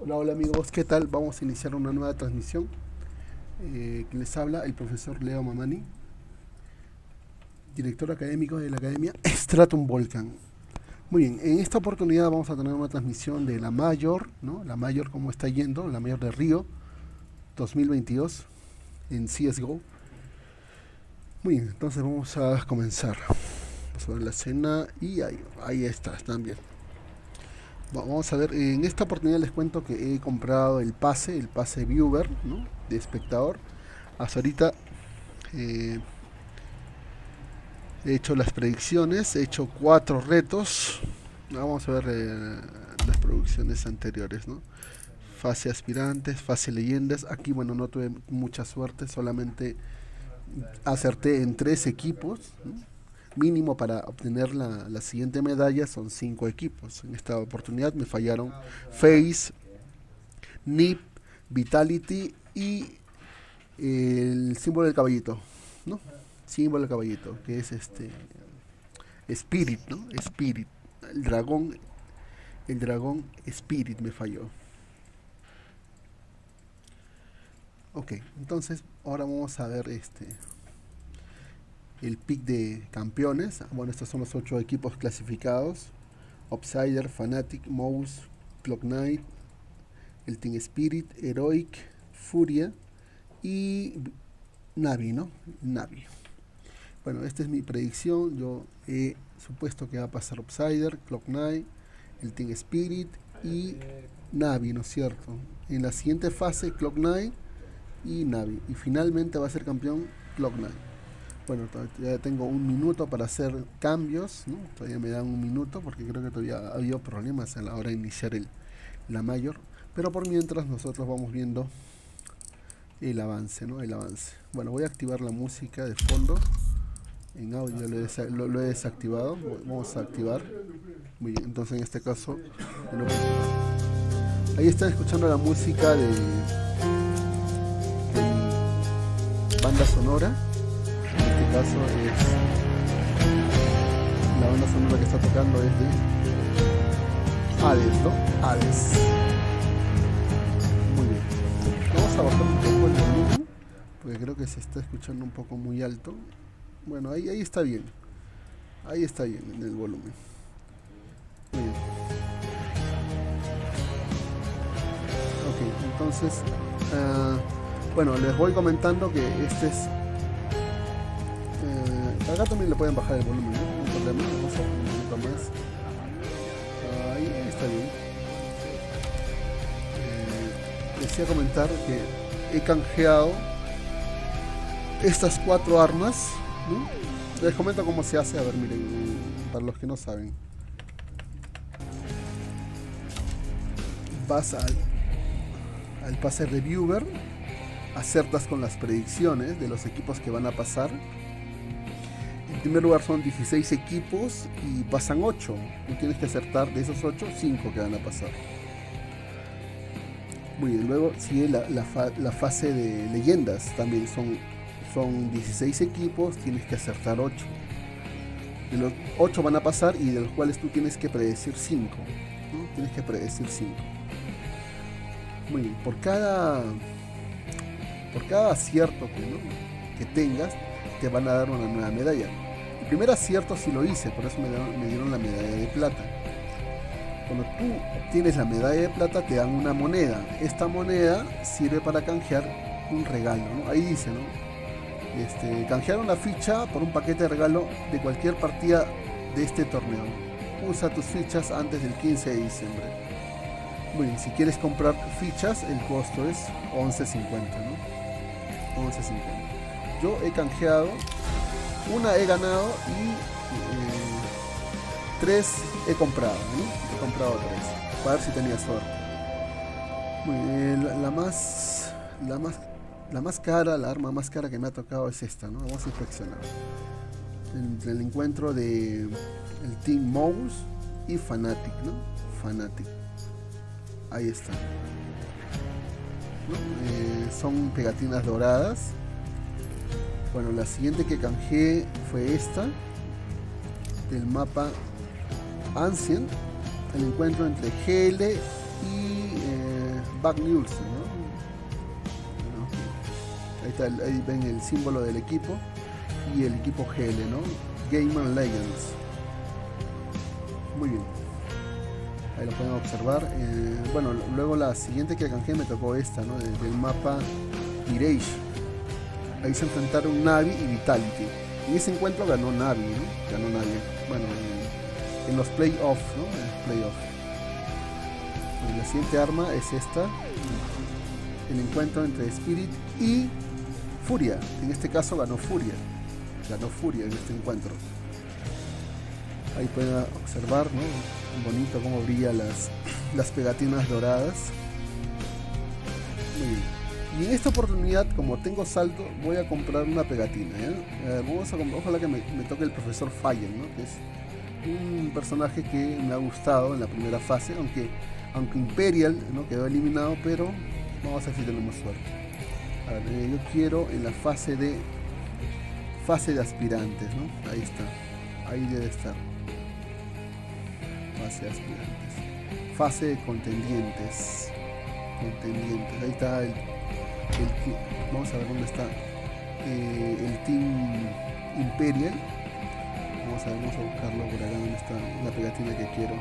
Hola, hola amigos, ¿qué tal? Vamos a iniciar una nueva transmisión. Quien les habla, el profesor Leo Mamani, director académico de la Academia Stratum Volcan. Muy bien, en esta oportunidad vamos a tener una transmisión de la Mayor, ¿no? La Mayor, cómo está yendo, la Mayor de Río 2022 en CSGO. Muy bien, entonces vamos a comenzar. Vamos a ver la escena y ahí está, están bien. Vamos a ver, en esta oportunidad les cuento que he comprado el pase viewer, ¿no? De espectador. Hasta ahorita eh, he hecho las predicciones, he hecho 4 retos. Vamos a ver las producciones anteriores, ¿no? Fase aspirantes, fase leyendas. Aquí, bueno, no tuve mucha suerte, solamente acerté en 3 equipos, ¿no? Mínimo para obtener la siguiente medalla son 5 equipos. En esta oportunidad me fallaron Face, NIP, Vitality y el símbolo del caballito, ¿no? Símbolo del caballito, que es Spirit, ¿no? Spirit. El dragón, el dragón Spirit me falló. Ok, entonces ahora vamos a ver el pick de campeones. Bueno, estos son los 8 equipos clasificados: Outsider, Fnatic, Mouse, Clock Knight, el Team Spirit, Heroic, Furia y Navi, ¿no? Navi. Bueno, esta es mi predicción. Yo he supuesto que va a pasar Outsider, Clock Knight, el Team Spirit y Navi, ¿no es cierto? En la siguiente fase, Clock Knight y Navi. Y finalmente va a ser campeón Clock Knight. Bueno, todavía tengo un minuto para hacer cambios, ¿no? Todavía me dan un minuto porque creo que todavía ha habido problemas a la hora de iniciar la mayor. Pero por mientras nosotros vamos viendo el avance, ¿no? El avance. Bueno, voy a activar la música de fondo. En audio lo he desactivado. Vamos a activar. Muy bien, entonces en este caso ahí están escuchando la música de mi banda sonora. En este caso es la banda sonora que está tocando es de Hades, ¿no? Hades. Muy bien. Vamos a bajar un poco el volumen porque creo que se está escuchando un poco muy alto. Bueno, ahí está bien. Ahí está bien en el volumen. Muy bien. Ok, entonces, bueno, les voy comentando que este es... acá también le pueden bajar el volumen, ¿no? No hay problema, vamos a un poquito más. Ahí está bien. Decía comentar que he canjeado estas 4 armas, ¿no? Les comento cómo se hace. A ver, miren, para los que no saben, vas al pase reviewer, acertas con las predicciones de los equipos que van a pasar. En primer lugar son 16 equipos y pasan 8. Tú tienes que acertar de esos 8, 5 que van a pasar. Muy bien, luego sigue la fase de leyendas. También son 16 equipos, tienes que acertar 8. De los 8 van a pasar y de los cuales tú tienes que predecir 5, ¿no? Tienes que predecir 5. Muy bien, por cada acierto que tengas, te van a dar una nueva medalla. El primer acierto sí lo hice, por eso me dieron la medalla de plata. Cuando tú obtienes la medalla de plata, te dan una moneda. Esta moneda sirve para canjear un regalo, ¿no? Ahí dice, ¿no? Canjear una ficha por un paquete de regalo de cualquier partida de este torneo. Usa tus fichas antes del 15 de diciembre. Bueno, si quieres comprar fichas, el costo es 11.50, ¿no? 11.50. Yo he canjeado, una he ganado y 3 he comprado, ¿no? He comprado 3 para ver si tenía suerte. Muy bien, la más cara, la arma más cara que me ha tocado es esta, ¿no? Vamos a inspeccionar. Entre el encuentro de el Team Mouse y Fnatic, ¿no? Fnatic. Ahí está, ¿no? Son pegatinas doradas. Bueno, la siguiente que canjeé fue esta, del mapa Ancient, el encuentro entre GL y Bad News, ¿no? Ahí está, ahí ven el símbolo del equipo y el equipo GL, ¿no? Game and Legends. Muy bien. Ahí lo pueden observar. Bueno, luego la siguiente que canjeé me tocó esta, ¿no? Del mapa Mirage. Ahí se enfrentaron Navi y Vitality. En ese encuentro ganó Navi, ¿no? Ganó Navi. Bueno, en los playoffs, ¿no? En los playoffs. La siguiente arma es esta. El encuentro entre Spirit y Furia. En este caso ganó Furia. Ganó Furia en este encuentro. Ahí pueden observar, ¿no? Bonito cómo brillan las pegatinas doradas. Muy bien. Y en esta oportunidad, como tengo saldo, voy a comprar una pegatina, vamos a comprar, ojalá que me toque el profesor Fallen, ¿no? Que es un personaje que me ha gustado en la primera fase, aunque Imperial, ¿no? Quedó eliminado, pero vamos a ver si tenemos suerte. A ver, yo quiero en la fase de aspirantes, ¿no? Ahí está, ahí debe estar. Fase de aspirantes, fase de contendientes, ahí está vamos a ver dónde está el Team Imperial. Vamos a buscarlo por acá donde está la pegatina que quiero.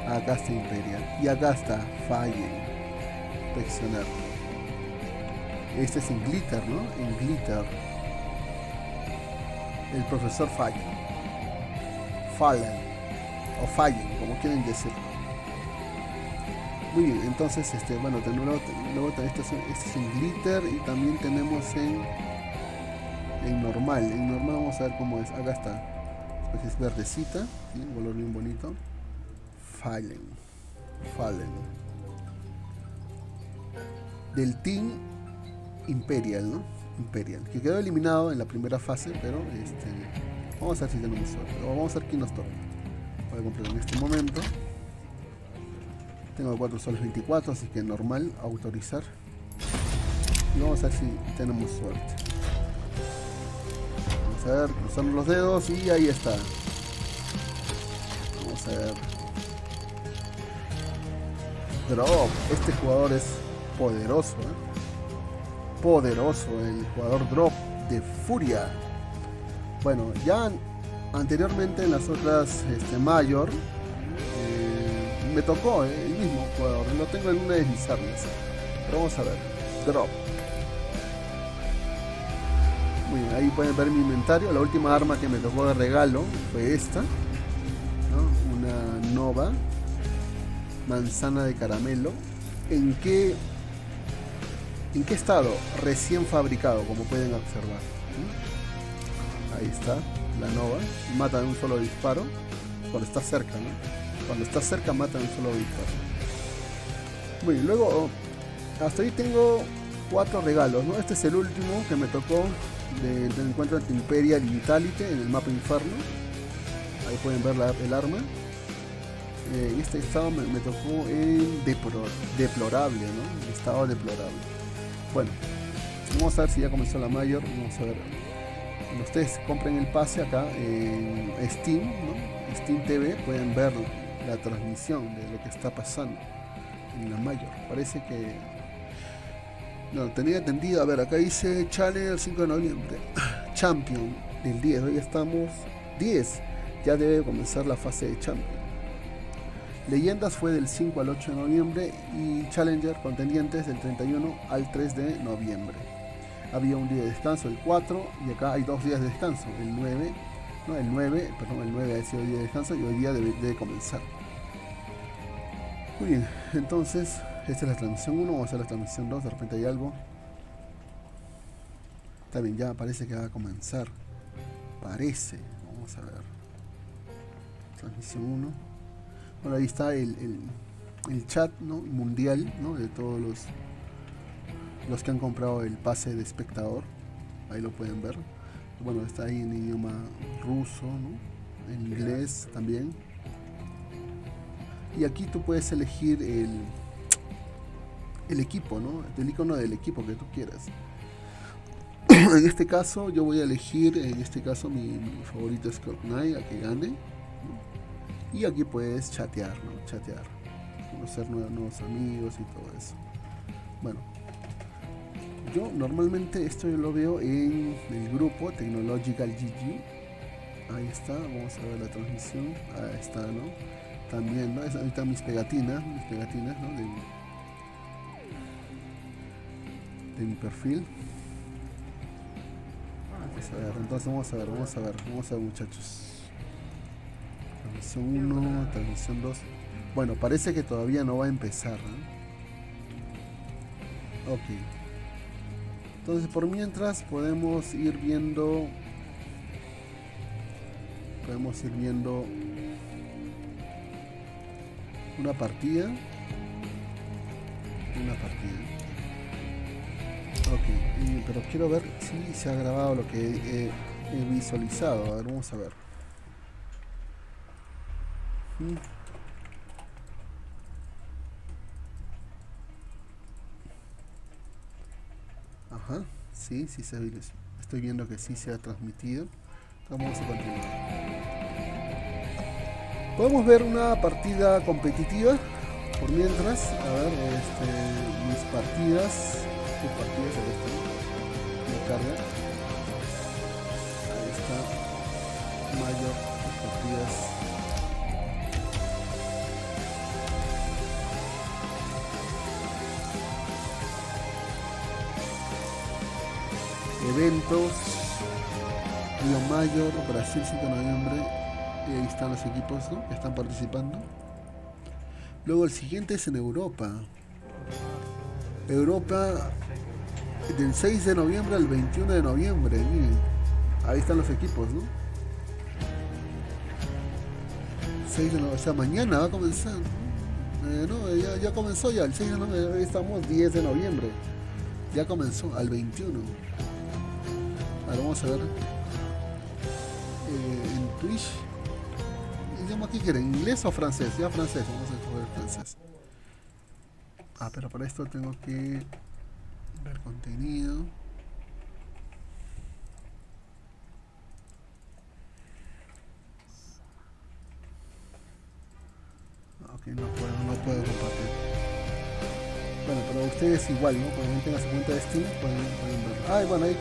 Acá está Imperial y acá está Fallen. Presionar. Este es en glitter, ¿no? En glitter. El profesor Fallen o Fallen, como quieren decirlo. Muy bien, entonces bueno, luego este es en glitter y también tenemos en normal. En normal vamos a ver cómo es. Acá está. Pues es verdecita, ¿sí? Un color bien bonito. Fallen. Del Team Imperial, ¿no? Imperial, que quedó eliminado en la primera fase, pero vamos a ver si tenemos suerte. O vamos a ver quién nos toca. Voy a comprar en este momento. Tengo 4 soles 24, así que normal, autorizar. Y vamos a ver si tenemos suerte. Vamos a ver, cruzamos los dedos y ahí está. Vamos a ver. Drop. Este jugador es poderoso, Poderoso, el jugador Drop de Furia. Bueno, ya anteriormente en las otras Mayor me tocó el mismo jugador, lo tengo en una de mis armas. Pero vamos a ver, Drop. Muy bien, ahí pueden ver mi inventario. La última arma que me tocó de regalo fue esta, ¿no? Una Nova manzana de caramelo. ¿En qué estado? Recién fabricado, como pueden observar. Ahí está la Nova. Mata de un solo disparo cuando está cerca, ¿no? Cuando está cerca mata de un solo disparo. Muy bien, luego hasta ahí tengo 4 regalos, ¿no? Este es el último que me tocó del encuentro entre Imperial y Vitality en el mapa Inferno. Ahí pueden ver el arma. Este estado me tocó en deplorable, ¿no? En estado deplorable. Bueno, vamos a ver si ya comenzó la mayor. Vamos a ver. Cuando ustedes compren el pase acá en Steam, ¿no? Steam TV, pueden ver la transmisión de lo que está pasando en la mayor. Parece que no tenía entendido. A ver, acá dice Challenge el 5 de noviembre, Champion del 10. Hoy estamos 10. Ya debe comenzar la fase de Champion. Leyendas fue del 5 al 8 de noviembre y Challenger contendientes del 31 al 3 de noviembre. Había un día de descanso, el 4, y acá hay 2 días de descanso, el 9 ha sido el día de descanso y hoy día debe comenzar. Muy bien, entonces esta es la transmisión 1, vamos a hacer la transmisión 2, de repente hay algo. Está bien, ya parece que va a comenzar. Parece, vamos a ver. Transmisión 1. Bueno, ahí está el chat, ¿no? Mundial, ¿no? De todos los que han comprado el pase de espectador. Ahí lo pueden ver. Bueno, está ahí en idioma ruso, ¿no? En inglés también. Y aquí tú puedes elegir el equipo, ¿no? El icono del equipo que tú quieras. En este caso yo voy a elegir, mi favorito es Cloud9, a que gane, ¿no? Y aquí puedes chatear, ¿no? Chatear. conocer nuevos amigos y todo eso. Bueno, yo normalmente esto lo veo en el grupo Technological GG. Ahí está, vamos a ver la transmisión. Ahí está, ¿no? También, ¿no? Ahí están mis pegatinas, ¿no? De mi perfil. Vamos a ver, entonces vamos a ver muchachos. Transmisión 1, transmisión 2. Bueno, parece que todavía no va a empezar, ¿no? Ok. Entonces por mientras podemos ir viendo una partida. Ok, pero quiero ver si se ha grabado lo que he visualizado. A ver, vamos a ver. Ajá, sí se ve. Estoy viendo que sí se ha transmitido. Vamos a continuar. Podemos ver una partida competitiva. Por mientras, a ver, mis partidas. ¿Qué partidas acá están? Me carga. Ahí está. Mayor partidas. Eventos. Río Mayor, Brasil 5 de noviembre. Y ahí están los equipos, ¿no?, que están participando. Luego el siguiente es en Europa. Europa del 6 de noviembre al 21 de noviembre. Miren, ahí están los equipos, ¿no? 6 de noviembre, o sea, mañana va a comenzar. No, ya comenzó ya, el 6 de noviembre, hoy estamos 10 de noviembre. Ya comenzó, al 21. Ahora vamos a ver. En Twitch. ¿Idioma qué quieren? ¿Inglés o francés? Ya francés, vamos a escoger francés. Pero para esto tengo que ver contenido. Ok, no puedo compartir. Bueno, pero ustedes igual, ¿no? Cuando tengan su cuenta de Steam pueden ver. Bueno, ahí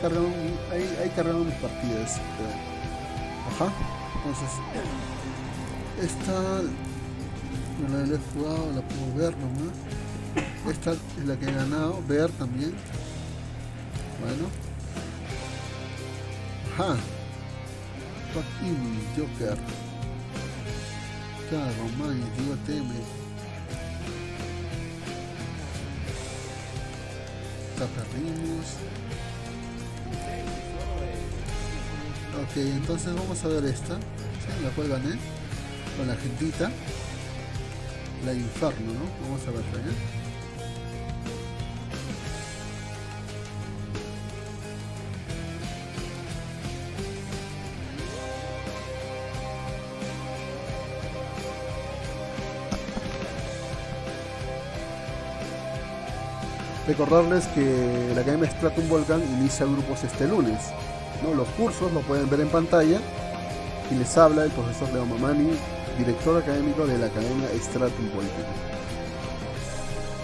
cargaron mis partidas. Ajá. Entonces, esta no la he jugado, la puedo ver nomás. Esta es la que he ganado, ver también. Bueno. Ajá. Fuck in, Joker. Claro, man, digo teme. Taparrimos. Ok, entonces vamos a ver esta. ¿Sí? La cual gané. Con la gentita. La Inferno, ¿no? Vamos a verla, ¿ya? Recordarles que la Academia Stratum Volcan inicia grupos este lunes, ¿no? Los cursos lo pueden ver en pantalla y les habla el profesor Leo Mamani, director académico de la Academia Stratum Volcan.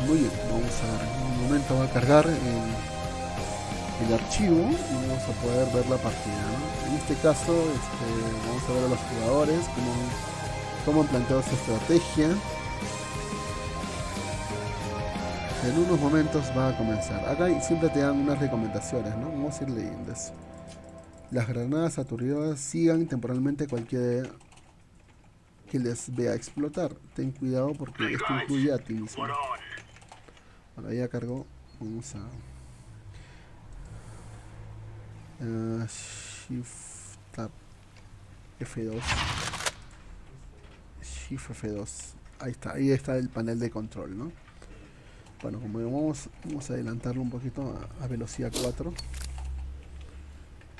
Muy bien, vamos a ver, en un momento va a cargar el archivo y vamos a poder ver la partida, ¿no? En este caso vamos a ver a los jugadores, cómo han planteado su estrategia. En unos momentos va a comenzar. Acá siempre te dan unas recomendaciones, ¿no? Vamos a ir leyendo eso. Las granadas aturdidoras sigan temporalmente cualquiera que les vea explotar. Ten cuidado porque esto incluye a ti mismo. Bueno, ya cargó. Vamos a... Shift Tab F2. Shift F2. Ahí está el panel de control, ¿no? Bueno, como vamos a adelantarlo un poquito a velocidad 4.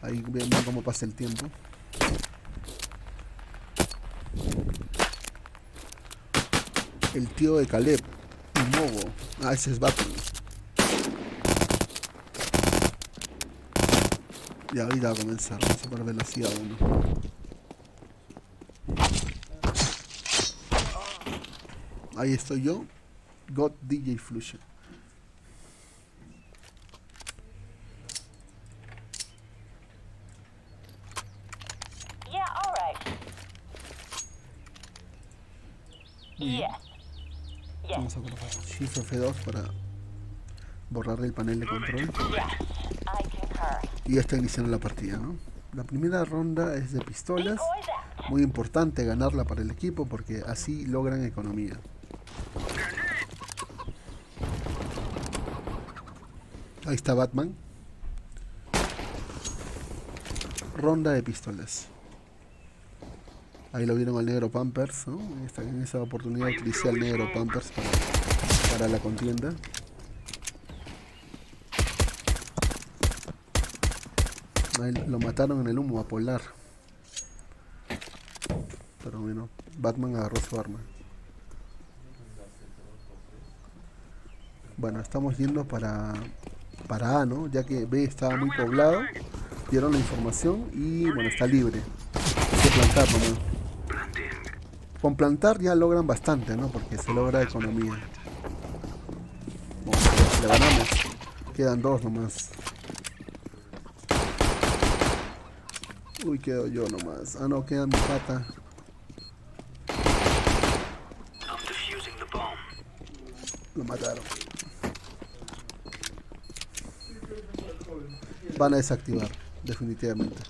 Ahí ven cómo pasa el tiempo. El tío de Caleb, Mobo. Ese es Batman. Y ahorita va a comenzar. Vamos a poner velocidad 1. Ahí estoy yo. God DJ Flusher. Yeah, all right. Bien. Yes. Vamos a colocar Shift F2 para borrar el panel de control. Yes, I concur. Y ya está iniciando la partida, ¿no? La primera ronda es de pistolas. Decoys out. Muy importante ganarla para el equipo porque así logran economía. Ahí está Batman. Ronda de pistolas. Ahí lo vieron al negro Pampers, ¿no? En esa oportunidad utilicé al negro Pampers para la contienda. Ahí lo mataron en el humo a Polar. Pero bueno, Batman agarró su arma. Bueno, estamos yendo para A, ¿no? Ya que B estaba muy poblado. Dieron la información y bueno, está libre. Hay que plantar, ¿no? Con plantar ya logran bastante, ¿no? Porque se logra economía. Bueno, le ganamos. Quedan 2 nomás. Uy, quedo yo nomás. Ah, no, queda mi pata. Lo mataron. Van a desactivar, definitivamente.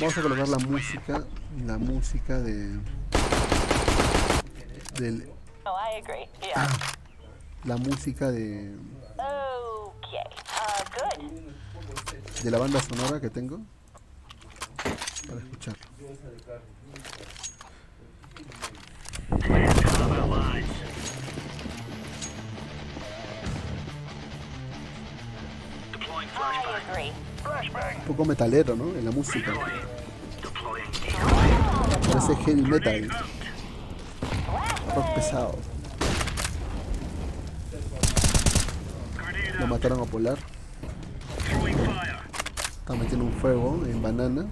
Vamos a colocar la música del Oh, I agree. Yeah. la música de Okay. Good. la banda sonora que tengo para escucharlo. I agree. Un poco metalero, ¿no? En la música. Parece heavy metal. Rock pesado. Lo mataron a Polar. Está metiendo un fuego en banana.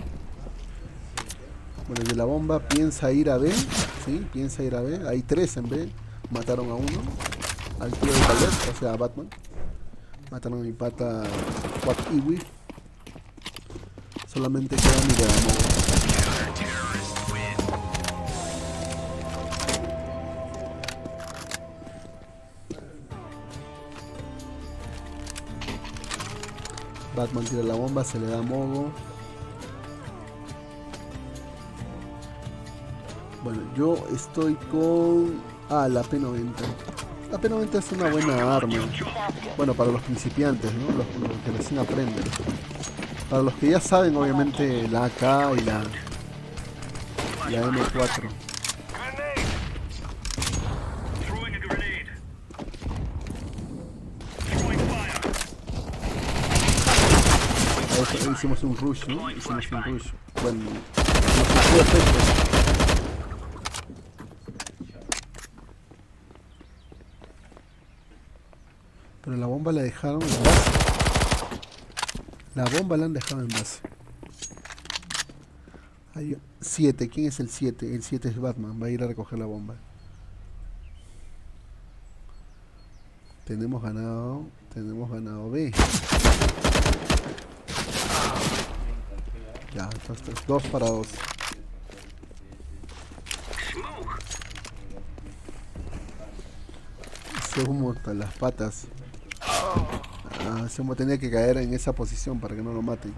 Bueno, y de la bomba piensa ir a B. Sí, piensa ir a B. Hay 3 en B. Mataron a uno. Al tío de Palet, o sea, a Batman. Mataron a mi pata Quack Iwi. Solamente queda mi Demo. Batman tira la bomba, se le da Mogo. Bueno, yo estoy con... la P90. La P90 es una buena arma. Bueno, para los principiantes, ¿no? Los que recién aprenden. Para los que ya saben, obviamente, la AK y la M4. Ahí hicimos un rush, ¿no? Hicimos un rush. Bueno, nos surgió efecto. Pero la bomba la dejaron en base. La bomba la han dejado en base. Hay 7. ¿Quién es el 7? El 7 es Batman. Va a ir a recoger la bomba. Tenemos ganado B. Ya, entonces 2 para 2. Ese humo hasta las patas. Ese humo tenía que caer en esa posición para que no lo maten.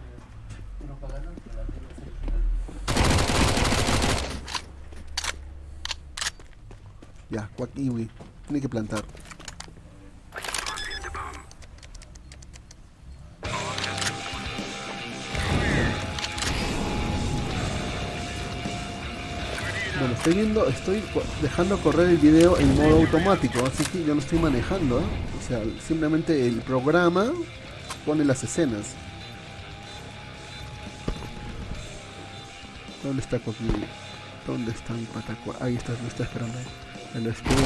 Ya, Quack Iwi. Tiene que plantar. Bueno, estoy dejando correr el video en modo automático, así que yo no estoy manejando, ¿eh? O sea, simplemente el programa pone las escenas. ¿Dónde está Coqui? ¿Dónde está mi patacua? Ahí está, lo está esperando. Lo espero,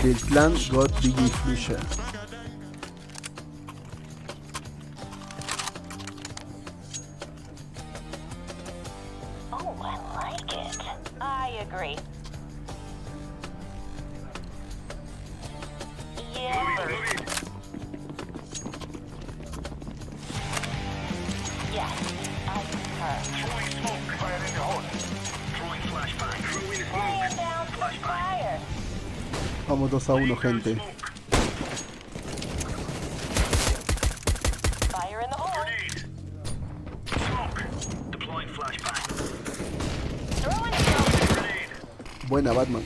Del clan God DJ Flusher. Laying down some fire. Vamos 2-1, gente. Fire in the hole. Throwing smoke. Buena, Batman.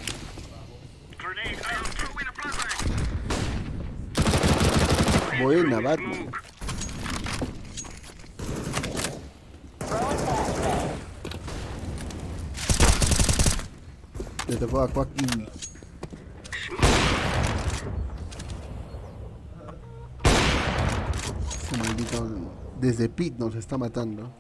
Buena, Batman. Throwing flashbang. Le tocó a Quack y... Ese maldito... Desde Pit nos está matando.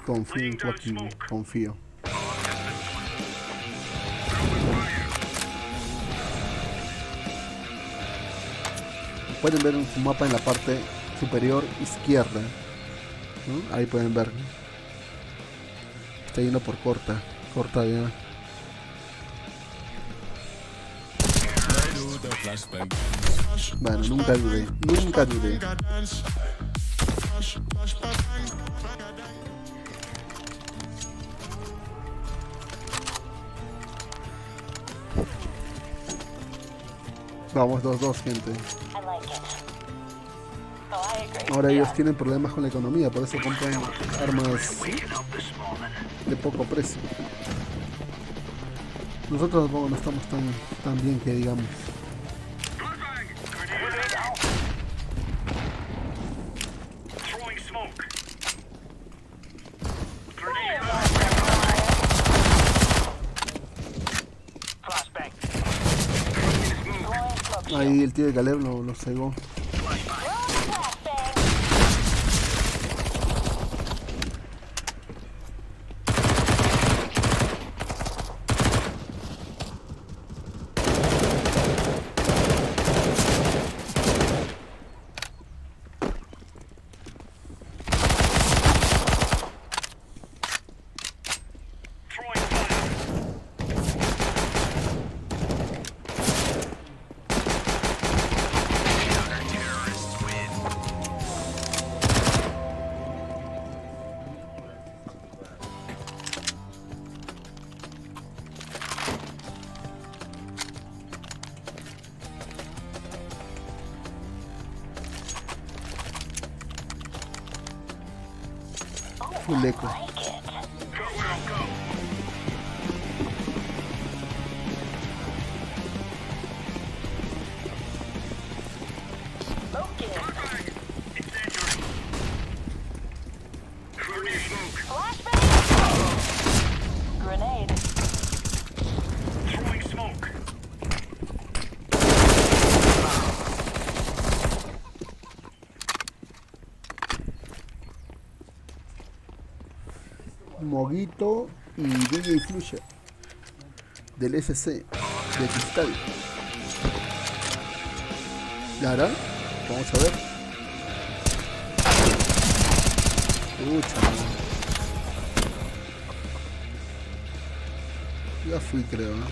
Confío en Joaquín, confío. Pueden ver un mapa en la parte superior izquierda, ¿no? Ahí pueden ver. Está yendo por corta ya. Bueno, nunca dudé. Vamos 2-2, gente. I like it. Oh, I agree. Ahora Yeah. ellos tienen problemas con la economía, por eso compran armas de poco precio. Nosotros no estamos tan bien que digamos. Ahí el tío de Caleb lo cegó. Un eco. Grenade. Moguito y DJ Flusher del SC de Cristal. Lara, vamos a ver. Pucha. Ya fui, creo, ¿no?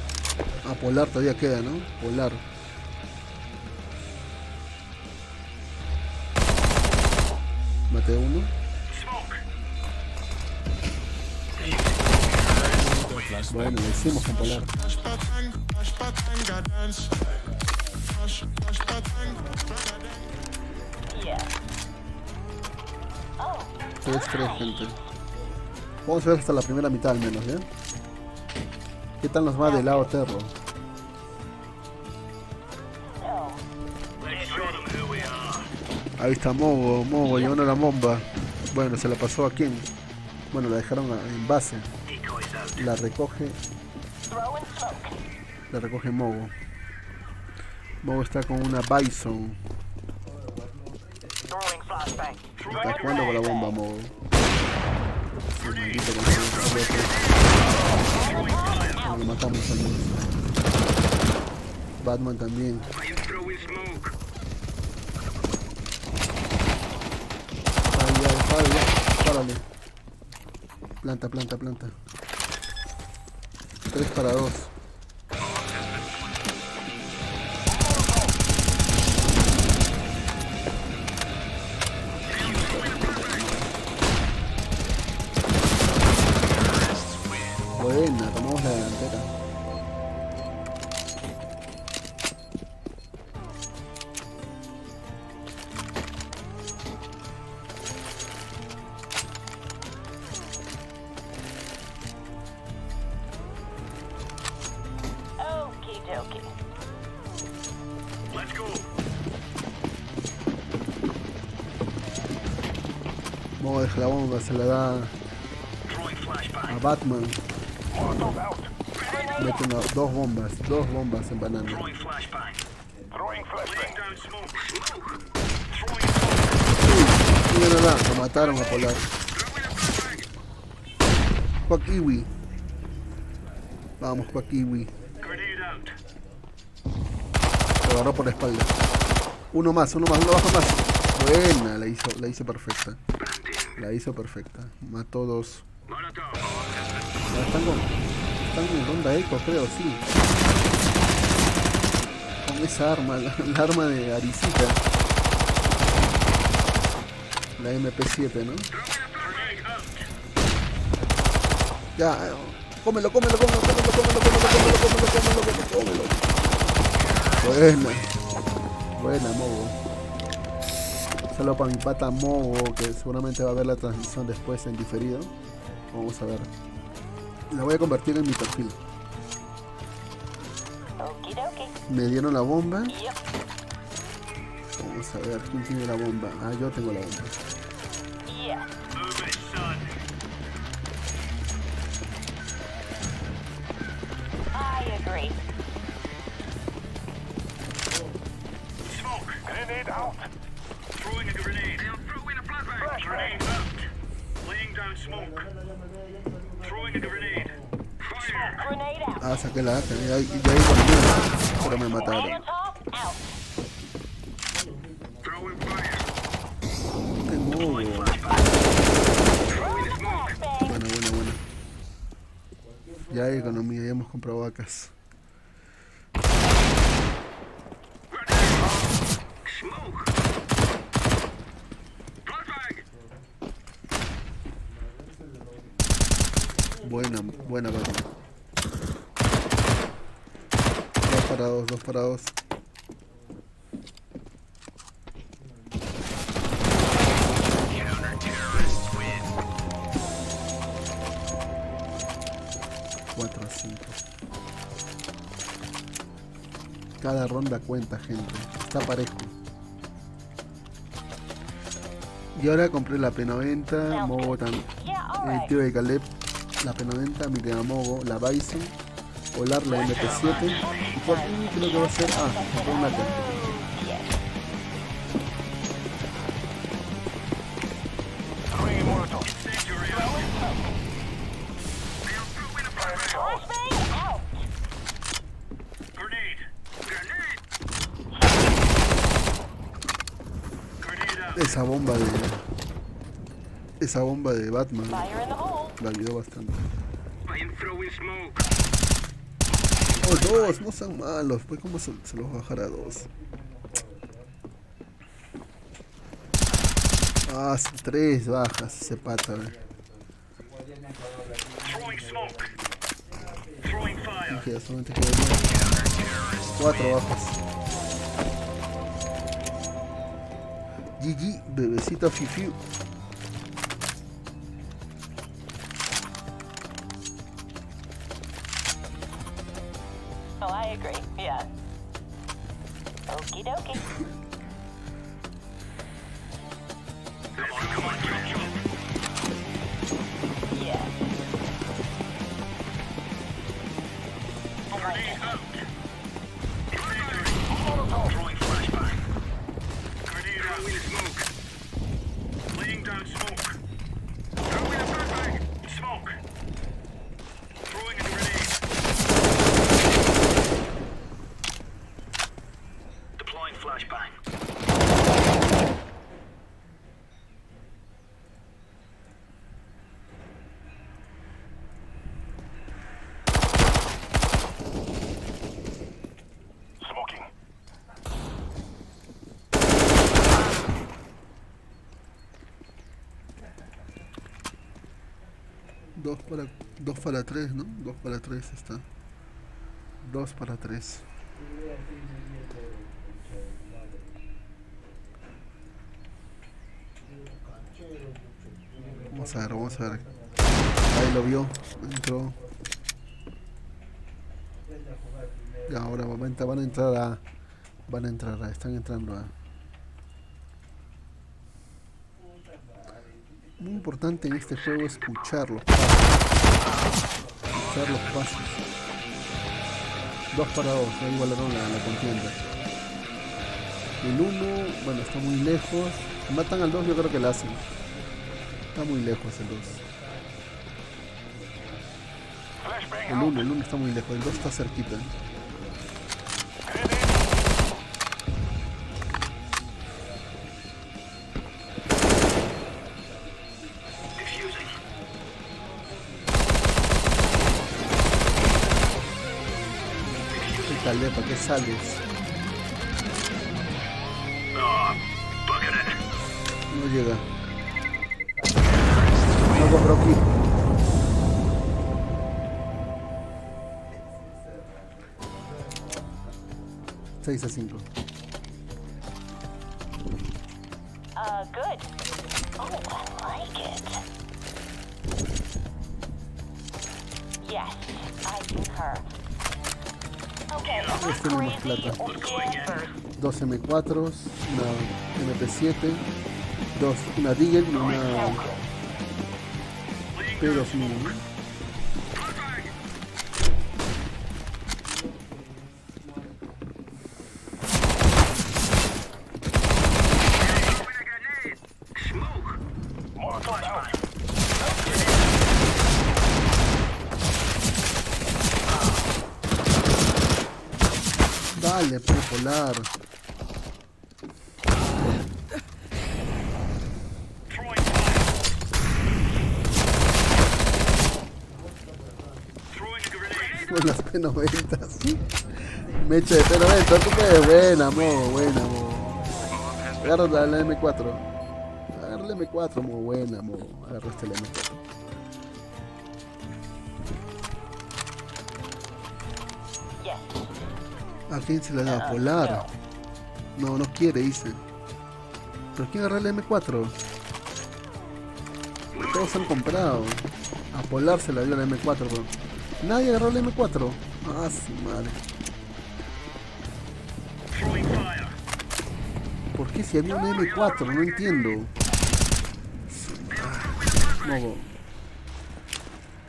Ah, Polar todavía queda, ¿no? Polar. Maté uno. Bueno, lo hicimos con Polar. Yeah. Oh, 3-3, gente. Vamos a ver hasta la primera mitad al menos, ¿ya? ¿Qué tal nos va del lado Terro? no. Ahí está Mogo llevando la bomba. Bueno, se la pasó a quién. Bueno, la dejaron en base. La recoge Throwing smoke. La recoge Mogo. Mogo está con una Bison. Throwing flashbang. Está jugando con la bomba, Mogo. Sí, maldito con su roto. Lo matamos al menos. Batman también. Párale, ya. Párale. Planta, planta, planta. 3 para 2. Buena, tomamos la delantera. Okie dokie. Let's go. Vamos a dejar la bomba, se la da Throwing flashbang. a Batman. Molotov out. Mete dos bombas en banana. Throwing flashbang. Throwing flashbang. Laying down smoke. Smoke. Throwing Mírala, lo mataron a Polar. Throwing a flashbang. Quakiwi. Vamos, Quakiwi. Grenade out. Lo agarró por la espalda. Uno más, uno baja más. Buena, la hizo perfecta. La hizo perfecta. Mató 2. Molotov. Ya están en ronda eco, creo, sí. Con esa arma, la arma de Arisita. La MP7, ¿no? Grenade out. Ya, cómelo. Buena, Mogo. Solo para mi pata Mogo, que seguramente va a ver la transmisión después en diferido. Vamos a ver. La voy a convertir en mi perfil. Okie dokie. Me dieron la bomba. Yep. Vamos a ver quién tiene la bomba. Ah, yo tengo la bomba. Yeah. Move it, son. I agree. Smoke. Grenade out. Throwing a grenade. Throwing a flashbang. Grenade out. Laying down smoke. Throwing a grenade. Fire. Grenade out. Ah, saqué la AK. Y ahí conmigo. Pero me mataron. Molotov out. Throwing fire. Qué Mogo. Throwing smoke. Flashbang. Bueno. Ya hay economía, ya hemos comprado vacas. Smoke. Flashbang. Buena Batman. 2 para 2. Counter-terrorists win. 4 a 5. Cada ronda cuenta, gente. Está parejo. Y ahora compré la P90, Mogo también. Yeah, El alright. tío de Caleb, la P90, mi tema Mogo, la Bison, Polar, la MP7. Y por fin creo que va a ser. Compré una AK. Throwing a Molotov. Incendiary out. Throwing a flashbang. Flashbang out. Grenade. Grenade out. Esa bomba de Batman Fire in the hole. la ayudó bastante. I am throwing smoke. Oh, 2, no sean malos. Pues cómo se los va a bajar a 2. 3 bajas ese pata. Throwing smoke. Throwing fire. Dije, solamente quedó 4 bajas. GG, bebecita Fifiu. Oh, I agree. Yeah. Okie dokie. Come on, jump. Yeah. I like Grenade it. out. Incendiary. Throwing flashbang. Grenade out. Throwing smoke. Laying down smoke. Throwing a flashbang. Smoke. Throwing a grenade. Deploying flashbang. 2 para 3, ¿no? 2 para 3 está. 2 para 3. Vamos a ver, vamos a ver. Ahí lo vio, entró. Ya, ahora van a entrar a... están entrando a... Muy importante en este juego es escuchar los pasos. Escuchar los pasos. 2 para 2, ahí igualaron la contienda. El 1, bueno, está muy lejos. Matan al 2, yo creo que la hacen. Está muy lejos el 2. El 1 está muy lejos, el 2 está cerquita. ¿Para qué sales? No llega. No compró aquí. Seis a 5. Good. Oh, I like it. Yes, I concur. Okay, Este no más plata. 2 M4, una MP7, una Deagle y una P2000. Dale, popular. Con las P90, ¿sí? Mecha de P90, tú puedes. Buena, buena, Agarra la M4. Agarra la M4, buena, Agarraste la M4. ¿A quién se la da? Polar. No quiere, dice. ¿Pero quién agarra el M4? Todos han comprado. A Polar se la dio la M4, bro. Nadie agarró el M4. Ah, su madre. ¿Por qué si había un M4? No entiendo.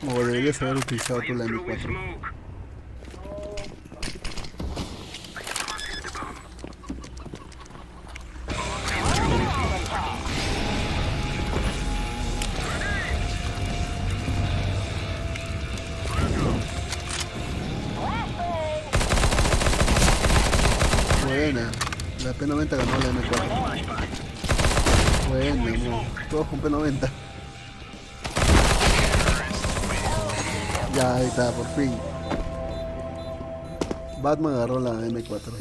No, deberías haber utilizado tú la M4. Buena, la P90 ganó la M4. Buena, todos con P90. Ya, ahí está, por fin. Batman agarró la M4.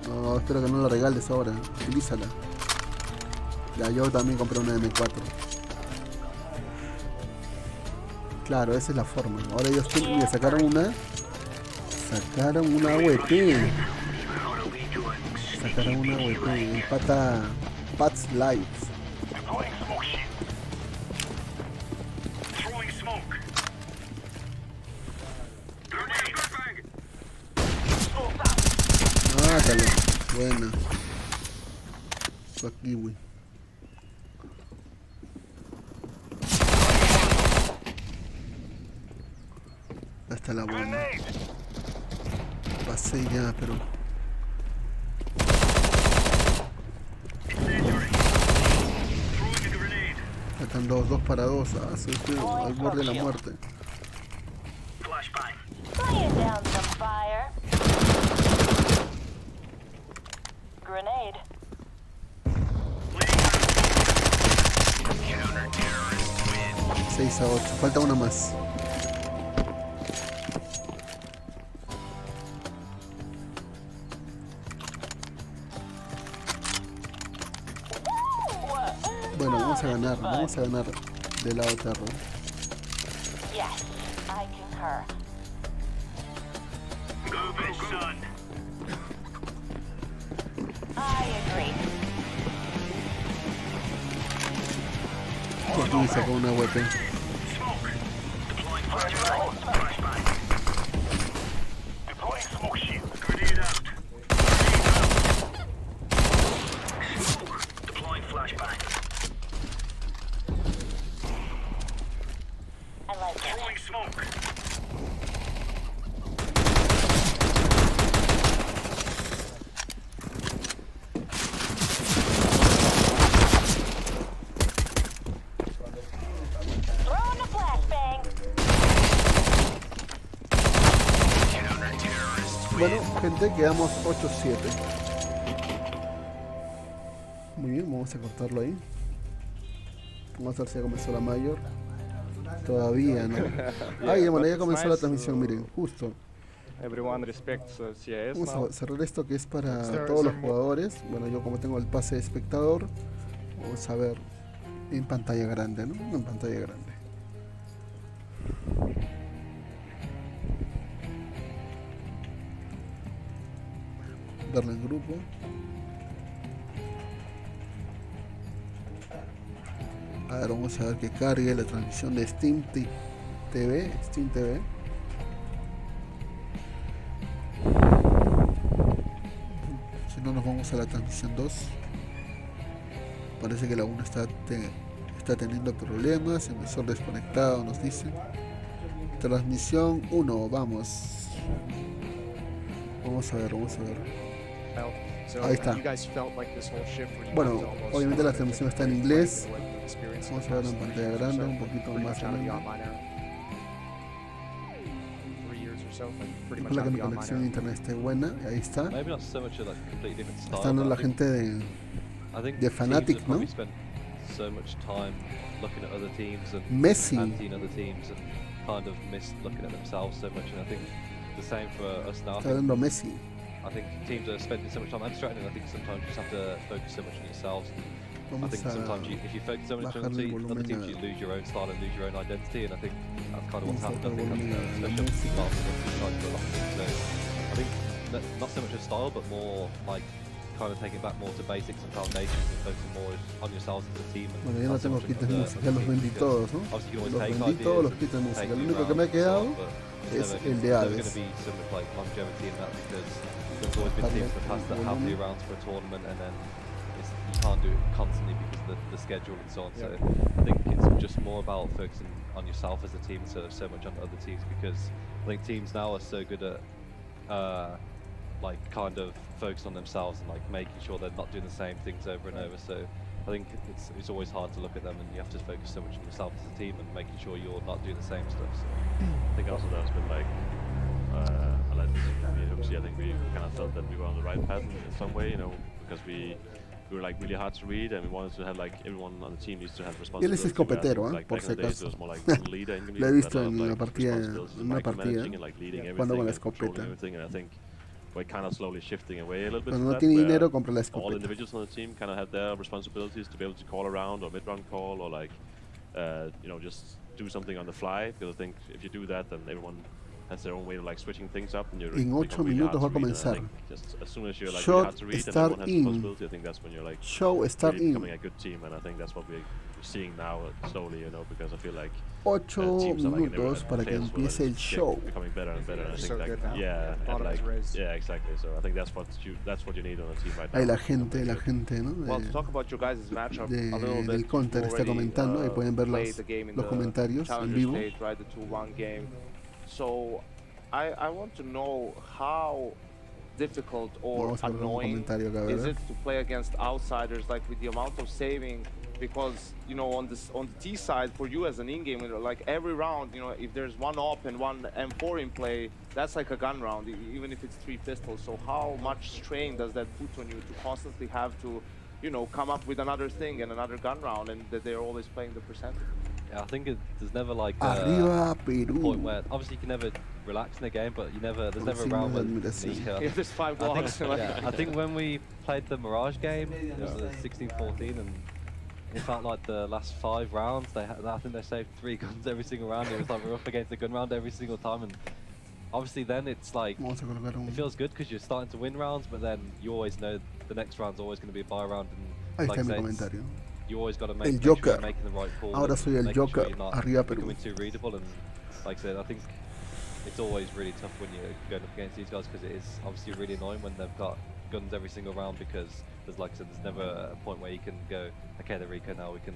No, espero que no la regales ahora. Utilízala. Ya, yo también compré una M4. Claro, esa es la forma. Ahora ellos sacaron una AWP. Sacaron una AWP. Empata Pat's Lives. Mátalo. Buena. Kiwi. Hasta la buena. Pasé ya, pero... Faltan 2 para 2. Estoy al borde de la muerte. Laying down some fire. Grenade. 6 a 8. Falta una más. Bueno, vamos a ganar. del lado terror. Yes, I concur. Go, go, son. I agree. Por tú sacó una weapon. Smoke. Deploying flashbang. Flashbang. Deploying smoke shield. Grenade out. Grenade out. Smoke. Deploying flashbang. I like it. Throwing smoke. Throwing a flashbang. Bueno, gente, quedamos 8-7. Muy bien, vamos a cortarlo ahí. Vamos a ver si ya comenzó la mayor. Todavía no. Ay, bueno, ya comenzó la transmisión, miren, justo. Everyone respects CIS Vamos now. a cerrar esto que es para todos los jugadores. Bueno, yo como tengo el pase de espectador, vamos a ver en pantalla grande, ¿no? En pantalla grande. Darle en grupo. A ver, vamos a ver que cargue la transmisión de Steam TV. Si no, nos vamos a la transmisión 2. Parece que la 1 está teniendo problemas. Emisor desconectado, nos dice. Transmisión 1, vamos. Vamos a ver. So Ahí está. you guys felt like this whole shift where you Bueno, guys almost obviamente la felt transmisión like está en you inglés. like the experience Vamos of a verlo en the pantalla past grande, so un poquito pretty más much out of the grande. online era. 3 years or so, like pretty much Ojalá out que of mi the online conexión de era. internet esté buena. Ahí está. Maybe not so much a like completely different style. Están but la I think- gente de I think de teams Fnatic, have ¿no? probably spent so much time looking at other teams and Messi. anti other teams and kind of missed looking at themselves so much. And I think the same for us now. Está dando Messi. I think teams are spending so much time abstracting, and I think sometimes you just have to focus so much on yourselves. I Vamos think a sometimes if you focus so much on bajarle el other volumen teams, a- you lose your own style and lose your own identity, and I think that's kind of what's Vamos a happened. I think bajarle that's la especially on música. Marvel and like for a lot of things. So I think not so much of style, but more like kind of taking back more to basics and foundations and focusing more on yourselves as a team. And Bueno, ya no not so tengo much on kits de other- música, other los teams, vendí because todos, ¿no? obviously you can always Los take vendí ideas todos and los kits de música. take Lo new único que me ha rounds and so quedado on, but es never- el de never Hades. going to be so much like longevity in that because there's always been teams in the past that have new rounds for a tournament and then you can't do it constantly because of the schedule and so on. So I think it's just more about focusing on yourself as a team instead of so much on other teams because I think teams now are so good at like kind of focused on themselves and like making sure they're not doing the same things over and over. So I think it's always hard to look at them and you have to focus so much on yourself as a team and making sure you're not doing the same stuff. So I think also there's been like a lot of me and Hoopsie, I think we kind of felt that we were on the right path in some way, you know, because we were like really hard to read and we wanted to have like everyone on the team needs to have Él es responsibility. escopetero, whereas, like, por back si in the days, acaso. it was more like leader in Lo he visto en una partida, responsibilities en una and partida, micromanaging and like leading jugando con la everything and controlling escopeta. everything, and I think we're kind of slowly shifting away a little bit Cuando from no that, tiene where dinero, compra la all escopeta. individuals on the team kind of have their responsibilities to be able to call around or mid-run call or like you know, just do something on the fly, because I think if you do that then everyone has their own way of like switching things up and you're En 8 minutos va a comenzar. just as soon as you're like Shot really hard to read and start everyone has in. responsibility, I think that's when you're like Show start really in. becoming a good team, and I think that's what we're seeing now slowly, you know, because I feel like 8 teams are like in minutos para que players who are empiece el just show. becoming better and better, and I They're think so like good now. yeah, and Bottom is like raised. yeah, exactly. So I think that's what you need on a team right now. Ahí la gente, ¿no? Well, to talk about your guys' matchup a de- little bit, del Counter está already, comentando, ahí pueden ver played los the game in los the comentarios en Challenger vivo. stage, right, the 2-1 game. So, I want to know how difficult or Vamos a ver un annoying comentario acá, a is ver. it to play against outsiders, like with the amount of saving, because you know on the T side for you as an in-game, you know, like every round, you know, if there's one op and one M4 in play, that's like a gun round, even if it's 3 pistols. So how much strain does that put on you to constantly have to, you know, come up with another thing and another gun round, and that they're always playing the percentage? yeah, I think there's never like Arriba a point Perú. where obviously you can never relax in a game, but there's Con never a signos round de when admiración. Yeah, there's 5 I blocks. think, yeah, I think when we played the Mirage game, it was 16-14, and it felt like the last 5 rounds, I think they saved 3 guns every single round. It was like we're up against the gun round every single time, and obviously then it's like Vamos a colocar un... it feels good because you're starting to win rounds, but then you always know the next round's always going to be a buy round, Ahí and like está mi I say, it's- comentario. you always got to El make sure Joker. you're making the right call. Ahora and soy el making sure Joker. you're not Arriba Perú. becoming too readable, and like I said, I think it's always really tough when you're going up against these guys because it is obviously really annoying when they've got guns every single round, because there's, like I said, there's never a point where you can go, okay, the Rico now we can.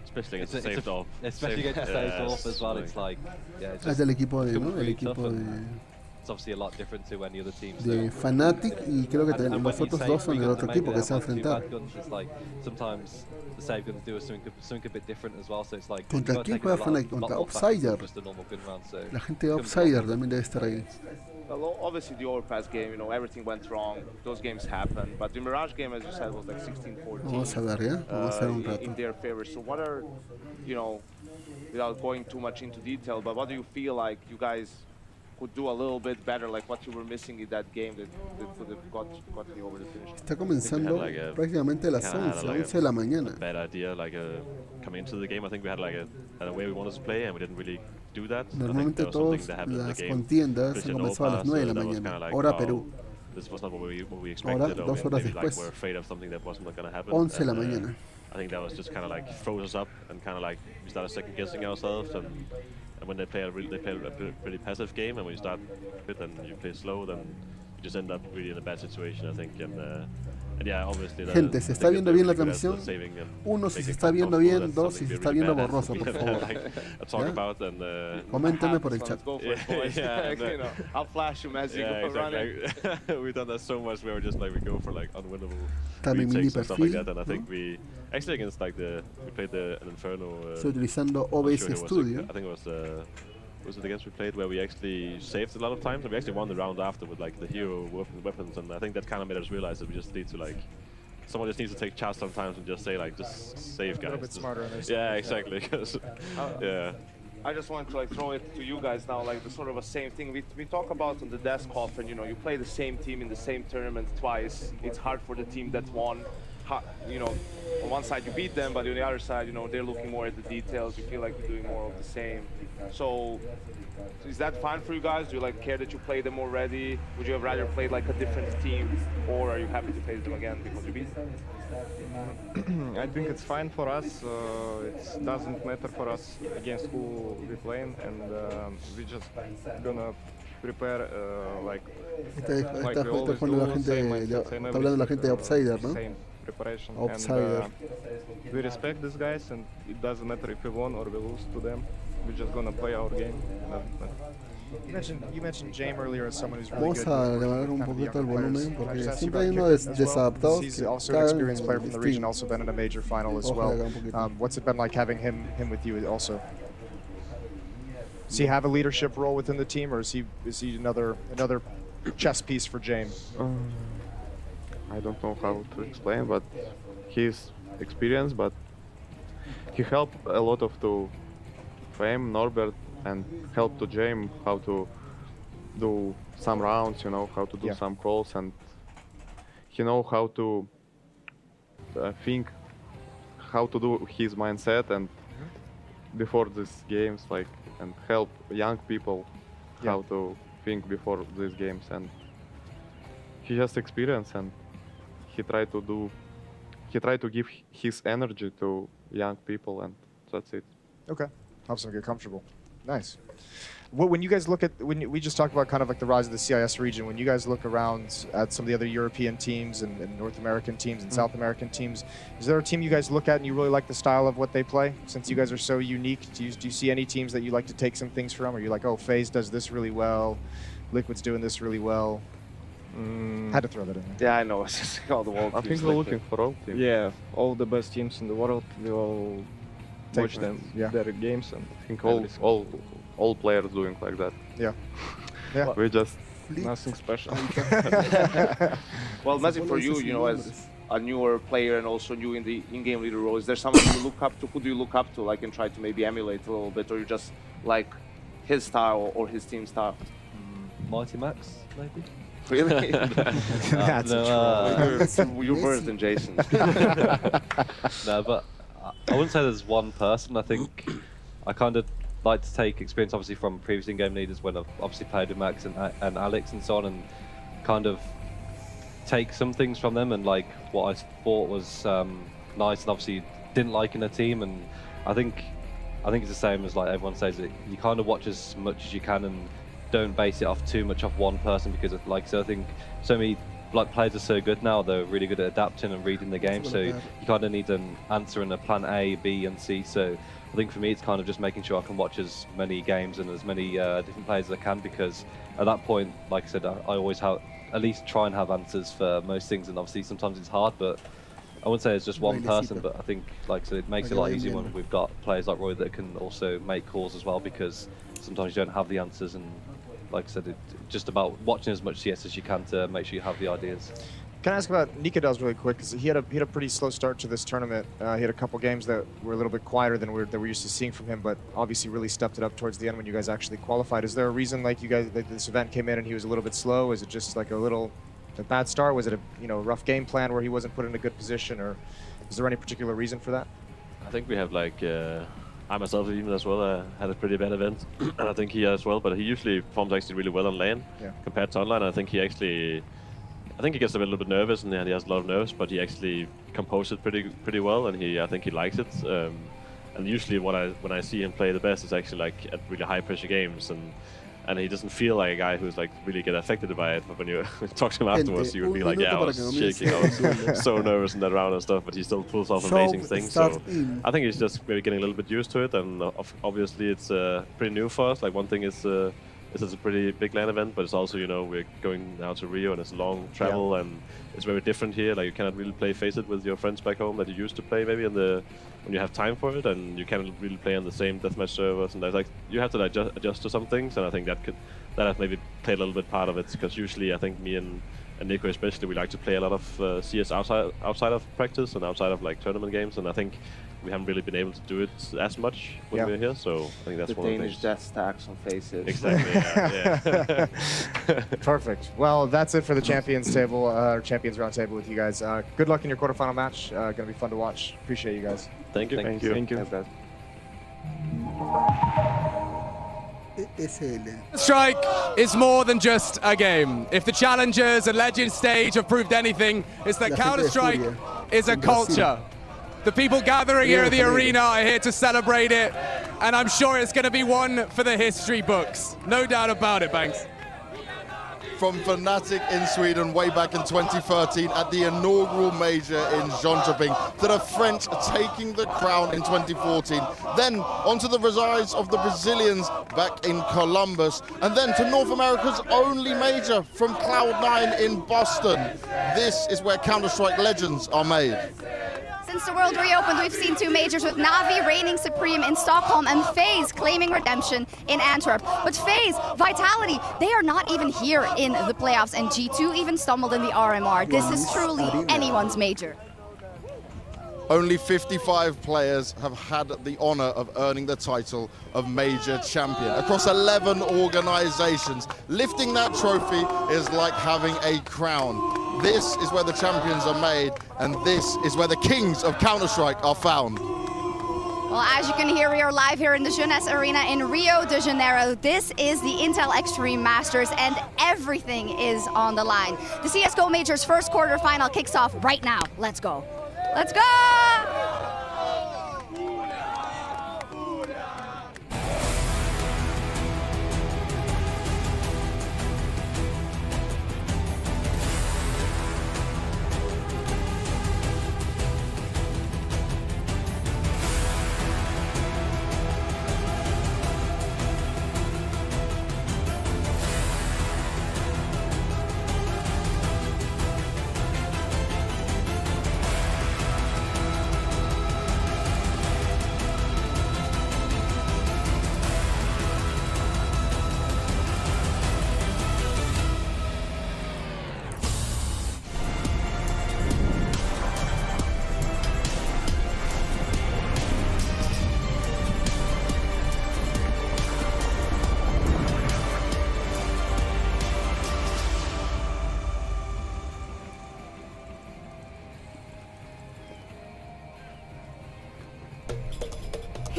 Especially against It's the a- saved off. Especially against the saved off as well. It's like, yeah, it's Ah, es just del equipo de, becomes ¿no? El really tough, equipo and it's obviously a lot different to any other team. de so- Fnatic, y creo que and los when you otros save dos son 3 del guns otro and maybe equipo they que se van have a 1, 2 enfrentar. bad guns, it's like sometimes the save guns do something a bit different as well. So it's like ¿Contra you've gotta quién take juega a lot Fnatic? more Contra factors than Outsider. just a normal gun round, so La gente de becomes a lot Outsider more. también debe estar ahí. Well, obviously the overpass game, you know, everything went wrong. Those games happen. But the Mirage game, as you said, was like 16-14 Vamos a ver, ¿ya? Vamos a hacer un rato. in their favor. So what are, you know, without going too much into detail, but what do you feel like you guys could do a little bit better, like what you were missing in that game that could have got you over the finish line? Está comenzando like a- prácticamente a las kinda had 11, like 11 de la mañana. bad idea, like coming into the game. I think we had like a way we wanted to play, and we didn't really do that. I think Normalmente there was something todas that happened in the las game. contiendas Especially han in comenzado a las overpass, 9 de la that was mañana, kinda like, hora wow, Perú. This was not what we expected, or 2 horas maybe like después. we're afraid of something that wasn't going to happen. 11 de la and, mañana. I think that was just kind of like froze us up, and kind of like we started second guessing ourselves. And when they play a pretty passive game, and when you start it and you play slow, then you just end up really in a bad situation, I think. And yeah, obviously. Gente, ¿se está viendo bien la transmisión? 1, si se está viendo bien, 2, si se está viendo borroso, por favor. Talk ¿Ya? about and. Coméntenme por el chat. Let's go for it, boys. Yeah, You know, I'll flash them as you Yeah, go running. exactly. We've done that so much where we just like we go for like unwinnable Está mi mini retakes and stuff like perfil, that. And I think ¿no? we actually against like we played an Inferno. Estoy utilizando I'm not OBS sure who it was, Studio. I think it was it against we played where we actually saved a lot of times, and we actually won the round after with like the hero weapons, and I think that kind of made us realize that we just need to like. Someone just needs to take charge sometimes and just say like, just save, guys. A little bit Just- smarter on this. Yeah, exactly. 'Cause, yeah. I just want to like throw it to you guys now, like the sort of a same thing we talk about on the desk often. You know, you play the same team in the same tournament twice. It's hard for the team that won. You know, on one side you beat them, but on the other side, you know, they're looking more at the details. You feel like you're doing more of the same. So, is that fine for you guys? Do you like care that you play them already? Would you have rather played like a different team, or are you happy to play them again because you beat them? I think it's fine for us. It doesn't matter for us against who we playing, and we just gonna prepare like Está we always jugando la do, gente, same mindset, same está hablando la gente de everything, Outsider, ¿no? Same preparation. Outsider. And we respect these guys, and it doesn't matter if we won or we lose to them. We're just gonna play our game. Doesn't matter. You mentioned James earlier as someone who's really Vamos good. a with elevar un kind of the poquito el younger volumen players. Can I porque just ask you siempre hay about unos Kick as well? desadaptados He's que also an cagan experienced player from the region, stream. also been in a major final as Ojo, well. acá un poquito. What's it been like having him with you also? Does he have a leadership role within the team, or is he another chess piece for James? I don't know how to explain, but he's experienced, but he helped a lot to Fame, Norbert, and helped to James how to do some rounds, you know, how to do Yeah. some calls, and he know how to think, how to do his mindset, and before these games, like, and help young people Yeah. how to think before these games, and he has experience, and he tried to give his energy to young people, and that's it. Okay, helps him get comfortable. Nice. When you guys look at, we just talked about kind of like the rise of the CIS region, when you guys look around at some of the other European teams and North American teams and South American teams, is there a team you guys look at and you really like the style of what they play? Since you guys are so unique, do you see any teams that you like to take some things from? Or you're like, oh, FaZe does this really well, Liquid's doing this really well? Had to throw that in there. Yeah, I know. It's just all the world. I think we're looking for all teams. Yeah, all the best teams in the world. We all Take watch them, yeah. their games, and I think all players doing like that. Yeah. Yeah. We just nothing special. Well, Messi, for you, you know, as a newer player and also new in the in-game leader role, is there someone you look up to? Who do you look up to, like, and try to maybe emulate a little bit, or you just like his style or his team style? Mighty Max, maybe. Really? That's no, You're worse than Jason. No, but I wouldn't say there's one person. I think I kind of like to take experience, obviously, from previous in-game leaders when I've obviously played with Max and Alex and so on, and kind of take some things from them and like what I thought was nice and obviously didn't like in a team. And I think it's the same as like everyone says it. You kind of watch as much as you can and don't base it off too much off one person, because like I think so many like players are so good now, they're really good at adapting and reading the game, so you kind of need an answer in a plan A, B and C. So I think for me it's kind of just making sure I can watch as many games and as many different players as I can, because at that point, like I said, I always have at least try and have answers for most things, and obviously sometimes it's hard, but I wouldn't say it's just one person, but I think like I said, it makes it a lot easier when we've got players like Roy that can also make calls as well, because sometimes you don't have the answers, and like I said, it's just about watching as much CS as you can to make sure you have the ideas. Can I ask about Nikodel's really quick? Because he had a pretty slow start to this tournament. He had a couple games that were a little bit quieter than we're used to seeing from him, but obviously really stepped it up towards the end when you guys actually qualified. Is there a reason like you guys like this event came in and he was a little bit slow? Is it just like a bad start? Was it a rough game plan where he wasn't put in a good position, or is there any particular reason for that? I think we have like I myself even as well had a pretty bad event, and I think he as well. But he usually performs actually really well on lane compared to online. I think he gets a little bit nervous and he has a lot of nerves, but he actually composed it pretty well, and I think he likes it. And usually when I see him play the best is actually like at really high pressure games, and he doesn't feel like a guy who's like really get affected by it. But when you talk to him afterwards, you would be like, yeah, I was shaking, I was so nervous in that round and stuff, but he still pulls off amazing things. So I think he's just maybe getting a little bit used to it, and obviously it's pretty new for us. Like one thing is this is a pretty big LAN event, but it's also, we're going now to Rio and it's a long travel and it's very different here. Like you cannot really play Face It with your friends back home that you used to play maybe when you have time for it, and you cannot really play on the same deathmatch servers, and like you have to adjust to some things, and I think that has maybe played a little bit part of it, because usually I think me and Nico especially, we like to play a lot of CS outside of practice and outside of like tournament games, and I think we haven't really been able to do it as much when we're here, so I think that's one of the things. Danish death stacks on Faces. Exactly, yeah. Perfect. Well, that's it for the Champions table, or Champions round table with you guys. Good luck in your quarterfinal match. Gonna be fun to watch. Appreciate you guys. Thank you. Thank you. Thanks, guys. Strike is more than just a game. If the Challengers and Legends stage have proved anything, it's that Counter-Strike is a culture. The people gathering here at the arena are here to celebrate it, and I'm sure it's going to be one for the history books. No doubt about it, Banks. From Fnatic in Sweden way back in 2013 at the inaugural major in Jönköping, to the French taking the crown in 2014, then onto the rise of the Brazilians back in Columbus, and then to North America's only major from Cloud9 in Boston. This is where Counter-Strike legends are made. Since the world reopened, we've seen two majors with Na'Vi reigning supreme in Stockholm and FaZe claiming redemption in Antwerp. But FaZe, Vitality, they are not even here in the playoffs, and G2 even stumbled in the RMR. This is truly anyone's major. Only 55 players have had the honor of earning the title of Major Champion across 11 organizations. Lifting that trophy is like having a crown. This is where the champions are made, and this is where the kings of Counter-Strike are found. Well, as you can hear, we are live here in the Jeunesse Arena in Rio de Janeiro. This is the Intel Extreme Masters, and everything is on the line. The CSGO Major's first quarterfinal kicks off right now. Let's go. Let's go!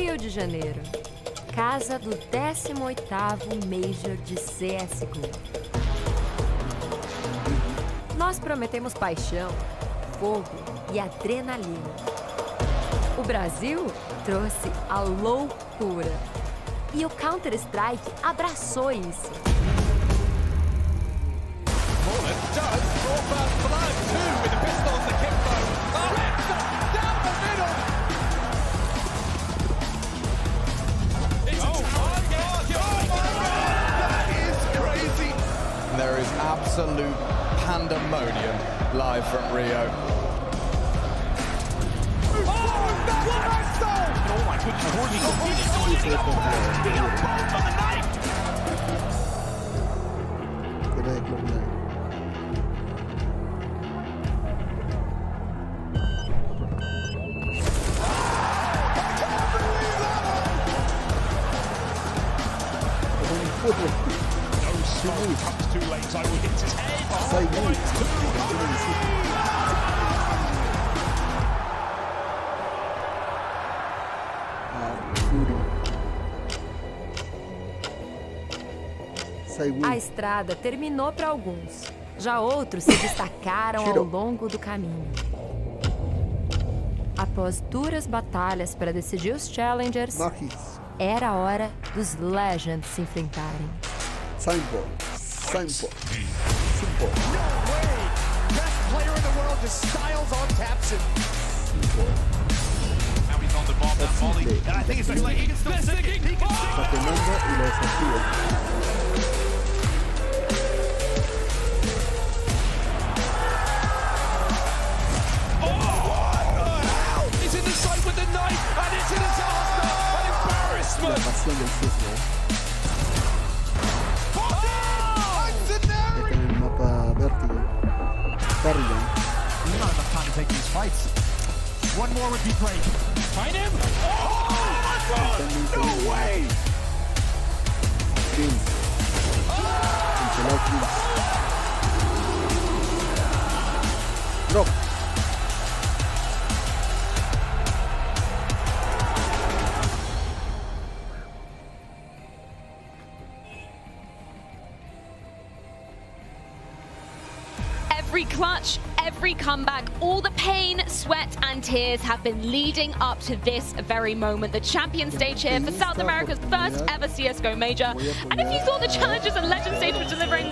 Rio de Janeiro, casa do 18º Major de CSGO. Nós prometemos paixão, fogo e adrenalina. O Brasil trouxe a loucura. E o Counter-Strike abraçou isso. There is absolute pandemonium live from Rio. Comes too late, so he hits his head. A estrada terminou para alguns, já outros se destacaram ao longo do caminho. Após duras batalhas para decidir os challengers, era a hora dos Legends se enfrentarem. Simple. No way! Best player in the world just styles on taps it. Now he's on the ball, that volley. And I think it's like he can still stick it. He can stick it. He's in the side with the knife, and it's a disaster, an embarrassment. El mapa vértigo. Carrigan. Not enough time to take these fights. One more would be great. Find him. Oh my God! No way! Drop. Every clutch, every comeback, all the pain, sweat and tears have been leading up to this very moment. The champion stage here for South America's first ever CSGO major. And if you thought the challenges and legend stage were delivering,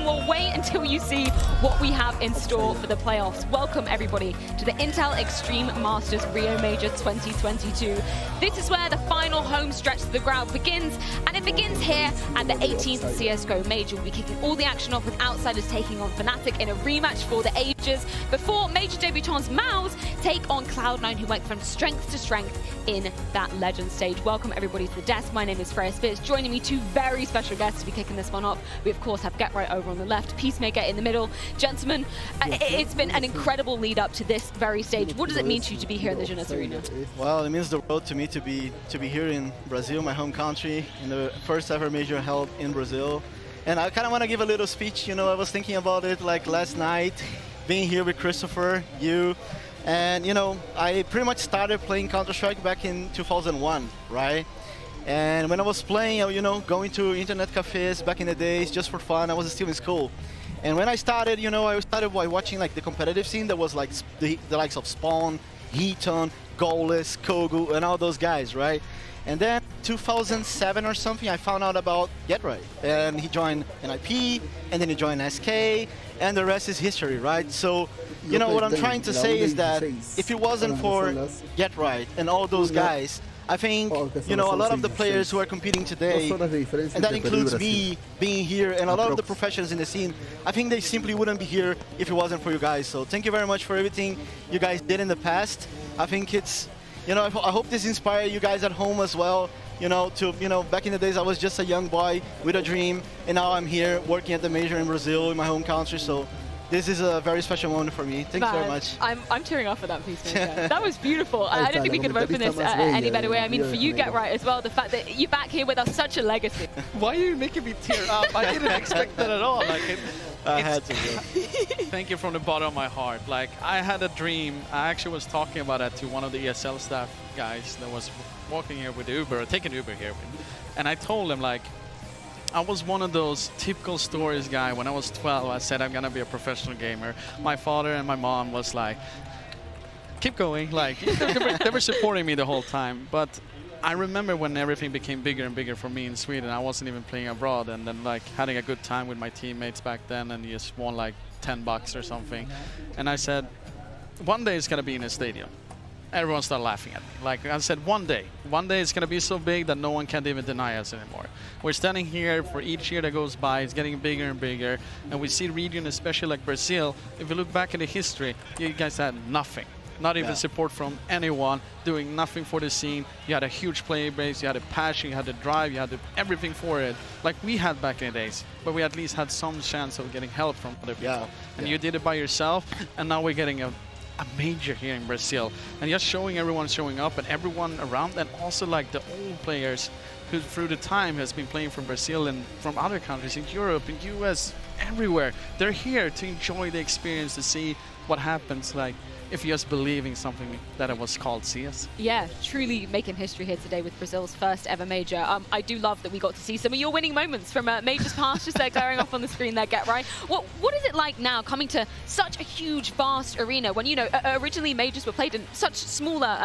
well, wait until you see what we have in store for the playoffs. Welcome everybody to the Intel Extreme Masters Rio Major 2022. This is where the final home stretch to the ground begins, and it begins here at the 18th CSGO Major. We'll be kicking all the action off with Outsiders taking on Fnatic in a rematch for the ages before major debutants Mouse take on Cloud9, who went from strength to strength in that legend stage. Welcome everybody to the desk. My name is Freya Spears. Joining me, two very special guests to be kicking this one off. We of course have Get Right over on the left, Peacemaker in the middle. Gentlemen, it's been an incredible lead up to this very stage. What does it mean to you to be here in the Jeunesse Arena? Well, it means the world to me to be here in Brazil, my home country, in the first ever major held in Brazil. And I kind of want to give a little speech. You know, I was thinking about it like last night, being here with Christopher, you, and you know, I pretty much started playing Counter-Strike back in 2001, right? And when I was playing, you know, going to internet cafes back in the days just for fun, I was still in school. And when I started, you know, I started by watching like the competitive scene that was like the likes of Spawn, Heaton, Goalless, Kogu, and all those guys, right? And then 2007 or something, I found out about Get Right. And he joined NIP, and then he joined SK, and the rest is history, right? So, you know, what I'm trying to say is that if it wasn't for Get Right and all those guys, I think, you know, a lot of the players who are competing today, and that includes me being here and a lot of the professionals in the scene, I think they simply wouldn't be here if it wasn't for you guys. So thank you very much for everything you guys did in the past. I think it's, you know, I hope this inspires you guys at home as well. You know, back in the days I was just a young boy with a dream, and now I'm here working at the major in Brazil, in my home country. So this is a very special moment for me. Thanks very much. I'm tearing up at that piece. That was beautiful. I don't think we could have opened this any better way. I mean, for you, Get Right, as well, the fact that you're back here with us, such a legacy. Why are you making me tear up? I didn't expect that at all. Like, I had to. Thank you from the bottom of my heart. Like, I had a dream. I actually was talking about that to one of the ESL staff guys that was walking here with Uber, taking Uber here. And I told him, like, I was one of those typical stories guy. When I was 12, I said I'm gonna be a professional gamer. My father and my mom was like, keep going. Like, they were supporting me the whole time. But I remember when everything became bigger and bigger for me in Sweden. I wasn't even playing abroad, and then like having a good time with my teammates back then, and just won like $10 or something. And I said, one day it's gonna be in a stadium. Everyone started laughing at me. Like I said, one day it's going to be so big that no one can even deny us anymore. We're standing here for each year that goes by, it's getting bigger and bigger, and we see region, especially like Brazil, if you look back in the history, you guys had nothing. Not even support from anyone, doing nothing for the scene. You had a huge player base, you had a passion, you had the drive, you had everything for it, like we had back in the days. But we at least had some chance of getting help from other people. And you did it by yourself, and now we're getting a major here in Brazil, and just showing everyone showing up and everyone around, and also like the old players who through the time has been playing from Brazil and from other countries in Europe, in US, everywhere. They're here to enjoy the experience, to see what happens like if you just believe in something that it was called CS. Yeah, truly making history here today with Brazil's first ever major. I do love that we got to see some of your winning moments from majors past, just there glaring off on the screen there, Get Right. What is it like now coming to such a huge, vast arena when, you know, originally majors were played in such smaller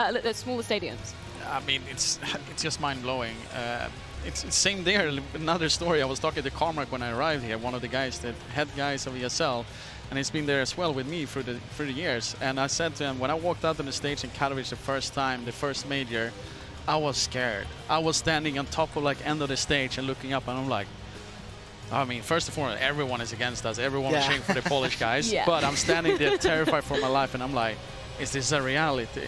stadiums? I mean, it's just mind-blowing. It's same there. Another story. I was talking to Carmack when I arrived here, one of the guys, the head guys of ESL, and he's been there as well with me through the years. And I said to him, when I walked out on the stage in Katowice the first time, the first major, I was scared. I was standing on top of like end of the stage and looking up, and I'm like, I mean, first of all, everyone is against us. Everyone is cheering for the Polish guys. But I'm standing there terrified for my life, and I'm like, is this a reality?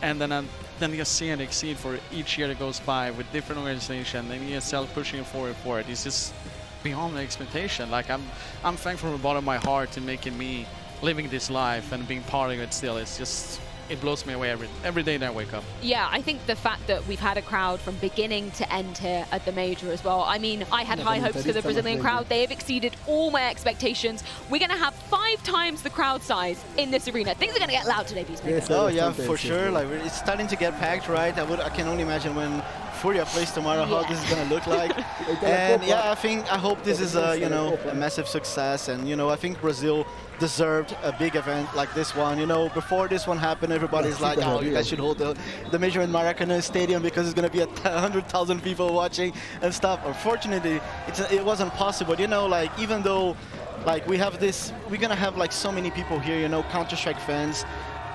And then just seeing it exceed for each year that goes by with different organizations and ESL pushing it forward. It's just beyond the expectation. Like I'm thankful from the bottom of my heart to making me living this life and being part of it still. It's just, it blows me away every day that I wake up. Yeah, I think the fact that we've had a crowd from beginning to end here at the major as well. I mean, I had high hopes for the Brazilian crowd. They have exceeded all my expectations. We're going to have 5 times the crowd size in this arena. Things are going to get loud today, Peacemaker. Oh yeah, for sure. Like, it's starting to get packed, right? I can only imagine when Furia plays tomorrow how this is going to look like. And yeah, I hope this is a, you know, a massive success. And, you know, I think Brazil deserved a big event like this one. You know, before this one happened, everybody's like, oh, you guys should hold the major in Maracanã Stadium because it's going to be 100,000 people watching and stuff. Unfortunately, it wasn't possible. You know, like, even though, like, we're going to have, like, so many people here, you know, Counter-Strike fans.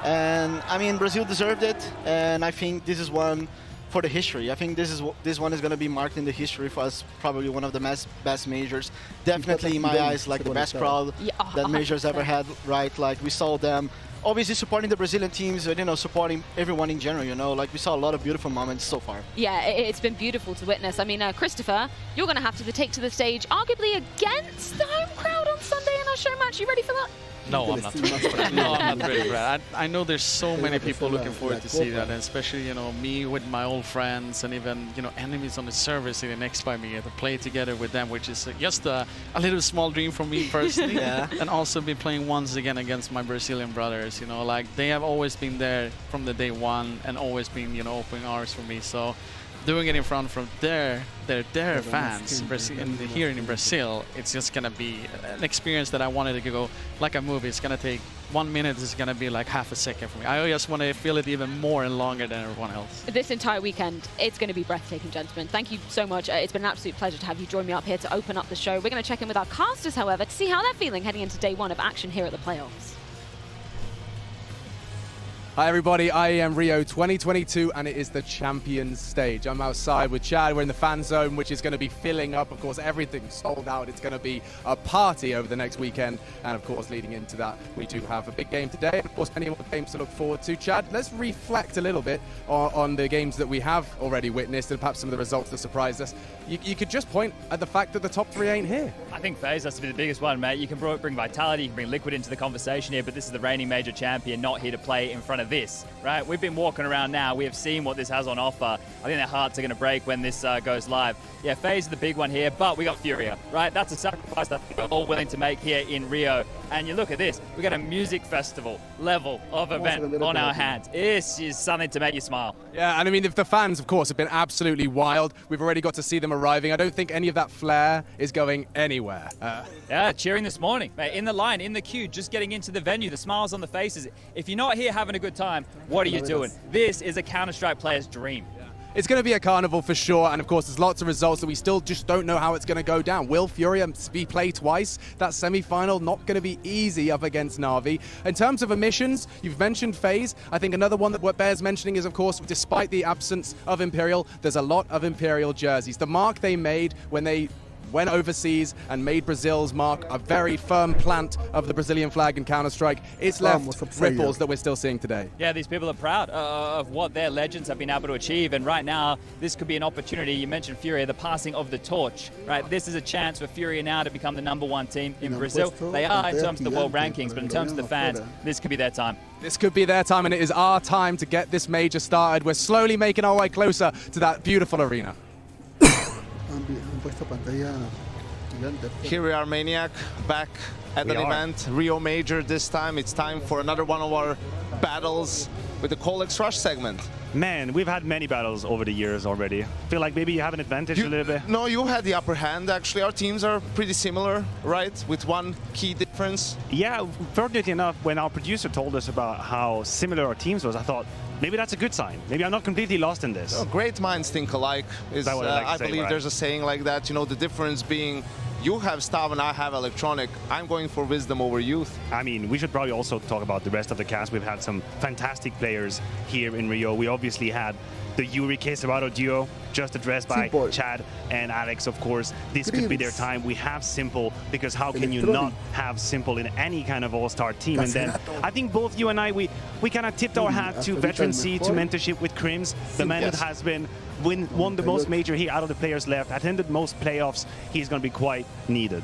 And, I mean, Brazil deserved it. And I think this is one for the history. I think this one is going to be marked in the history for us, probably one of the best majors. Definitely in my eyes, like the best crowd that majors ever had, right? Like we saw them obviously supporting the Brazilian teams, and, you know, supporting everyone in general, you know, like we saw a lot of beautiful moments so far. Yeah, it's been beautiful to witness. I mean, Christopher, you're going to have to take to the stage, arguably against the home crowd on Sunday in our show match. You ready for that? No, I'm not ready for that. No, I'm not ready for that. I know there's so many people looking forward to see that, and especially, you know, me with my old friends and even, you know, enemies on the server sitting next by me to play together with them, which is just a little small dream for me personally. And also be playing once again against my Brazilian brothers, you know, like they have always been there from the day one and always been, you know, opening arms for me. So doing it in front from their fans here in Brazil, it's just gonna be an experience that I wanted to go like a movie. It's gonna take 1 minute, it's gonna be like half a second for me. I just want to feel it even more and longer than everyone else. This entire weekend, it's going to be breathtaking, gentlemen. Thank you so much. It's been an absolute pleasure to have you join me up here to open up the show. We're going to check in with our casters, however, to see how they're feeling heading into day 1 of action here at the playoffs. Hi everybody, I am Rio 2022 and it is the Champions stage. I'm outside with Chad, we're in the fan zone which is going to be filling up. Of course everything's sold out, it's going to be a party over the next weekend, and of course leading into that we do have a big game today, and of course many more games to look forward to. Chad, let's reflect a little bit on the games that we have already witnessed and perhaps some of the results that surprised us. You could just point at the fact that the top 3 ain't here. I think FaZe has to be the biggest one, mate. You can bring Vitality, you can bring Liquid into the conversation here, but this is the reigning major champion, not here to play in front of this, right? We've been walking around now. We have seen what this has on offer. I think their hearts are going to break when this goes live. Yeah, FaZe is the big one here, but we got Furia, right? That's a sacrifice that we're all willing to make here in Rio. And you look at this, we got a music festival level of event on our hands. This is something to make you smile. Yeah, and I mean, if the fans, of course, have been absolutely wild. We've already got to see them arriving. I don't think any of that flair is going anywhere. Yeah, cheering this morning, mate, in the line, in the queue, just getting into the venue, the smiles on the faces. If you're not here having a good time, what are you doing? This is a Counter-Strike player's dream. It's going to be a carnival for sure, and of course there's lots of results that we still just don't know how it's going to go down. Will Furia be played twice? That semi-final not going to be easy up against Na'Vi. In terms of emissions, you've mentioned FaZe. I think another one that what bears mentioning is, of course, despite the absence of Imperial, there's a lot of Imperial jerseys. The mark they made when they went overseas and made Brazil's mark a very firm plant of the Brazilian flag in Counter-Strike. It's left ripples that we're still seeing today. Yeah, these people are proud of what their legends have been able to achieve, and right now this could be an opportunity. You mentioned Furia, the passing of the torch, right? This is a chance for Furia now to become the #1 team in Brazil. They are in terms of the world rankings, but in terms of the fans, this could be their time. This could be their time, and it is our time to get this major started. We're slowly making our way closer to that beautiful arena. Here we are, Maniac, back at an event, Rio Major this time. It's time for another one of our battles with the Colex Rush segment. Man, we've had many battles over the years already. Feel like maybe you have an advantage a little bit. No, you had the upper hand, actually. Our teams are pretty similar, right? With one key difference. Yeah, fortunately enough, when our producer told us about how similar our teams was, I thought, maybe that's a good sign. Maybe I'm not completely lost in this. Oh, great minds think alike. Is, I believe right? There's a saying like that. You know, the difference being you have Stav and I have Electronic. I'm going for Wisdom over Youth. I mean, we should probably also talk about the rest of the cast. We've had some fantastic players here in Rio. We obviously had the Yuri Queserado duo, just addressed by Chad and Alex, of course. This could be their time. We have Simple, because how can you not have Simple in any kind of all-star team? And then I think both you and I, we kind of tipped our hat to veterancy, to mentorship with Crims, the man that has been won the most major here out of the players left, attended most playoffs. He's going to be quite needed.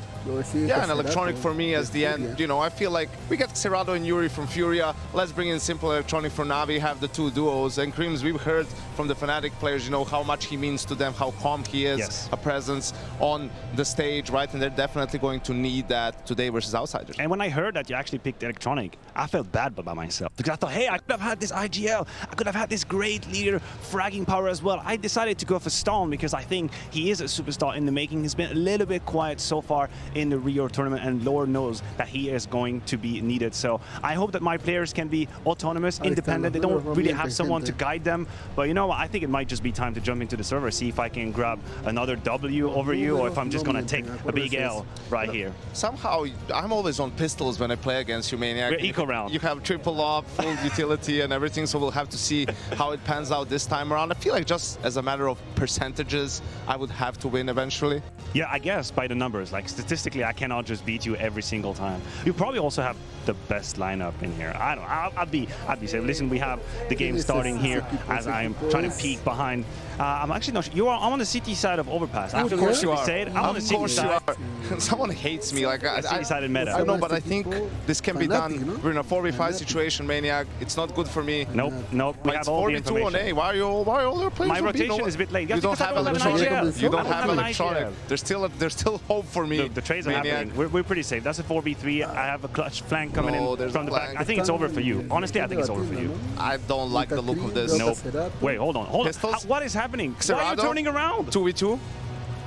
Yeah, and Electronic for me as the end. You know, I feel like we get Cerrado and Yuri from Furia. Let's bring in Simple Electronic for Na'Vi, have the two duos. And Crims, we've heard from the Fnatic players, you know, how much he means to them, how calm he is, a presence on the stage, right? And they're definitely going to need that today versus Outsiders. And when I heard that you actually picked Electronic, I felt bad by myself, because I thought, hey, I could have had this IGL. I could have had this great leader, fragging power as well. I decided to go for Stone because I think he is a superstar in the making. He's been a little bit quiet so far in the Rio tournament, and Lord knows that he is going to be needed. So I hope that my players can be autonomous, independent. They don't really have someone to guide them. But you know what? I think it might just be time to jump into the server, see if I can grab another W over you, or if I'm just going to take a big L right here. Somehow, I'm always on pistols when I play against you, Maniac. We're eco round. You have triple up, full utility and everything, so we'll have to see how it pans out this time around. I feel like just as a matter of percentages, I would have to win eventually. Yeah, I guess by the numbers. Like statistically, I cannot just beat you every single time. You probably also have the best lineup in here. I don't know. I'd be safe. Listen, we have the game starting here as I'm trying to peek behind. I'm actually not sure. I'm on the CT side of Overpass. Of course you are. I'm on the CT side. Someone hates me. Like CT side in meta. I know, but I think this can be done. We're in a 4v5 situation, Maniac. It's not good for me. Nope, nope. We have all the information. 4v2 on A. Why are all your players? My rotation is a bit late. You don't have Electronic. You don't have Electronic. There's still hope for me. The trades are happening. We're pretty safe. That's a 4v3. I have a clutch flank coming in from the back. I think it's over for you. Honestly, I think it's over for you. I don't like the look of this. Nope. Wait, hold on. What is happening? Why are you turning around? 2v2.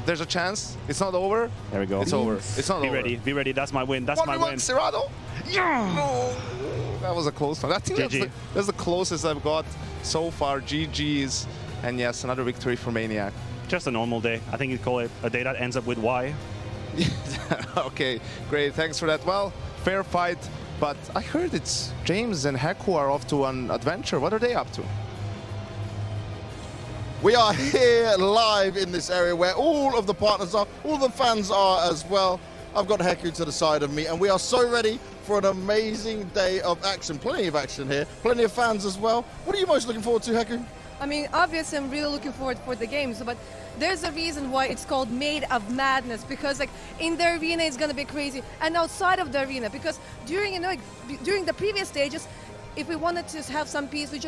There's a chance. It's not over. There we go. It's over. It's not over. Be ready. Be ready. That's my win. That's my win. Cerrado. Yeah. No. That was a close one. I think that's the closest I've got so far. GG's. And yes, another victory for Maniac. Just a normal day. I think you'd call it a day that ends up with Y. Okay, great. Thanks for that. Well, fair fight but I heard it's James and Heku are off to an adventure. What are they up to? We are here live in this area where all of the partners are, all the fans are as well. I've got Heku to the side of me, and we are so ready for an amazing day of action. Plenty of action here, plenty of fans as well. What are you most looking forward to, Heku? I mean, obviously, I'm really looking forward for the games, but there's a reason why it's called Made of Madness, because like in the arena it's gonna be crazy, and outside of the arena, because during during the previous stages, if we wanted to have some peace, we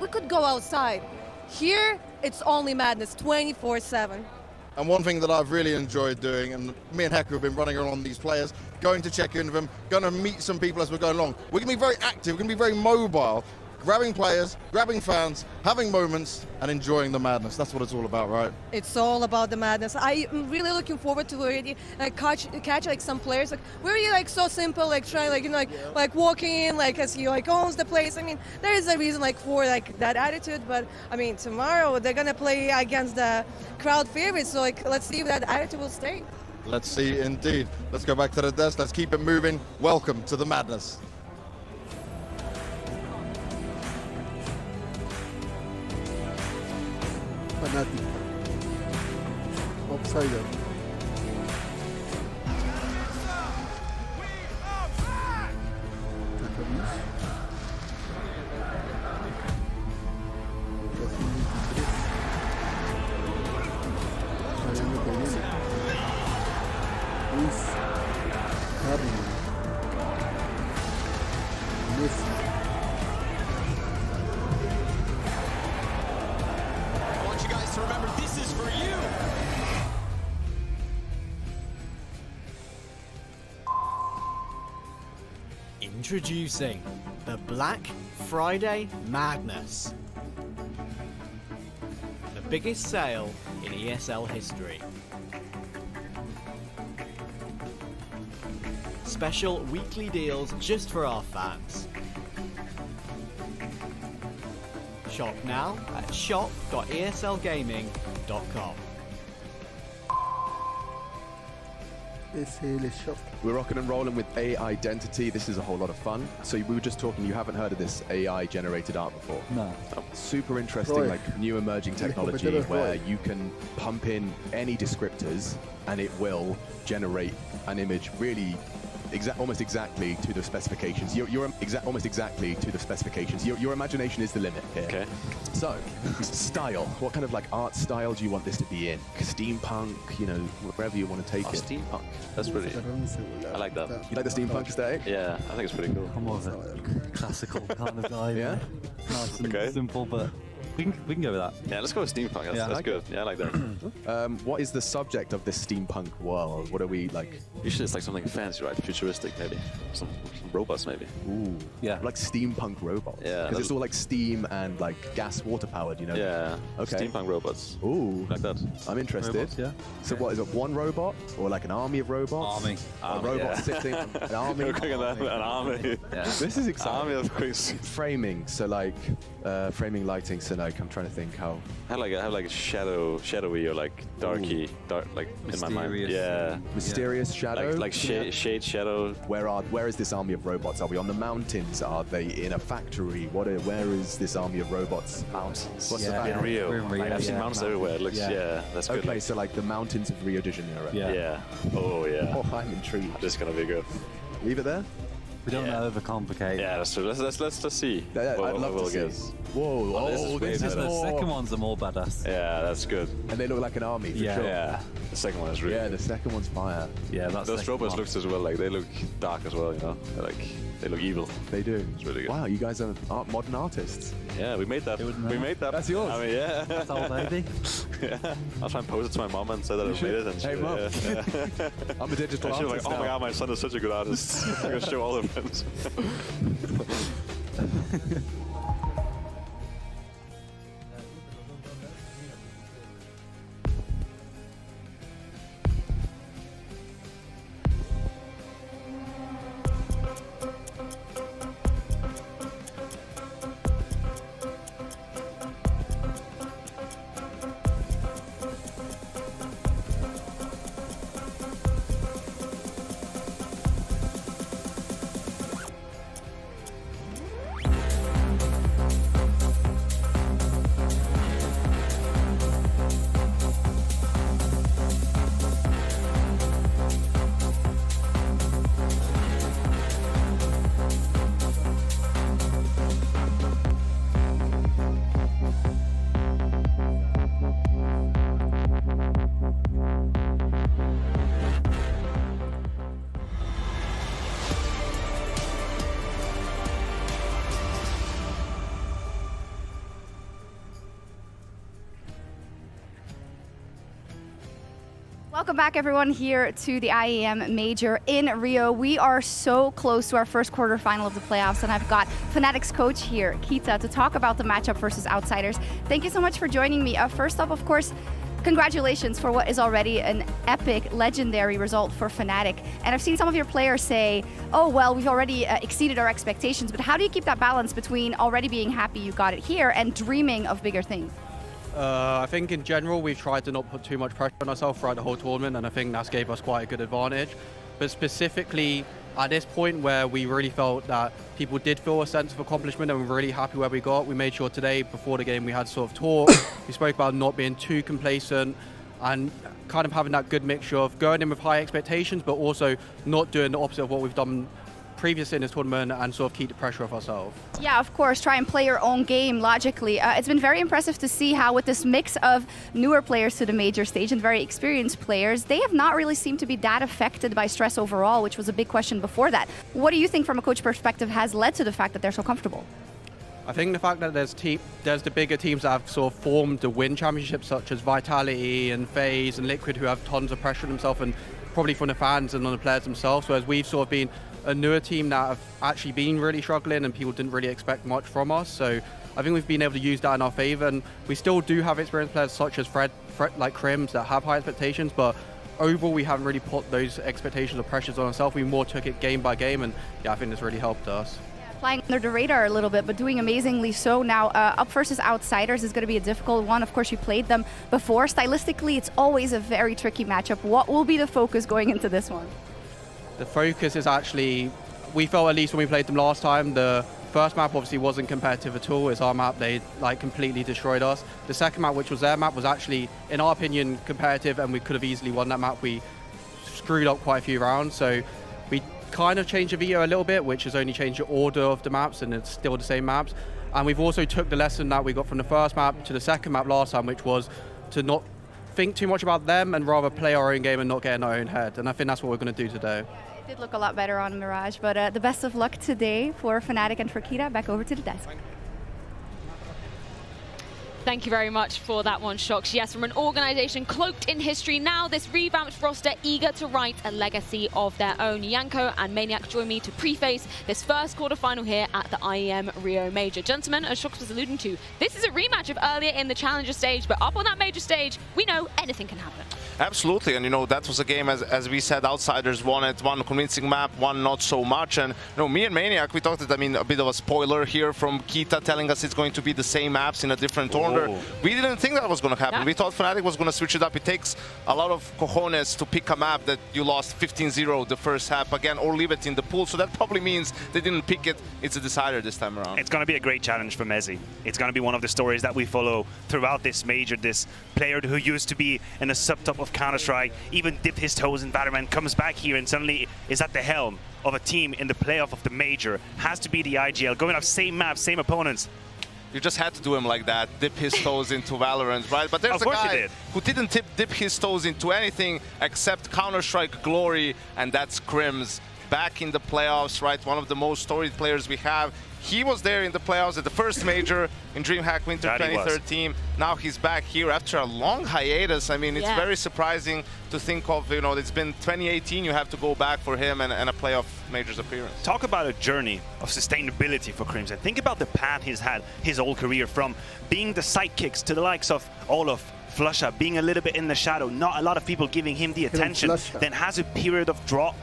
could go outside. Here, it's only madness, 24/7. And one thing that I've really enjoyed doing, and me and Heku have been running around these players, going to check in with them, going to meet some people as we're going along. We're going to be very active, we're going to be very mobile, grabbing players, grabbing fans, having moments, and enjoying the madness. That's what it's all about, right? It's all about the madness. I'm really looking forward to already like catch like some players like really like so simple, like trying like like walking in like as he like owns the place. I mean, there is a reason like for like that attitude, but I mean tomorrow they're gonna play against the crowd favorites, so like let's see if that attitude will stay. Let's see indeed. Let's go back to the desk. Let's keep it moving. Welcome to the madness. Fanatic. Outsider. I want you guys to remember this is for you. Introducing the Black Friday Madness. The biggest sale in ESL history. Special weekly deals just for our fans. Shop now at shop.eslgaming.com. SL Shop. We're rocking and rolling with A Identity. This is a whole lot of fun. So we were just talking, you haven't heard of this AI generated art before? No. Super interesting, like new emerging technology where you can pump in any descriptors and it will generate an image really almost exactly to the specifications. Almost exactly to the specifications. Your imagination is the limit here. Okay. So, style. What kind of like art style do you want this to be in? Steampunk, you know, wherever you want to take it. Steampunk. That's really. I like that. You like the steampunk aesthetic? Yeah, I think it's pretty cool. I'm more of a classical kind of guy. Yeah. Nice and simple, but we can go with that. Yeah, let's go with steampunk. That's good. Yeah, I like that. What is the subject of this steampunk world? What are we like? Usually it's like something fancy, right? Futuristic, maybe. Some robots, maybe. Ooh. Yeah. Like steampunk robots. Yeah. Because it's all like steam and like gas water powered, you know? Yeah. Okay. Steampunk robots. Ooh. Like that. I'm interested. Robots, yeah. So what, is it one robot or like an army of robots? Army. A robot sitting, an army? An army. Yeah. This is exciting. Army of crazy. Framing, so like framing lighting, so like I'm trying to think how. I have like a shadowy or like darky, like in my mind. Yeah. Mysterious shadow? Like shade shadow. Where is this army of robots? Are we on the mountains? Are they in a factory? Where is this army of robots? Mountains. What's the in Rio. We're in Rio. I've seen mountains everywhere. It looks, that's good. Okay, so like the mountains of Rio de Janeiro. Yeah. Oh yeah. Oh, I'm intrigued. This is gonna be good. Leave it there. We don't want to overcomplicate. Yeah, that's true. Let's see. I'd love to see. Whoa! This is the second one's the more badass. Yeah, that's good. And they look like an army. For sure. Yeah. The second one is really. Yeah, the second one's fire. Yeah, that's those robots look as well. Like they look dark as well. You know, they look evil. They do. It's really good. Wow, you guys are modern artists. Yeah, we made that. We made that. That's yours. I mean, yeah. That's our baby. Yeah. I'll try and post it to my mom and say that I made it. And hey, Mom. Yeah. I'm a digital artist. artist Like, oh my god, my son is such a good artist. I'm gonna show all of friends. Welcome back, everyone, here to the IEM Major in Rio. We are so close to our first quarterfinal of the playoffs, and I've got Fnatic's coach here, Kita, to talk about the matchup versus Outsiders. Thank you so much for joining me. First up, of course, congratulations for what is already an epic, legendary result for Fnatic. And I've seen some of your players say, oh, well, we've already exceeded our expectations, but how do you keep that balance between already being happy you got it here and dreaming of bigger things? I think in general we've tried to not put too much pressure on ourselves throughout the whole tournament, and I think that's gave us quite a good advantage. But specifically at this point where we really felt that people did feel a sense of accomplishment and we're really happy where we got, we made sure today before the game we had sort of talk. We spoke about not being too complacent and kind of having that good mixture of going in with high expectations but also not doing the opposite of what we've done previously in this tournament and sort of keep the pressure off ourselves. Yeah, of course, try and play your own game logically. It's been very impressive to see how with this mix of newer players to the major stage and very experienced players, they have not really seemed to be that affected by stress overall, which was a big question before that. What do you think from a coach perspective has led to the fact that they're so comfortable? I think the fact that there's the bigger teams that have sort of formed to win championships such as Vitality and FaZe and Liquid, who have tons of pressure on themselves and probably from the fans and on the players themselves, whereas we've sort of been a newer team that have actually been really struggling and people didn't really expect much from us. So I think we've been able to use that in our favor, and we still do have experienced players such as Fred like Crims that have high expectations, but overall we haven't really put those expectations or pressures on ourselves. We more took it game by game, and yeah, I think this really helped us. Flying under the radar a little bit, but doing amazingly so. Now, up versus Outsiders is going to be a difficult one. Of course, you played them before. Stylistically, it's always a very tricky matchup. What will be the focus going into this one? The focus is actually, we felt at least when we played them last time, the first map obviously wasn't competitive at all. It's our map, they like completely destroyed us. The second map, which was their map, was actually, in our opinion, competitive and we could have easily won that map. We screwed up quite a few rounds, so we kind of changed the veto a little bit, which has only changed the order of the maps and it's still the same maps. And we've also took the lesson that we got from the first map to the second map last time, which was to not think too much about them and rather play our own game and not get in our own head. And I think that's what we're going to do today. It did look a lot better on Mirage, but the best of luck today for Fnatic and for Kita. Back over to the desk. Thank you very much for that one, Shox. Yes, from an organization cloaked in history, now this revamped roster eager to write a legacy of their own. Yanko and Maniac join me to preface this first quarterfinal here at the IEM Rio Major. Gentlemen, as Shox was alluding to, this is a rematch of earlier in the Challenger stage, but up on that major stage, we know anything can happen. Absolutely, and you know, that was a game, as we said, Outsiders won it, one convincing map, one not so much, and you know, me and Maniac, we talked, I mean, a bit of a spoiler here from Kita telling us it's going to be the same maps in a different order. We didn't think that was going to happen. Yeah. We thought Fnatic was going to switch it up. It takes a lot of cojones to pick a map that you lost 15-0 the first half again, or leave it in the pool, so that probably means they didn't pick it. It's a decider this time around. It's going to be a great challenge for Mezzi. It's going to be one of the stories that we follow throughout this major. This player who used to be in the sub-top of Counter-Strike, even dipped his toes in Valorant, comes back here and suddenly is at the helm of a team in the playoff of the major. Has to be the IGL, going off same map, same opponents. You just had to do him like that, dip his toes into Valorant, right? But there's a guy who didn't dip his toes into anything except Counter-Strike glory, and that's Crims. Back in the playoffs, right? One of the most storied players we have. He was there in the playoffs at the first major in DreamHack Winter 2013. Now he's back here after a long hiatus. I mean, it's very surprising to think of, you know, it's been 2018, you have to go back for him and a playoff majors appearance. Talk about a journey of sustainability for Crimson. Think about the path he's had his whole career, from being the sidekicks to the likes of Olaf, Flusha, being a little bit in the shadow, not a lot of people giving him the attention, then has a period of drop,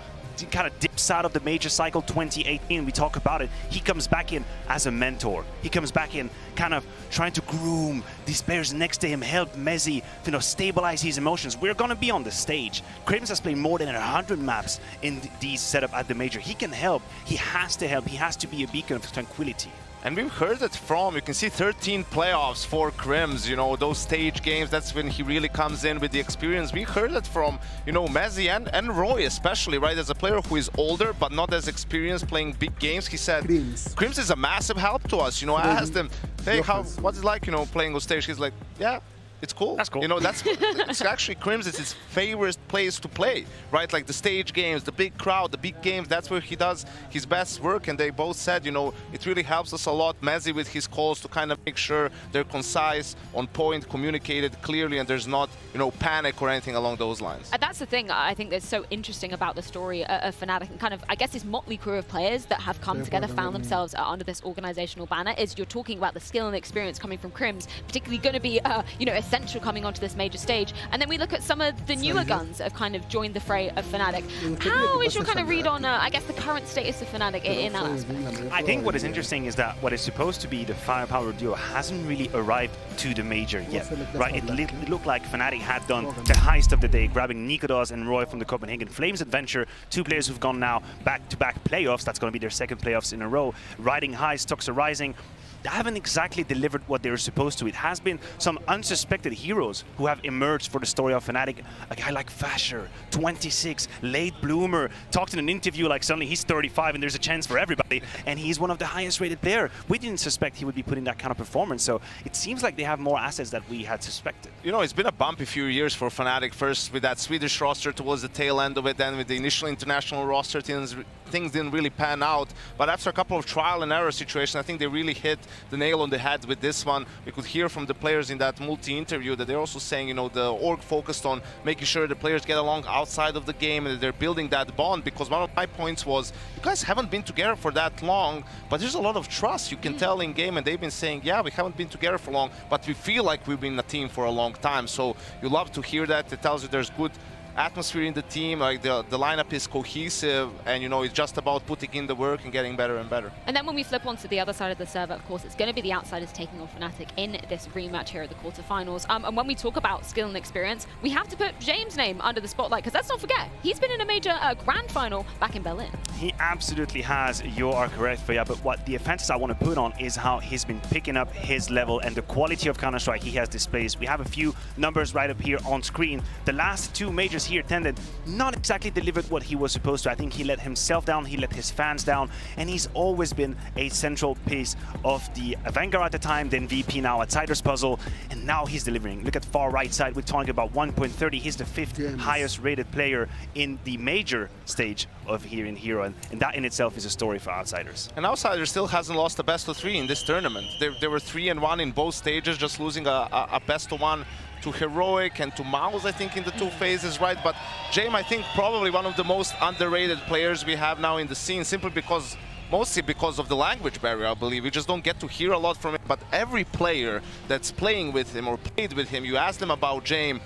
kind of dips out of the major cycle 2018. We talk about it. He comes back in as a mentor. He comes back in kind of trying to groom these players next to him, help Mezzi, you know, stabilize his emotions. We're going to be on the stage. Crims has played more than 100 maps in these setup at the major. He can help. He has to help. He has to be a beacon of tranquility. And we've heard it from, you can see 13 playoffs for Crims, you know, those stage games, that's when he really comes in with the experience. We heard it from, you know, Mezzi and Roy especially, right? As a player who is older but not as experienced playing big games, he said, Crims is a massive help to us. You know, I asked him, hey, what's it like, you know, playing on stage? He's like, yeah, it's cool. That's cool. You know, it's actually Crims, it's his favorite place to play, right? Like the stage games, the big crowd, the big games, that's where he does his best work. And they both said, you know, it really helps us a lot, Messi with his calls, to kind of make sure they're concise, on point, communicated clearly, and there's not, you know, panic or anything along those lines. And that's the thing I think that's so interesting about the story of Fnatic, and kind of, I guess, this motley crew of players that have come together, found themselves under this organizational banner. Is you're talking about the skill and experience coming from Crims, particularly going to be, you know, essential coming onto this major stage. And then we look at some of the newer guns that have kind of joined the fray of Fnatic. How is your kind of read on, I guess, the current status of Fnatic in that aspect? I think what is interesting is that what is supposed to be the firepower duo hasn't really arrived to the major yet, right? It looked like Fnatic had done the heist of the day, grabbing Nikodas and Roy from the Copenhagen Flames adventure, two players who've gone now back-to-back playoffs. That's going to be their second playoffs in a row. Riding high, stocks are rising. They haven't exactly delivered what they were supposed to. It has been some unsuspected heroes who have emerged for the story of Fnatic. A guy like Fasher, 26, late bloomer, talked in an interview like suddenly he's 35 and there's a chance for everybody, and he's one of the highest rated players. We didn't suspect he would be putting that kind of performance, so it seems like they have more assets that we had suspected. You know, it's been a bumpy few years for Fnatic, first with that Swedish roster towards the tail end of it, then with the initial international roster, things didn't really pan out. But after a couple of trial and error situations, I think they really hit the nail on the head with this one. We could hear from the players in that multi-interview that they're also saying, you know, the org focused on making sure the players get along outside of the game and that they're building that bond, because one of my points was, you guys haven't been together for that long, but there's a lot of trust you can tell in game, and they've been saying, yeah, we haven't been together for long, but we feel like we've been a team for a long time. So you love to hear that. It tells you there's good atmosphere in the team, like the lineup is cohesive, and you know, it's just about putting in the work and getting better and better. And then when we flip onto the other side of the server, of course, it's going to be the Outsiders taking on Fnatic in this rematch here at the quarterfinals. And when we talk about skill and experience, we have to put James' name under the spotlight, because let's not forget, he's been in a major grand final back in Berlin. He absolutely has. You are correct, Freya, but what the offenses I want to put on is how he's been picking up his level and the quality of Counter-Strike he has displayed. We have a few numbers right up here on screen. The last two majors he attended not exactly delivered what he was supposed to. I think he let himself down, he let his fans down, and he's always been a central piece of the Vanguard at the time, then VP, now Outsiders puzzle, and now he's delivering. Look at far right side, we're talking about 1.30. He's the 5th highest rated player in the major stage of here in Hero, and that in itself is a story for Outsiders. And Outsiders still hasn't lost a best of 3 in this tournament. They were 3-1 in both stages, just losing a best of 1 to Heroic and to Mouse, I think, in the 2 phases, right? But James, I think, probably one of the most underrated players we have now in the scene, simply because, mostly because of the language barrier, I believe. We just don't get to hear a lot from him. But every player that's playing with him or played with him, you ask them about James,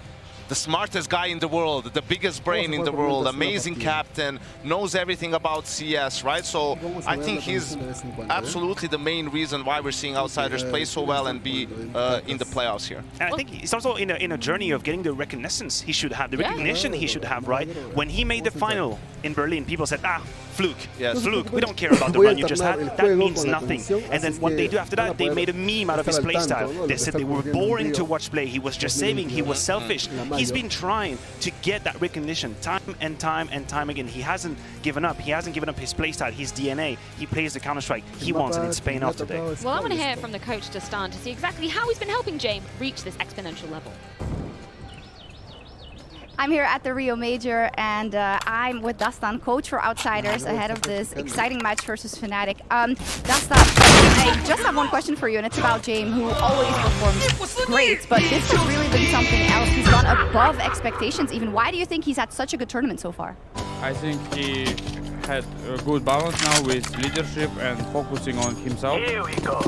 the smartest guy in the world, the biggest brain in the world, amazing captain, knows everything about CS, right? So I think he's absolutely the main reason why we're seeing Outsiders play so well and be in the playoffs here. And I think he's also in a journey of getting the recognition he should have, the recognition he should have, right? When he made the final in Berlin, people said, fluke, fluke, we don't care about the run you just had, that means nothing. And then what they do after that, they made a meme out of his playstyle. They said they were boring to watch play, he was just saving, he was selfish. He's been trying to get that recognition time and time again. He hasn't given up. He hasn't given up his playstyle, his DNA. He plays the Counter-Strike he wants, and it's paying off today. Well, I want to hear from the coach, Dastan, to see exactly how he's been helping James reach this exponential level. I'm here at the Rio Major, and I'm with Dastan, coach for Outsiders, ahead of this exciting match versus Fnatic. Dastan, I just have one question for you, and it's about James, who always performs great, but this has really been something else. He's gone above expectations even. Why do you think he's had such a good tournament so far? I think he had a good balance now with leadership and focusing on himself. Here we go.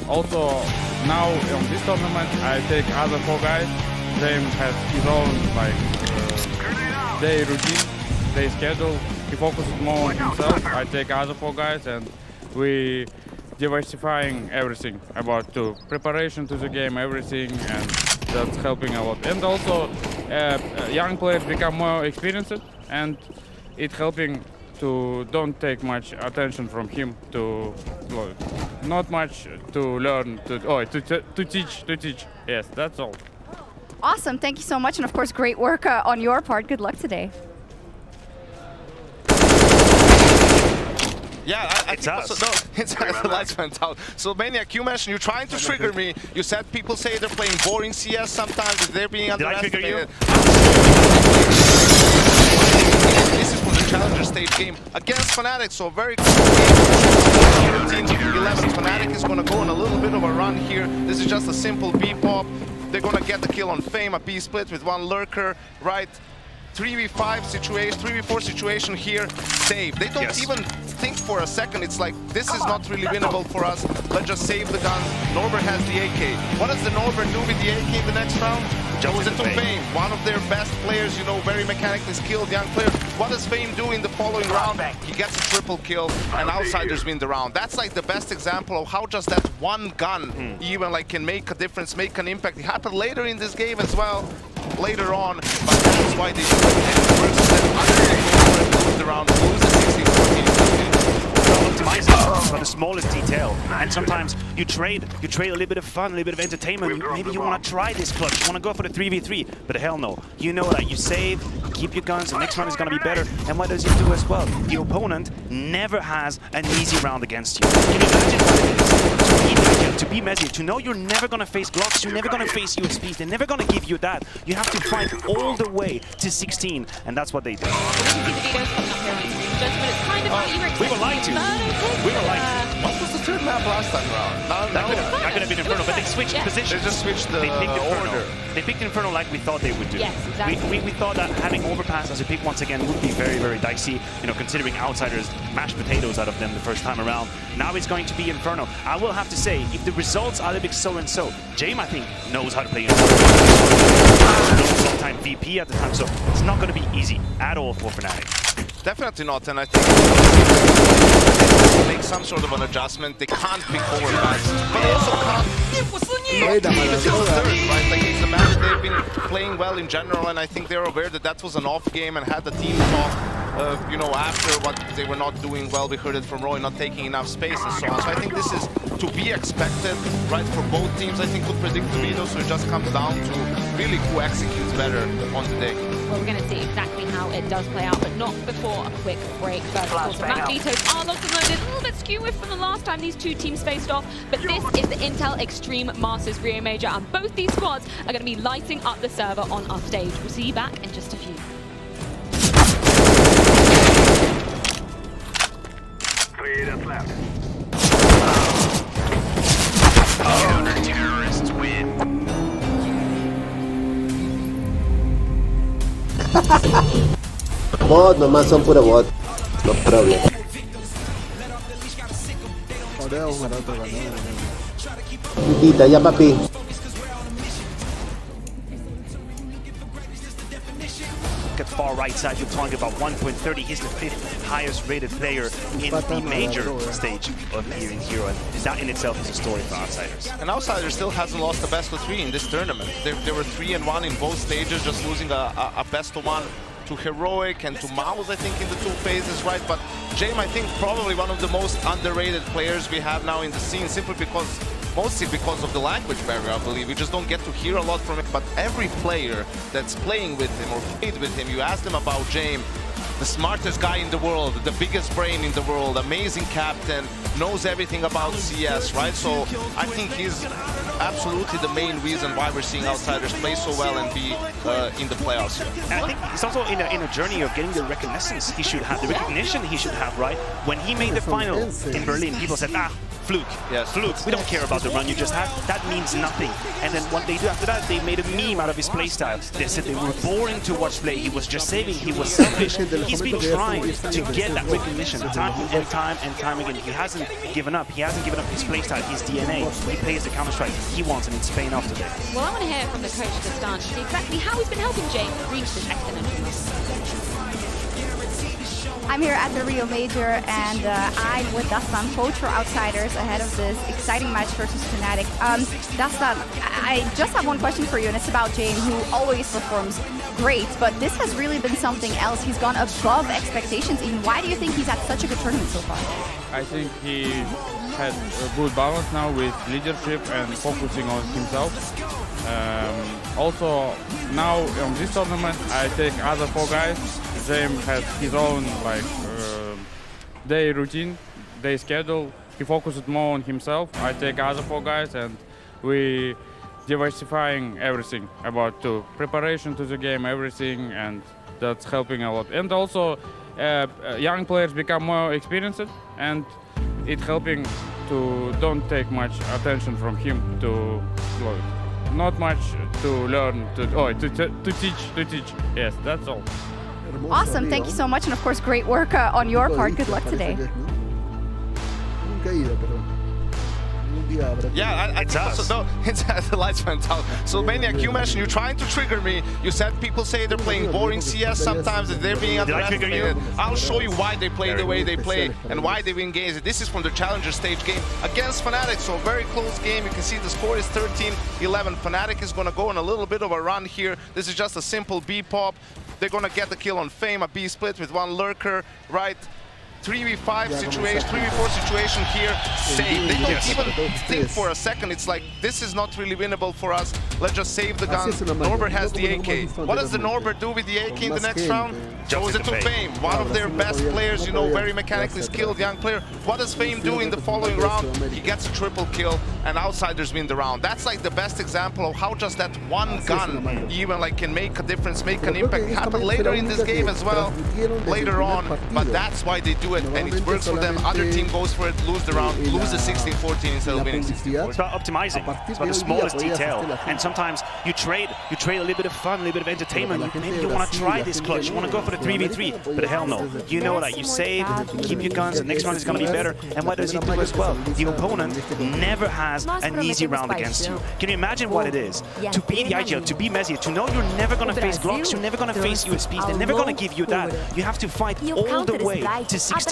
Also, now on this tournament, I take other 4 guys. James has his own day routine, day schedule. He focuses more on himself. I take other 4 guys, and we diversifying everything about the preparation to the game, everything, and that's helping a lot. And also, young players become more experienced, and it's helping to don't take much attention from him to not much to learn to teach. Yes, that's all. Awesome, thank you so much, and of course, great work on your part. Good luck today. Yeah, I think also, no, it's the lights went out. So Maniac, you mentioned you're trying to trigger me. You said people say they're playing boring CS sometimes, they're being underestimated. Did I trigger you? This is for the Challenger stage game against Fnatic, so very close game. 15-11. Fnatic is going to go on a little bit of a run here. This is just a simple B-pop. They're going to get the kill on Fame, a B-split with one lurker, right? 3v5 situation, 3v4 situation here, save. They don't even think for a second. It's like, this is not really winnable for us. Let's just save the gun. Norbert has the AK. What does the Norbert do with the AK in the next round? Goes into Fame, one of their best players, you know, very mechanically skilled young player. What does Fame do in the following round? He gets a triple kill, and Outsiders win the round. That's like the best example of how just that one gun even like can make a difference, make an impact. It happened later in this game as well, later on, but that's why they do it. And it works for them. Lose the round, lose the 16-14. Optimizing for the smallest detail, and sometimes you trade a little bit of fun, a little bit of entertainment. Maybe you want to try this clutch, you want to go for the 3v3, but hell no. You know that you save, keep your guns, the next round is going to be better. And what does he do as well? The opponent never has an easy round against you. Can you imagine what it is to be Messi, to know you're never going to face blocks, you're never going to face USPs, they're never going to give you that. You have to fight all the way to 16, and that's what they do. We were lied to. We were lied to. What was the third map last time around? That could have been Inferno, but they switched positions. They just switched the order. They picked Inferno like we thought they would do. Yes, exactly. We thought that having Overpass as a pick once again would be very, very dicey, you know, considering Outsiders mashed potatoes out of them the first time around. Now it's going to be Inferno. I will have to say, if the results are a bit so and so, Jame, I think, knows how to play Inferno. Long-time VP at the time, so it's not going to be easy at all for Fnatic. Definitely not, and I think make some sort of an adjustment. They can't pick Overpass, but also can't leave it till third, right? Like, it's a match they've been playing well in general, and I think they're aware that that was an off game and had the team talk, you know, after what they were not doing well. We heard it from Roy, not taking enough space and so on. So I think this is to be expected, right, for both teams. I think, could predict the veto, so it just comes down to really who executes better on the day. Well, we're going to see exactly how it does play out, but not before a quick break. First, of course, the map vetoes are locked and loaded. A little bit skew from the last time these two teams faced off, but this is the Intel Extreme Masters Rio Major, and both these squads are going to be lighting up the server on our stage. We'll see you back in just a few. 3 that's left. Counter-terrorists win. Mod, nomás son puro bot. No problem. Tita, ya papi. At far right side, you're talking about 1.30. He's the 5th highest rated player in the major stage of here in Hero, and that in itself is a story for Outsiders. And Outsiders still hasn't lost the best of 3 in this tournament. They were 3-1 in both stages, just losing a best of 1 to Heroic and to Mouse, I think, in the 2 phases, right? But Jame, I think, probably one of the most underrated players we have now in the scene, simply because, mostly because of the language barrier, I believe. We just don't get to hear a lot from him, but every player that's playing with him or played with him, you ask them about Jame, the smartest guy in the world, the biggest brain in the world, amazing captain, knows everything about CS, right? So I think he's absolutely the main reason why we're seeing Outsiders play so well and be in the playoffs. And I think he's also in a journey of getting the recognition he should have, right? When he made the final in Berlin, people said, fluke. Yes. Fluke. We don't care about the run you just had. That means nothing. And then what they do after that, they made a meme out of his playstyle. They said they were boring to watch play. He was just saving. He was selfish. He's been trying to get that recognition time and time again. He hasn't given up. He hasn't given up his playstyle, his DNA. He plays the Counter-Strike he wants, and it's paying off today. Well, I want to hear from the coach of the stance to see exactly how he's been helping Jame reach this exponential level. I'm here at the Rio Major, and I'm with Dastan, coach for Outsiders, ahead of this exciting match versus Fnatic. Dastan, I just have one question for you, and it's about Jame, who always performs great, but this has really been something else. He's gone above expectations even. Why do you think he's had such a good tournament so far? I think he had a good balance now with leadership and focusing on himself. Also, now on this tournament, I take other 4 guys. Jame has his own day routine, day schedule. He focuses more on himself. I take other 4 guys, and we diversifying everything about preparation to the game, everything, and that's helping a lot. And also, young players become more experienced, and it helping to don't take much attention from him to not much to learn to teach. Yes, that's all. Awesome, thank you so much, and of course, great work on your part. Good luck today. Yeah, I think also, no, it's the lights went out. So Maniac, you mentioned you're trying to trigger me. You said people say they're playing boring CS sometimes, that they're being underestimated. I'll show you why they play the way they play and why they win games. This is from the Challenger stage game against Fnatic, so a very close game. You can see the score is 13-11. Fnatic is going to go on a little bit of a run here. This is just a simple B pop. They're going to get the kill on Fame, a B split with one lurker, right? 3v5 situation, 3v4 situation here, save. They don't even think for a second. It's like, this is not really winnable for us. Let's just save the gun. Norbert has the AK. What does the Norbert do with the AK in the next round? Shows it to Fame. One of their best players, you know, very mechanically skilled young player. What does Fame do in the following round? He gets a triple kill and Outsiders win the round. That's like the best example of how just that one gun even like can make a difference, make an impact. Happen later in this game as well, later on, but that's why they do it, and it works for them. Other team goes for it, lose the round, lose the 16-14 instead of winning 16-14. It's about optimizing. It's about the smallest detail. And sometimes you trade a little bit of fun, a little bit of entertainment. Maybe you want to try this clutch, you want to go for the 3v3, but hell no. You know that you save, you keep your guns, the next round is going to be better. And what does he do as well? The opponent never has an easy round against you. Can you imagine what it is to be the IGL, to be Messi, to know you're never going to face Glocks, you're never going to face USPs, they're never going to give you that. You have to fight all the way to 16,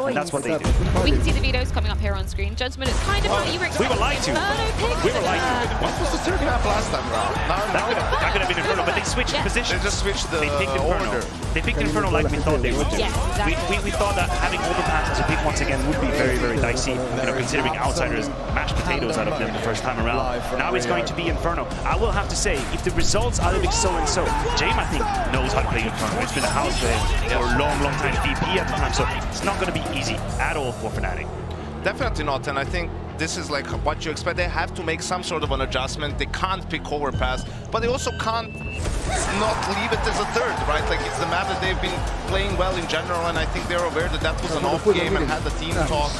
and that's what they do. We can see the vetoes coming up here on screen. Gentlemen, it's kind of what you were expecting. We were lied to. We were lied to. What was the third map last time around? That could have been Inferno, but they switched positions. They just switched the order. They picked Inferno like we thought they would do. Yes, exactly. We thought that having all the passes to pick once again would be very, very dicey, you know, considering Outsiders mashed potatoes out of them the first time around. Now it's going to be Inferno. I will have to say, if the results are like so and so, Jame, I think, knows how to play Inferno. It's been a house for him for a long, long time, VP at the time, so it's not going to be easy at all for Fnatic. Definitely not, and I think this is like what you expect. They have to make some sort of an adjustment. They can't pick overpass, but they also can't not leave it as a third, right? Like, it's the map that they've been playing well in general, and I think they're aware that that was an off game and had the team talk,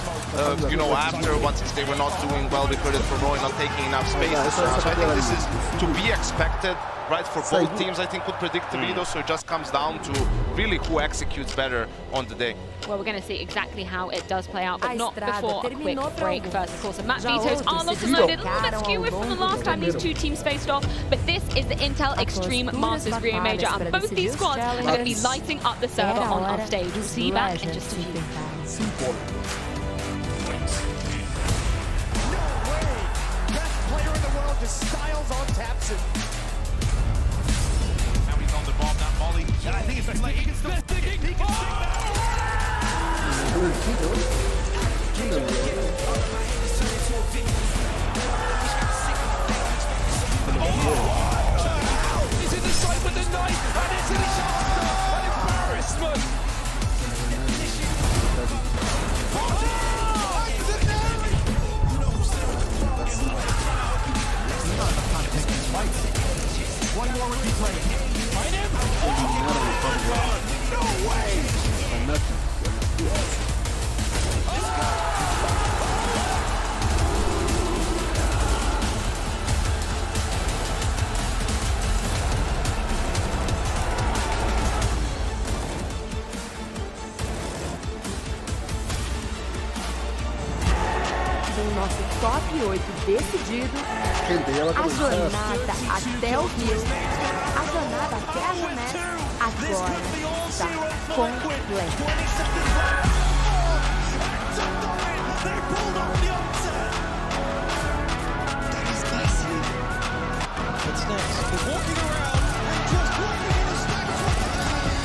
you know, after, once they were not doing well because for Roy not taking enough space. So I think this is to be expected, right, for both teams. I think would predict the veto, so it just comes down to really who executes better on the day. Well, we're going to see exactly how it does play out, but not before a quick break first, of course. And map vetoes are locked and loaded. A little bit skew from the last time these two teams faced off, but this is the Intel Extreme Masters Rio Major, and both these squads are going to be lighting up the server on our stage. We'll see you back in just a few. Styles on Tapson. Now he's on the bomb, not Molly. I think it's like he can still stick it. He can He's in the side with the knife, and it's a disaster, an embarrassment. One more would be played. Find him! No way! Do nosso top 8 decidido, a jornada até o Rio, a jornada até a Junés, agora está completa. What's next? They're walking around and just walking in the stacks.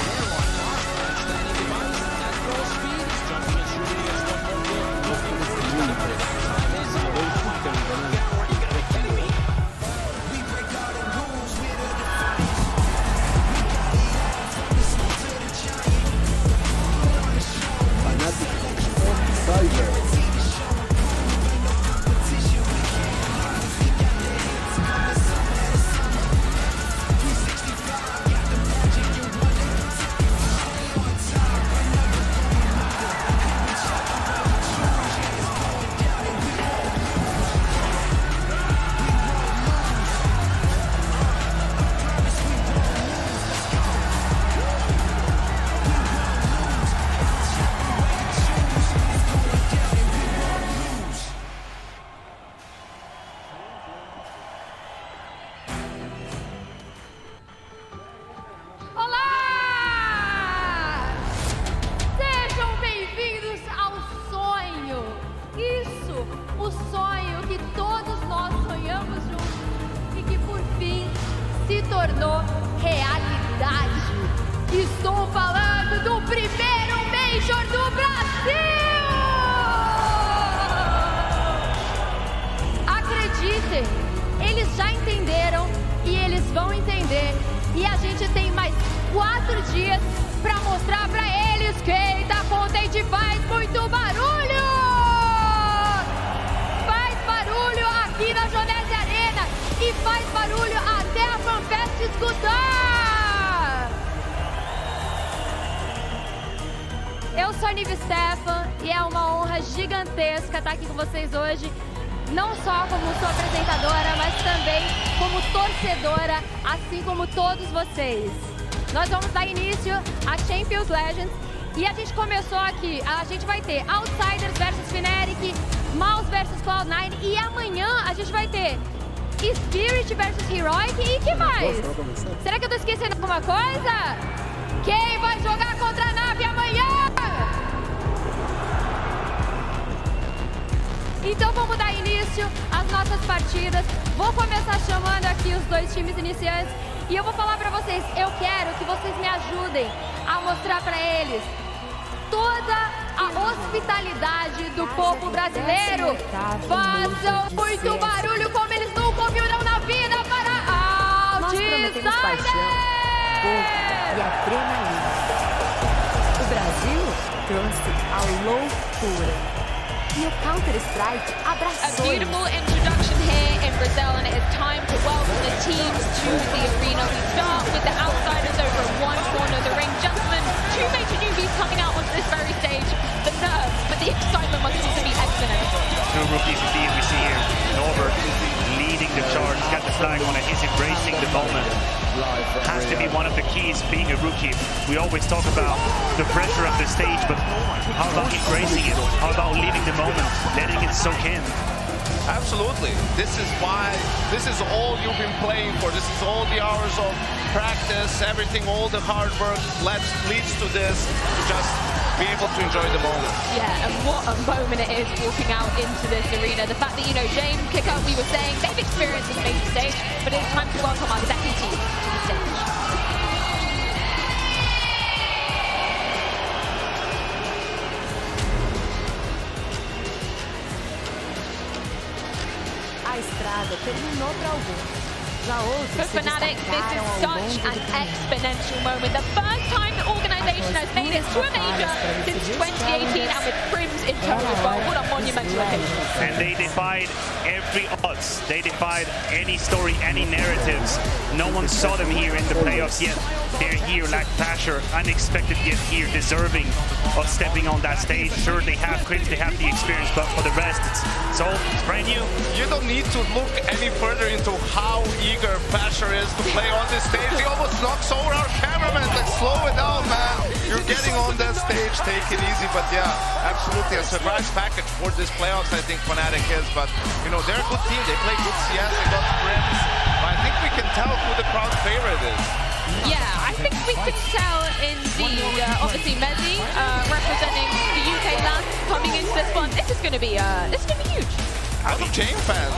They're on top. Standing device at full speed. Jumping and shooting against one more kill. Looking for each other. We break all the rules with a dias pra mostrar pra eles quem tá contente faz muito barulho! Faz barulho aqui na Jonese Arena e faz barulho até a FanFest escutar! Eu sou a Nive Stefan e é uma honra gigantesca estar aqui com vocês hoje, não só como sua apresentadora, mas também como torcedora, assim como todos vocês. Nós vamos dar início a Champions Legends e a gente começou aqui, a gente vai ter Outsiders versus Fnatic, Mouse versus Cloud9 e amanhã a gente vai ter Spirit versus Heroic e que mais? Será que eu tô esquecendo alguma coisa? Quem vai jogar contra a Nave amanhã? Então vamos dar início às nossas partidas. Vou começar chamando aqui os dois times iniciantes e eu vou falar pra vocês, eu quero que vocês me ajudem a mostrar pra eles toda a hospitalidade do povo brasileiro. Façam muito barulho como eles nunca ouviram na vida para Outsiders! E adrenalina. O Brasil trouxe a loucura. E o Counter-Strike abraçou. A beautiful introduction here in Brazil, and it is time to welcome the teams to the arena. We start with the Outsiders over in one corner of the ring. Gentlemen, two major newbies coming out onto this very stage. The nerves, but the excitement must also be exponential. Two rookies indeed we see here. Norbert leading the charge, he's got the flag on it, he's embracing the moment. Has to be one of the keys being a rookie. We always talk about the pressure of the stage, but how about embracing it? How about leaving the moment, letting it soak in? Absolutely. This is why, this is all you've been playing for. This is all the hours of practice, everything, all the hard work leads to this, to just be able to enjoy the moment. Yeah, and what a moment it is walking out into this arena. The fact that, you know, James, Kickout, we were saying, they've experienced this major stage, but it's time to welcome our second team to the stage. A estrada terminou para alguns. For Fnatic, this is such an exponential moment. The first time the organization has made it to a major since 2018, and with Prims in total as well. What a monumental occasion. And they defied every odds. They defied any story, any narratives. No one saw them here in the playoffs yet. They're here, like Pasher, unexpected yet here, deserving of stepping on that stage. Sure, they have Crims, they have the experience, but for the rest, it's all brand new. You don't need to look any further into how eager Pasher is to play on this stage. He almost knocks over our cameraman. Let's slow it down, man. You're getting on that stage, take it easy. But yeah, absolutely a surprise package for this playoffs, I think Fnatic is. But, you know, they're a good team. They play good CS, they got Prims. But I think we can tell who the crowd favorite is. Yeah, I think we could tell indeed. Obviously, Mezzi representing the UK land coming into this one. This is going to be huge. A lot of Jame fans.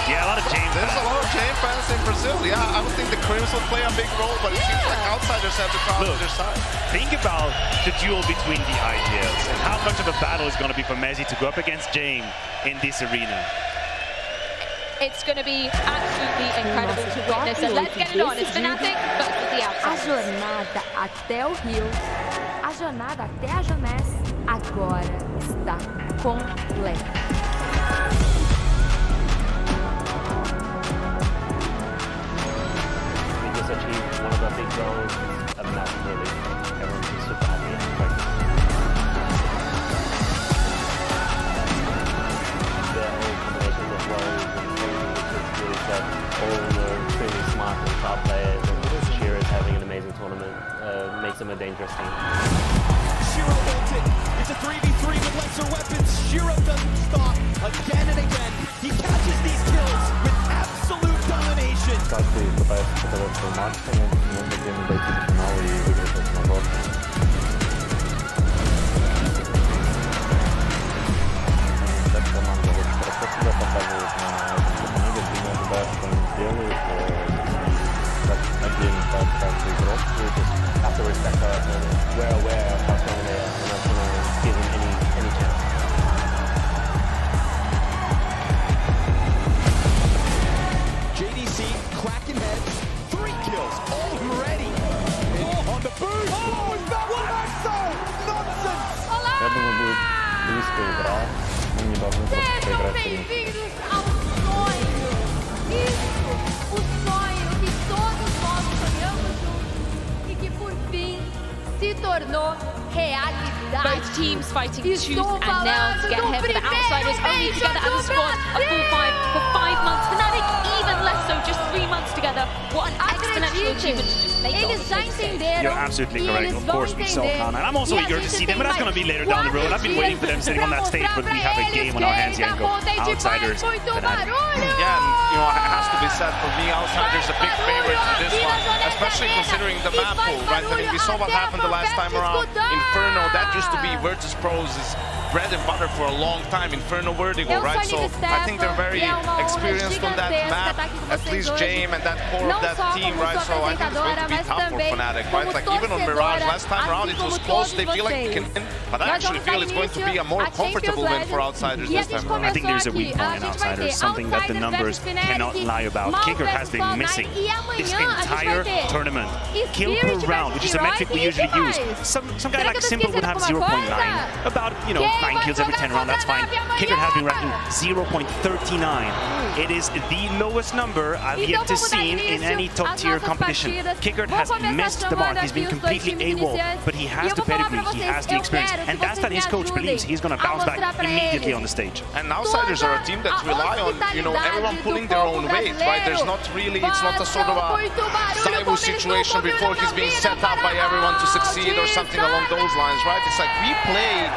Yeah, a lot of Jame fans. There's a lot of Jame fans in Brazil. Yeah, I would think the Crims would play a big role, but it seems like Outsiders have the crowd on their side. Think about the duel between the IGLs and how much of a battle is going to be for Mezzi to go up against Jame in this arena. It's going to be absolutely incredible to witness. So let's get it on. It's Fnatic versus the Outsiders. A jornada até o Rio, a jornada até a Jonesse, agora está completa. We just achieved one of the big goals of the match, really. Everyone's super happy and focused. The whole combination of roles and really said all the extremely smart and sharp players, and Sheer is having an amazing tournament, makes them a dangerous team. Shiro ulted. It's a 3v3 with lesser weapons. Shiro doesn't stop again and again. He catches these kills with absolute domination. Каждый пытается показать свой максимум, но где мы дойти до финала и выиграть этот набор. Так команда очень хорошо себя показывает на турнире, где мы ожидаем, что они сделают, как отдельно, так каждый игрок. Have to respect our opponent. We're aware of how strong they are. We're not going to give them any chance. JDC cracking heads, 3 kills already. Oh, on the boost. Sejam bem-vindos ao sonho. Isso, o sonho que todos nós sonhamos juntos e que por fim se tornou realidade. Both teams fighting tooth and nail to get here for the Outsiders, only together as a squad, a full five for 5 months. Fnatic even less so, just 3 months together. What an exponential achievement to just make Eles já entenderam. You're absolutely correct. Of course, we saw Kana. And I'm also eager to see them, but that's going to be later down the road. I've been waiting for them sitting on that stage, but we have a game on our hands here and go Outsiders. Yeah, and, you know, it has to be said for me, Outsiders a big favorite for this one, especially considering the map pool, right? I mean, we saw what happened the last time around. Inferno, that used to be Virtus Pro's bread and butter for a long time. Inferno Vertigo, right? So I think they're very experienced on that map, at least James and that core of that team, right? So I think it's going to be tough for Fnatic, right? Like even on Mirage last time around, it was close. They feel like they can win, but I actually feel it's going to be a more comfortable win for Outsiders this time around. I think there's a weak point in Outsiders, something that the numbers cannot lie about. Kicker has been missing this entire tournament. Kill per round, which is a metric we usually use. Some guy like Simple would have 0.9, about, you know, 9 kills every 10 rounds, that's fine. Kicker has been racking 0.39. It is the lowest number I've yet to see in any top tier competition. Kicker has missed the mark, he's been completely AWOL, but he has the pedigree, he has the experience, and that's that his coach believes he's going to bounce back immediately on the stage. And Outsiders are a team that rely on, you know, everyone pulling their own weight, right? There's not really, it's not a sort of a Zaiwu situation before he's being set up by everyone to succeed or something along those lines, right? It's like we play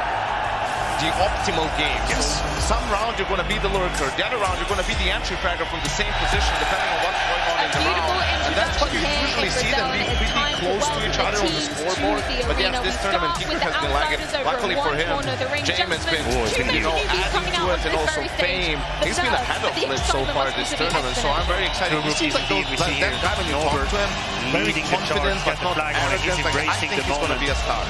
the optimal game. Yes. Some round you're going to be the lurker, the other round you're going to be the entry fragger from the same position depending on what's going on in the round. And that's why you usually see them being pretty close to each other on the scoreboard. But yes, this tournament Kicker has been lagging. Luckily for him, James has been, you know, adding to it and also Fame. He's been ahead of Blitz so far this tournament, so I'm very excited. He seems like that guy when you talk to him, very confident but not arrogant. Like, I think he's going to be a star.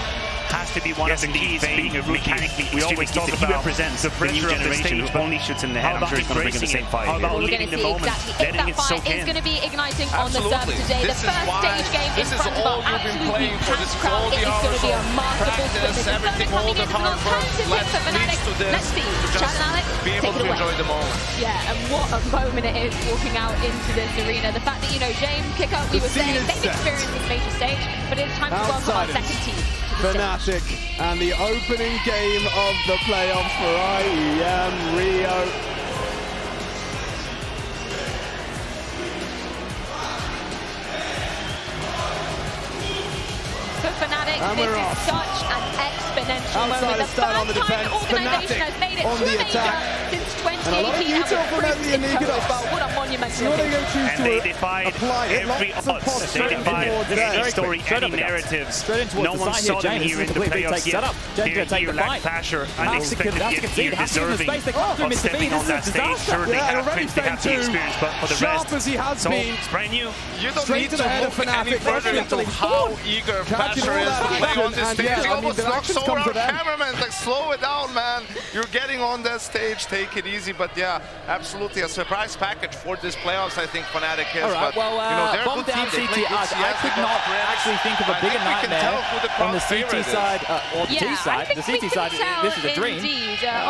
Has to be one of the keys, being mechanically we always talk about he represents the new generation who only shoots in the head. I'm sure he's going to bring in the same fire. We're going to see exactly if that fire is going to be igniting on the server today. The first stage game in front of our absolutely packed crowd. It is going to be a masterful finish. The server coming in with an alternative hit for Fnatic. Let's see. Chad and Alex, take it away. Yeah, and what a moment it is walking out into this arena. The fact that, you know, James, Kicker, we were saying they've experienced this major stage, but it's time to welcome our second team. Fnatic and the opening game of the playoffs for IEM Rio. For Fnatic, this is such an exponential moment. The first time an organisation has made it to a major since 2018. What a monumental and they defied every odds. They defied any story, any narratives. No one saw them here in the playoffs yet. They're here like Thrasher, unexpected yet here, deserving of stepping on that stage. Sure, they have Prince, they have the experience, but for the rest, so it's brand new. You don't need to look any further into how eager Thrasher is to play on this stage. He almost knocks over our cameraman. Like, slow it down, man. You're getting on that stage. Take it easy. But yeah, absolutely a surprise package for this playoffs, I think Fnatic is. All right, but, well, you know, they're a good team. They play good CS. I could not actually think of a bigger nightmare on the CT side, or the T side. The CT side, this is a dream.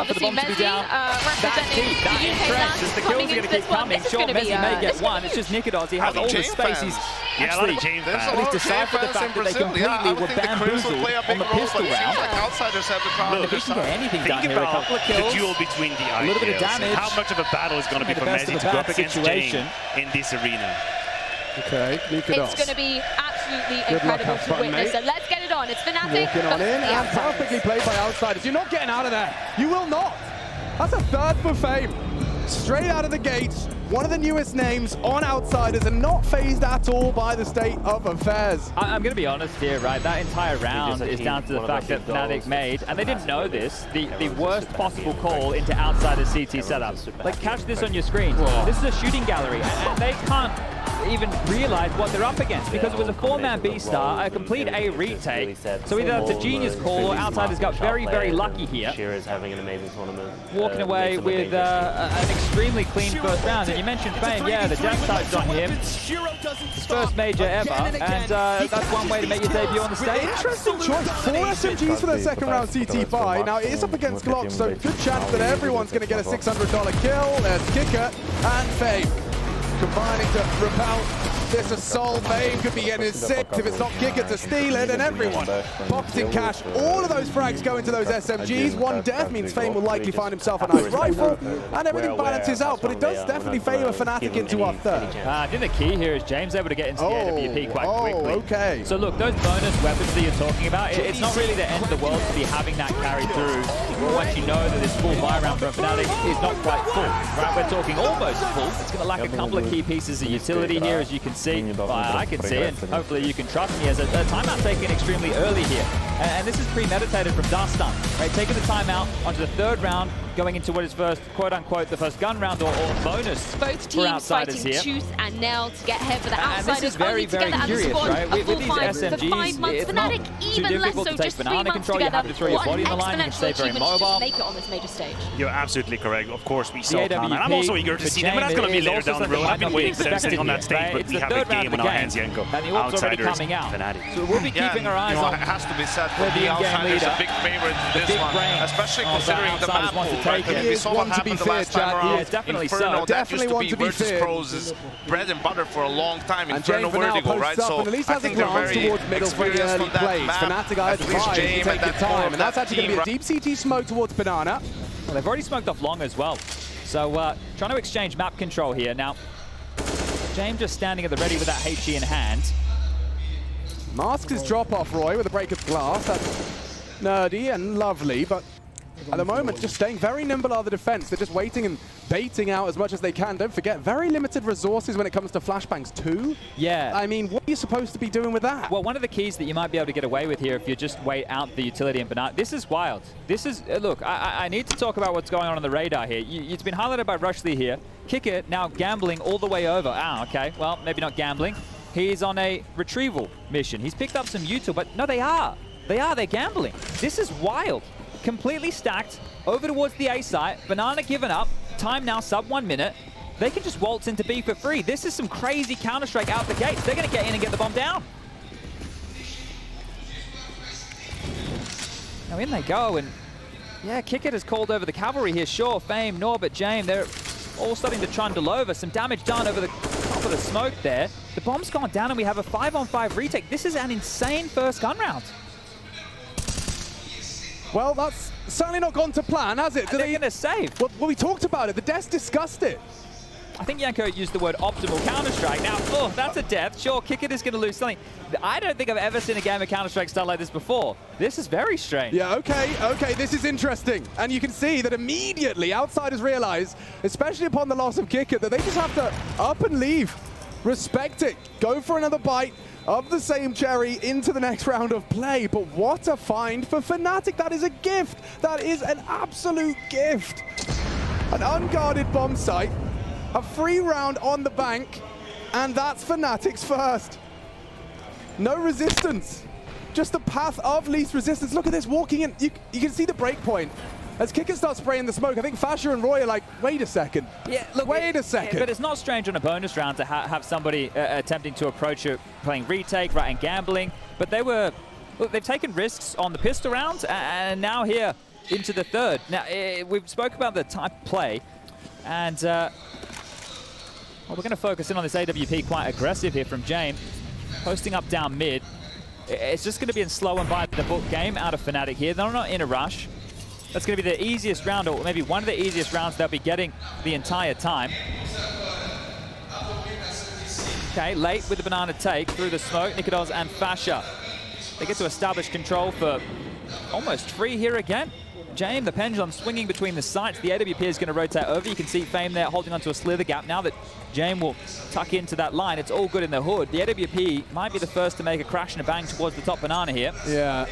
For the bomb to be down, that deep, that entrenched, as the kills are going to keep coming. Sure, Messi may get one. It's just Nikodos. He has all the space. He's actually deciphered the fact that they completely were bamboozled on the pistol round. Outsiders have the problem. If he can get anything done here, a couple of kills, the duel between the a little bit of damage. How much of a battle is going to be for Messi to go up against James in this arena? Okay, Nikodos. It's going to be absolutely incredible to witness. So let's get it on. It's Fnatic. Walking on in and perfectly played by Outsiders. You're not getting out of there. You will not. That's a third for Fame. Straight out of the gates, one of the newest names on Outsiders and not phased at all by the state of affairs. I'm going to be honest here, right? That entire round is down to the fact that Fnatic made, and they didn't know this, the worst possible call into Outsiders CT setup. Like, catch this on your screen. This is a shooting gallery, and they can't even realize what they're up against, because it was a 4-man B-star, a complete A retake. So either that's a genius call or Outsiders got very, very lucky here. Shearer's having an amazing tournament. Walking away with an extremely clean first round. And you mentioned Fame, yeah, the death touch on him. His first major ever, and that's one way to make your debut on the stage. Interesting choice. 4 SMGs for their second round CT buy. Now it is up against Glock, so good chance that everyone's going to get a $600 kill. There's Kicker and Fame combining to repel this assault. Fame could be getting his 6th if it's not Kicker to steal it, and everyone pocketing cash. All of those frags go into those SMGs. 1 death means Fame will likely find himself a nice rifle, and everything balances out, but it does definitely favor Fnatic into our third. I think the key here is James able to get into the AWP quite quickly. Okay. So look, those bonus weapons that you're talking about, it's not really the end of the world to be having that carry through once you know that this full buy round from Fnatic is not quite full. Right, we're talking almost full. It's going to lack a couple of key pieces of utility here, as you can see. I can see, and hopefully you can trust me, as a timeout taken extremely early here. And this is premeditated from Dustin, right? Taking the timeout onto the 3rd round, going into what is first, quote-unquote, the first gun round or bonus. Both teams fighting here. tooth and nail to get here for the Outsiders. And this is very, very curious, right? With these SMGs, for 5 months, it's not Fnatic too even less difficult so, to take just 3 banana months control. You together. have to throw your What body an in the line and stay exponential very achievement to mobile. just make it on this major stage. You're absolutely correct. Of course, we saw The Palmer. And I'm also eager to see them, but that's going to be later down the road. I've been waiting for them sitting on that stage, but we have a game on our hands, Yenko. And the orb's already coming out. So we'll be keeping our eyes on it has to be said the that the Outsiders leader. a big favorite in this one, especially considering the map pool. We saw what happened the last time around. Yeah, definitely Inferno, so. that used to be to be Virtus fair. Pro's bread and butter for a long time. And Inferno Jane for now Vertigo, right? posts up So and at least I has a think they're glance very towards middle for the experienced early on that plays. map. Fnatic eyes At least to Jane take and their that time, and that's actually going to be team, a deep CT smoke towards Banana. Well, they've already smoked off long as well. So trying to exchange map control here. Now, James just standing at the ready with that HE in hand. Masks his drop off, Roy, with a break of glass. That's nerdy and lovely, but at the moment, just staying very nimble are the defense. They're just waiting and baiting out as much as they can. Don't forget, very limited resources when it comes to flashbangs too. Yeah. I mean, what are you supposed to be doing with that? Well, one of the keys that you might be able to get away with here if you just wait out the utility and banana. This is wild. This is, look, I need to talk about what's going on the radar here. It's been highlighted by Rushley here. Kicker now gambling all the way over. Okay. Well, maybe not gambling. He's on a retrieval mission. He's picked up some util, but no, they are. They're gambling. This is wild. Completely stacked over towards the A site. Banana given up. Time now sub 1 minute. They can just waltz into B for free. This is some crazy Counter-Strike out the gates. They're going to get in and get the bomb down. Now in they go, and yeah, Kickit has called over the cavalry here. Sure, Fame, Norbert, Jame, they're all starting to trundle over. Some damage done over the top of the smoke there. The bomb's gone down and we have a 5-on-5 retake. This is an insane first gun round. Well, that's certainly not gone to plan, has it? They're going to save. Well, we talked about it. The Desk discussed it. I think Yanko used the word optimal Counter-Strike. Now, oh, that's a death. Sure, Kickit is going to lose something. I don't think I've ever seen a game of Counter-Strike style like this before. This is very strange. Yeah, okay, this is interesting. And you can see that immediately Outsiders realize, especially upon the loss of Kickit, that they just have to up and leave. Respect it. Go for another bite of the same cherry into the next round of play. But what a find for Fnatic. That is a gift. That is an absolute gift. An unguarded bomb site. A free round on the bank, and that's Fnatic's first. No resistance, just the path of least resistance. Look at this, walking in. You can see the break point. As Kicker starts spraying the smoke, I think Fasher and Roy are like, wait a second. Yeah, look, wait a second. But it's not strange on a bonus round to have somebody attempting to approach it, playing retake, right, and gambling. But they've taken risks on the pistol round, and now here into the third. Now, we've spoke about the type of play, and well, we're going to focus in on this AWP, quite aggressive here from Jame. Posting up down mid. It's just going to be a slow and by the book game out of Fnatic here. They're not in a rush. That's going to be the easiest round, or maybe one of the easiest rounds they'll be getting the entire time. Okay, late with the banana take through the smoke. Nikodos and Fasher. They get to establish control for almost free here again. Jame, the pendulum swinging between the sites. The AWP is going to rotate over. You can see Fame there holding onto a slither gap. Now that Jame will tuck into that line, it's all good in the hood. The AWP might be the first to make a crash and a bang towards the top banana here. Yeah.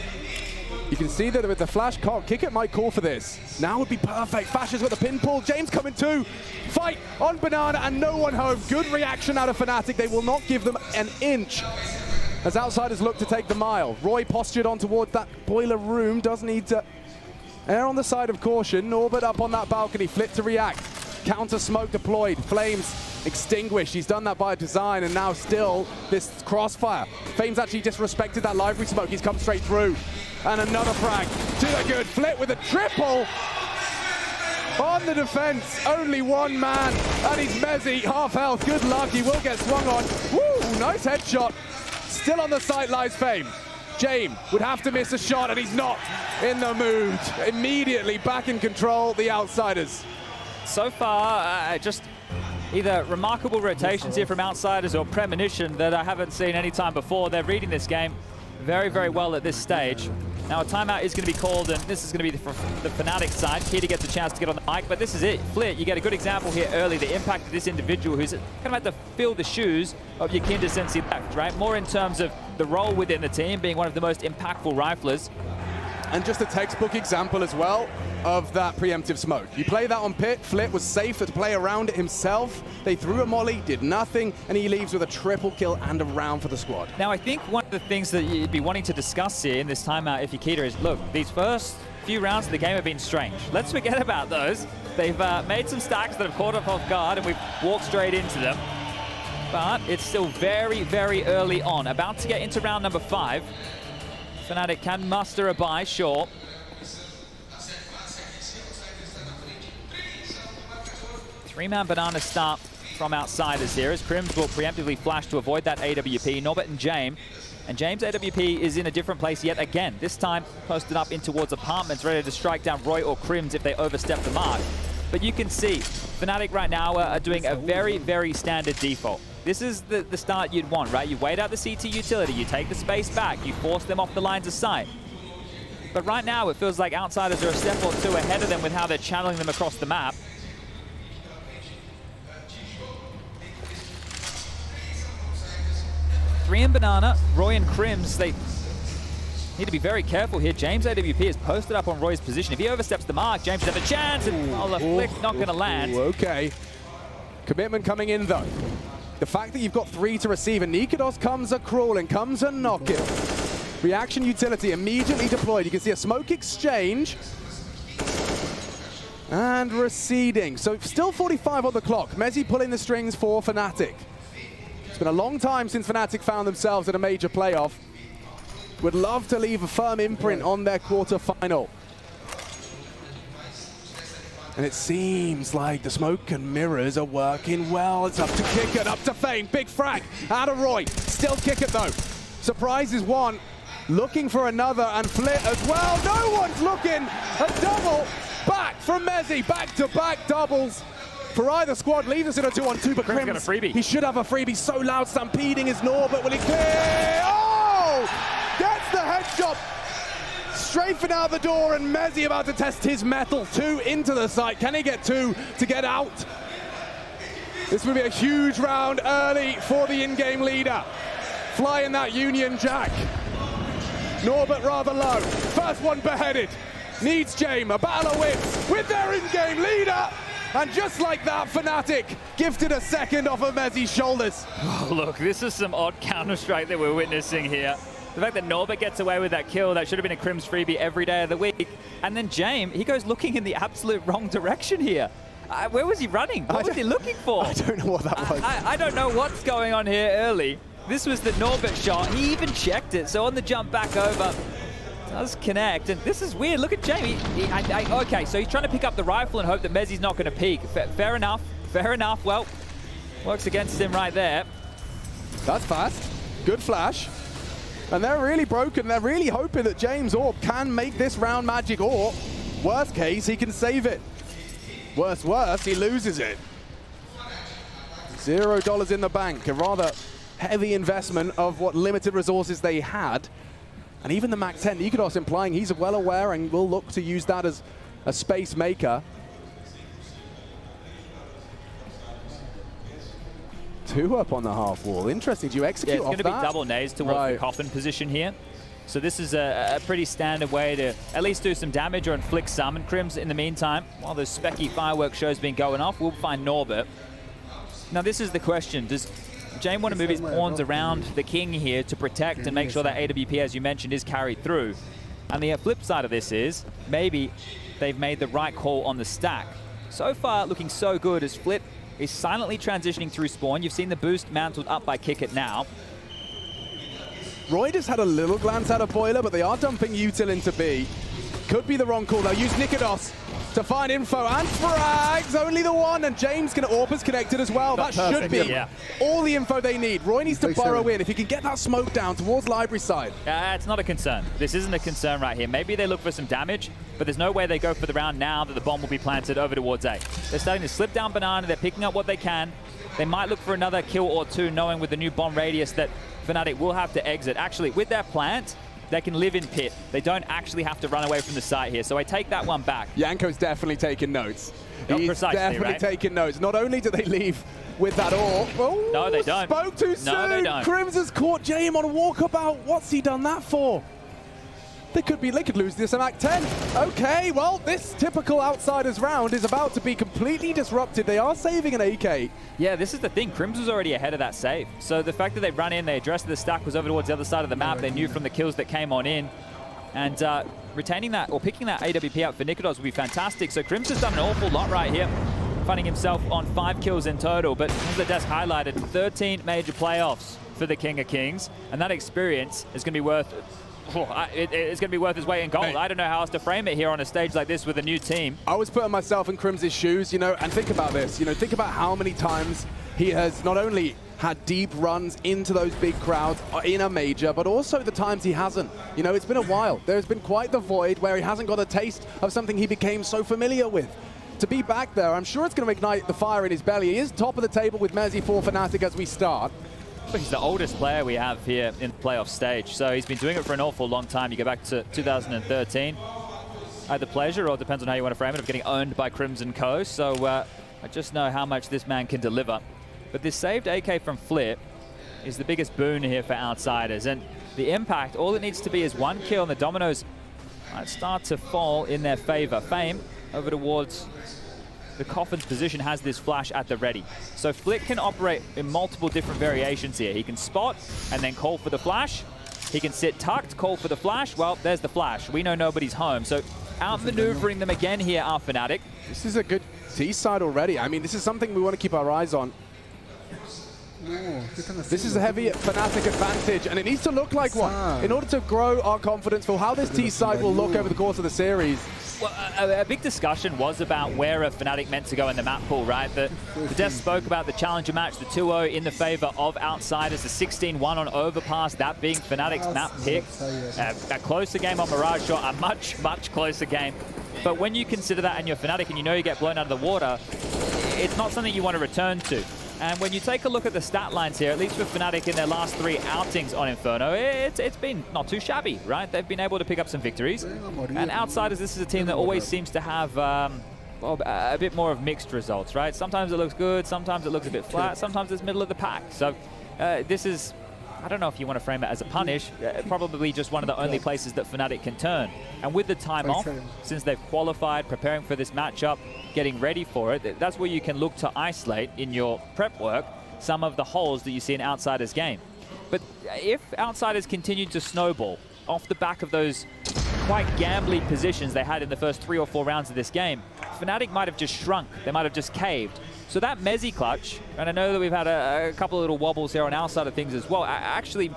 You can see that with the flash cock, Kickit might call for this. Now would be perfect. Fasher's got the pin pull. James coming too. Fight on Banana and no one home. Good reaction out of Fnatic. They will not give them an inch as Outsiders look to take the mile. Roy postured on towards that boiler room. Does need to err on the side of caution. Norbert up on that balcony. Flip to react. Counter smoke deployed. Flames extinguished. He's done that by design, and now still this crossfire. Fame's actually disrespected that library smoke. He's come straight through. And another frag to the good. Flip with a triple on the defense. Only one man, and he's Mezzy, half health. Good luck, he will get swung on. Woo, nice headshot. Still on the sight lies Fame. James would have to miss a shot, and he's not in the mood. Immediately back in control, the Outsiders. So far, just either remarkable rotations here from Outsiders or premonition that I haven't seen any time before. They're reading this game very, very well at this stage. Now a timeout is going to be called, and this is going to be the Fnatic side. Keita gets a chance to get on the mic, but this is it. Flit, you get a good example here early, the impact of this individual who's kind of had to fill the shoes of Yakinda since he left, right? More in terms of the role within the team, being one of the most impactful riflers. And just a textbook example as well of that preemptive smoke. You play that on Pit, Flit was safe to play around it himself. They threw a molly, did nothing, and he leaves with a triple kill and a round for the squad. Now, I think one of the things that you'd be wanting to discuss here in this timeout, if Yakinda, is, look, these first few rounds of the game have been strange. Let's forget about those. They've made some stacks that have caught us off guard, and we've walked straight into them. But it's still very, very early on. About to get into round number 5. Fnatic can muster a buy, sure. Three-man Banana start from Outsiders here as Crims will preemptively flash to avoid that AWP. Norbert and James. And James' AWP is in a different place yet again. This time posted up in towards apartments, ready to strike down Roy or Crims if they overstep the mark. But you can see Fnatic right now are doing a very, very standard default. This is the start you'd want, right? You wait out the CT utility, you take the space back, you force them off the lines of sight. But right now it feels like Outsiders are a step or two ahead of them with how they're channeling them across the map. Three and Banana, Roy and Crims, they need to be very careful here. James' AWP is posted up on Roy's position. If he oversteps the mark, James should have a chance, and the flick's not going to land. Okay. Commitment coming in, though. The fact that you've got 3 to receive, and Nikados comes a crawling, comes a knocking. Reaction utility immediately deployed. You can see a smoke exchange. And receding. So still 45 on the clock. Mezzy pulling the strings for Fnatic. It's been a long time since Fnatic found themselves in a major playoff. Would love to leave a firm imprint on their quarterfinal. And it seems like the smoke and mirrors are working well. It's up to Kickit, up to Fame. Big frag out of Roy. Still Kickit though. Surprise is one. Looking for another, and Flit as well. No one's looking. A double back from Mezzy. Back-to-back doubles for either squad. Leaves us in a 2-on-2, but Crims got a freebie. He should have a freebie. So loud, stampeding is Norbert. Will he clear? Oh! Gets the headshot. Strafing out the door, and Mezzy about to test his metal. 2 into the site. Can he get 2 to get out? This will be a huge round early for the in-game leader. Flying that Union Jack. Norbert rather low. First one beheaded. Needs James. A battle of wits with their in-game leader. And just like that, Fnatic gifted a second off of Mezzy's shoulders. Oh, look, this is some odd Counter-Strike that we're witnessing here. The fact that Norbert gets away with that kill, that should have been a Crims freebie every day of the week. And then James, he goes looking in the absolute wrong direction here. Where was he running? What was he looking for? I don't know what that was. I don't know what's going on here early. This was the Norbert shot. He even checked it. So on the jump back over, does connect. And this is weird. Look at James. Okay, so he's trying to pick up the rifle and hope that Mezzy's not going to peek. Fair enough. Fair enough. Well, works against him right there. That's fast. Good flash. And they're really broken. They're really hoping that James Orb can make this round magic, or worst case, he can save it. Worse, he loses it. $0 in the bank. A rather heavy investment of what limited resources they had. And even the Mac 10, Nikados implying he's well aware and will look to use that as a space maker. 2 up on the half wall. Interesting. Do you execute off that? It's going to be double nades towards the coffin position here. So this is a pretty standard way to at least do some damage or inflict some. And Crims, in the meantime, while those specky fireworks show's been going off, we'll find Norbert. Now this is the question. Does Jame want to move his pawns around the king here to protect and make sure that AWP, as you mentioned, is carried through? And the flip side of this is maybe they've made the right call on the stack. So far, looking so good as Flip is silently transitioning through spawn. You've seen the boost mantled up by Kickit now. Roy just had a little glance out of Boiler, but they are dumping Util into B. Could be the wrong call. They'll use Nikodos to find info and frags. Only the one, and James can AWP's connected as well. That should be all the info they need. Roy needs to burrow in. If he can get that smoke down towards library side. It's not a concern. This isn't a concern right here. Maybe they look for some damage, but there's no way they go for the round now that the bomb will be planted over towards A. They're starting to slip down Banana. They're picking up what they can. They might look for another kill or two, knowing with the new bomb radius that Fnatic will have to exit. Actually, with their plant, they can live in pit. They don't actually have to run away from the site here. So I take that one back. Yanko's definitely taking notes. He's definitely taking notes. Not only do they leave with that AWP. No, they don't. Spoke too soon. No, they don't. Crims has caught Jame on walkabout. What's he done that for? They could lose this in Act 10. Okay, well, this typical Outsiders round is about to be completely disrupted. They are saving an AK. Yeah, this is the thing. Crims was already ahead of that save. So the fact that they run in, they addressed the stack was over towards the other side of the map. They knew from the kills that came on in. And retaining that, or picking that AWP out for Nikodos would be fantastic. So Crims has done an awful lot right here, finding himself on 5 kills in total. But as the desk highlighted, 13 major playoffs for the King of Kings. And that experience is going to be worth... it's going to be worth his weight in gold. I don't know how else to frame it here on a stage like this with a new team. I was putting myself in Crims' shoes, and think about this. Think about how many times he has not only had deep runs into those big crowds in a major, but also the times he hasn't. It's been a while. There's been quite the void where he hasn't got a taste of something he became so familiar with. To be back there, I'm sure it's going to ignite the fire in his belly. He is top of the table with Mezzi for Fnatic as we start. He's the oldest player we have here in the playoff stage, so he's been doing it for an awful long time. You go back to 2013. I had the pleasure, or depends on how you want to frame it, of getting owned by Crimson Co. So I just know how much this man can deliver. But this saved AK from Flip is the biggest boon here for Outsiders. And the impact, all it needs to be is one kill, and the dominoes might start to fall in their favor. Fame over towards the Coffin's position has this flash at the ready. So Flick can operate in multiple different variations here. He can spot and then call for the flash. He can sit tucked, call for the flash. Well, there's the flash. We know nobody's home. So outmaneuvering them again here are Fnatic. This is a good T side already. I mean, this is something we want to keep our eyes on. This is a heavy Fnatic advantage, and it needs to look like one in order to grow our confidence for how this T side will look over the course of the series. Well, a big discussion was about where a Fnatic meant to go in the map pool, right? The desk spoke about the challenger match, the 2-0 in the favor of Outsiders, the 16-1 on Overpass, that being Fnatic's map pick. A closer game on Mirage Shot, a much, much closer game. But when you consider that and you're Fnatic and you know you get blown out of the water, it's not something you want to return to. And when you take a look at the stat lines here, at least for Fnatic in their last 3 outings on Inferno, it's been not too shabby, right? They've been able to pick up some victories. And Outsiders, this is a team that always seems to have a bit more of mixed results, right? Sometimes it looks good, sometimes it looks a bit flat, sometimes it's middle of the pack. So this is, I don't know if you want to frame it as a punish, probably just one of the only places that Fnatic can turn. And with the time off, since they've qualified, preparing for this matchup, getting ready for it, that's where you can look to isolate in your prep work some of the holes that you see in Outsiders' game. But if Outsiders continue to snowball off the back of those quite gambly positions they had in the first 3 or 4 rounds of this game, Fnatic might have just shrunk, they might have just caved. So that Mezzi clutch, and I know that we've had a couple of little wobbles here on our side of things as well, actually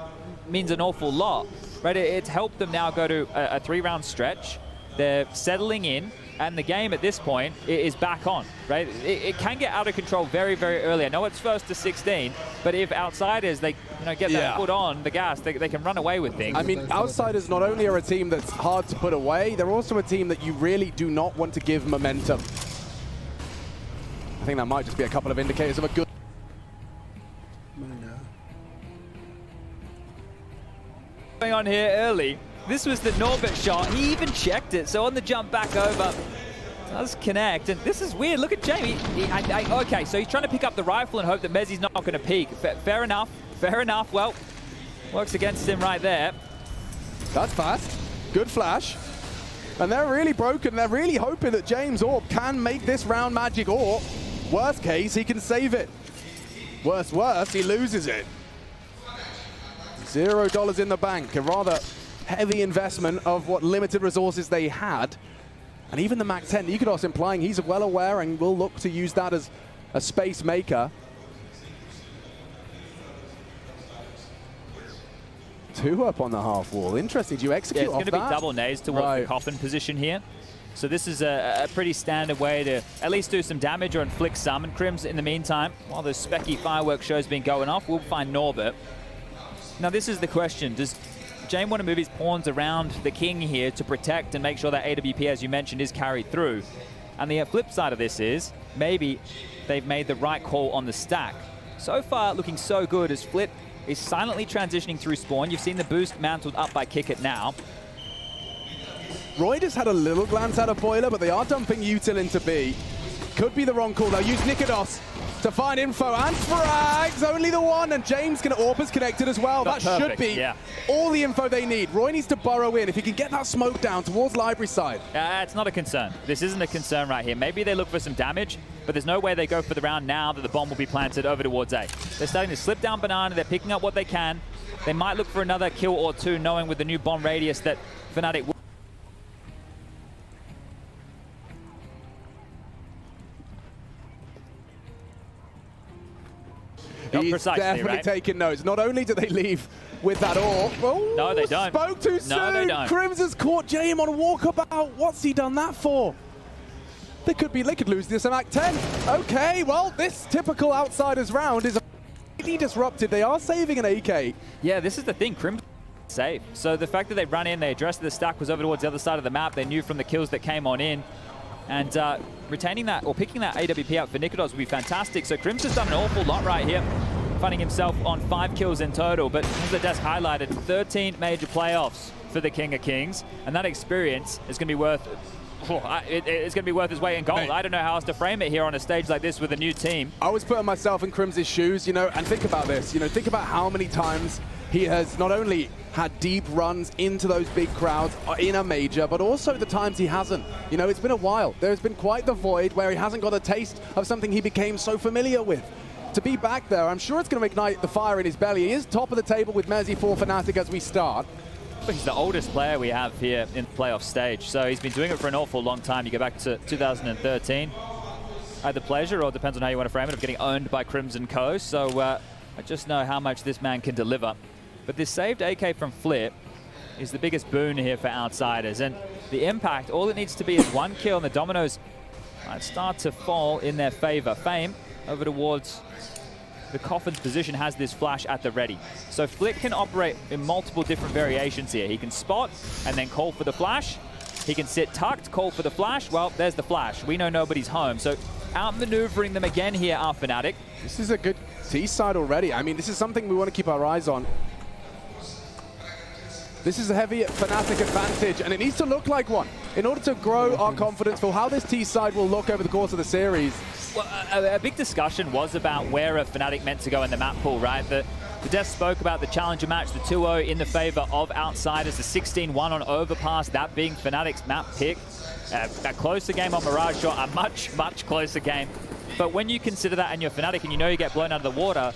means an awful lot, right? It's helped them now go to a 3-round stretch. They're settling in, and the game at this point is back on, right? It can get out of control very, very early. I know it's first to 16, but if Outsiders, they get that foot on the gas, they can run away with things. I mean, Outsiders not only are a team that's hard to put away, they're also a team that you really do not want to give momentum. I think that might just be a couple of indicators of a good... Going on here early. This was the Norbert shot. He even checked it. So on the jump back over, does connect. And this is weird. Look at Jamie. Okay, so he's trying to pick up the rifle and hope that Mezzi's not going to peek. Fair enough. Fair enough. Well, works against him right there. That's fast. Good flash. And they're really broken. They're really hoping that James Orb can make this round magic, or worst case, he can save it. Worst, he loses it. $0 in the bank, a rather heavy investment of what limited resources they had. And even the MAC-10, Nikodos implying he's well aware and will look to use that as a space maker. 2 up on the half wall. Interesting. Do you execute off that? It's going to be double nades towards the coffin position here. So this is a pretty standard way to at least do some damage or inflict some. And Crims, in the meantime, while the specky fireworks show's been going off, we'll find Norbert. Now this is the question. Does Jame want to move his pawns around the king here to protect and make sure that AWP, as you mentioned, is carried through? And the flip side of this is maybe they've made the right call on the stack. So far, looking so good as Flip is silently transitioning through spawn. You've seen the boost mantled up by Kickit now. Roy just had a little glance out of Boiler, but they are dumping Util into B. Could be the wrong call. They'll use Nikodos to find info, and frags, only the one, and James Orpa's connected as well. That's that perfect, should be yeah. all the info they need. Roy needs to burrow in. If he can get that smoke down towards Library side. It's not a concern. This isn't a concern right here. Maybe they look for some damage, but there's no way they go for the round now that the bomb will be planted over towards A. They're starting to slip down Banana. They're picking up what they can. They might look for another kill or two, knowing with the new bomb radius that Fnatic will. He's definitely taking notes. Not only do they leave with that ore. Oh, no, they don't. Spoke too soon. No, they don't. Crims has caught Jame on walkabout. What's he done that for? They could lose this MAC 10. Okay, well, this typical Outsiders round is completely disrupted. They are saving an AK. Yeah, this is the thing. Crims safe. So the fact that they run in, they addressed the stack was over towards the other side of the map. They knew from the kills that came on in. And retaining that or picking that AWP out for Nikodos would be fantastic. So Crims has done an awful lot right here, finding himself on 5 kills in total. But as the desk highlighted, 13 major playoffs for the King of Kings, and that experience is going to be worth. It's going to be worth his weight in gold. I don't know how else to frame it here on a stage like this with a new team. I was putting myself in Crims' shoes, and think about this. Think about how many times he has not only had deep runs into those big crowds in a major, but also the times he hasn't. It's been a while. There's been quite the void where he hasn't got a taste of something he became so familiar with. To be back there, I'm sure it's going to ignite the fire in his belly. He is top of the table with Mezzi for Fnatic as we start. He's the oldest player we have here in the playoff stage, so he's been doing it for an awful long time. You go back to 2013. I had the pleasure, or depends on how you want to frame it, of getting owned by Crimson Co. So I just know how much this man can deliver. But this saved AK from Flip is the biggest boon here for Outsiders. And the impact, all it needs to be is 1 kill, and the dominoes might start to fall in their favor. Fame over towards the Coffin's position has this flash at the ready. So Flick can operate in multiple different variations here. He can spot and then call for the flash. He can sit tucked, call for the flash. Well, there's the flash. We know nobody's home. So outmaneuvering them again here are Fnatic. This is a good T side already. I mean, this is something we want to keep our eyes on. This is a heavy Fnatic advantage, and it needs to look like one in order to grow our confidence for how this T side will look over the course of the series. Well, a big discussion was about where a Fnatic meant to go in the map pool, right? The desk spoke about the challenger match, the 2-0 in the favor of Outsiders, the 16-1 on Overpass, that being Fnatic's map pick. A closer game on Mirage Shot, a much, much closer game. But when you consider that and you're Fnatic and you know you get blown out of the water,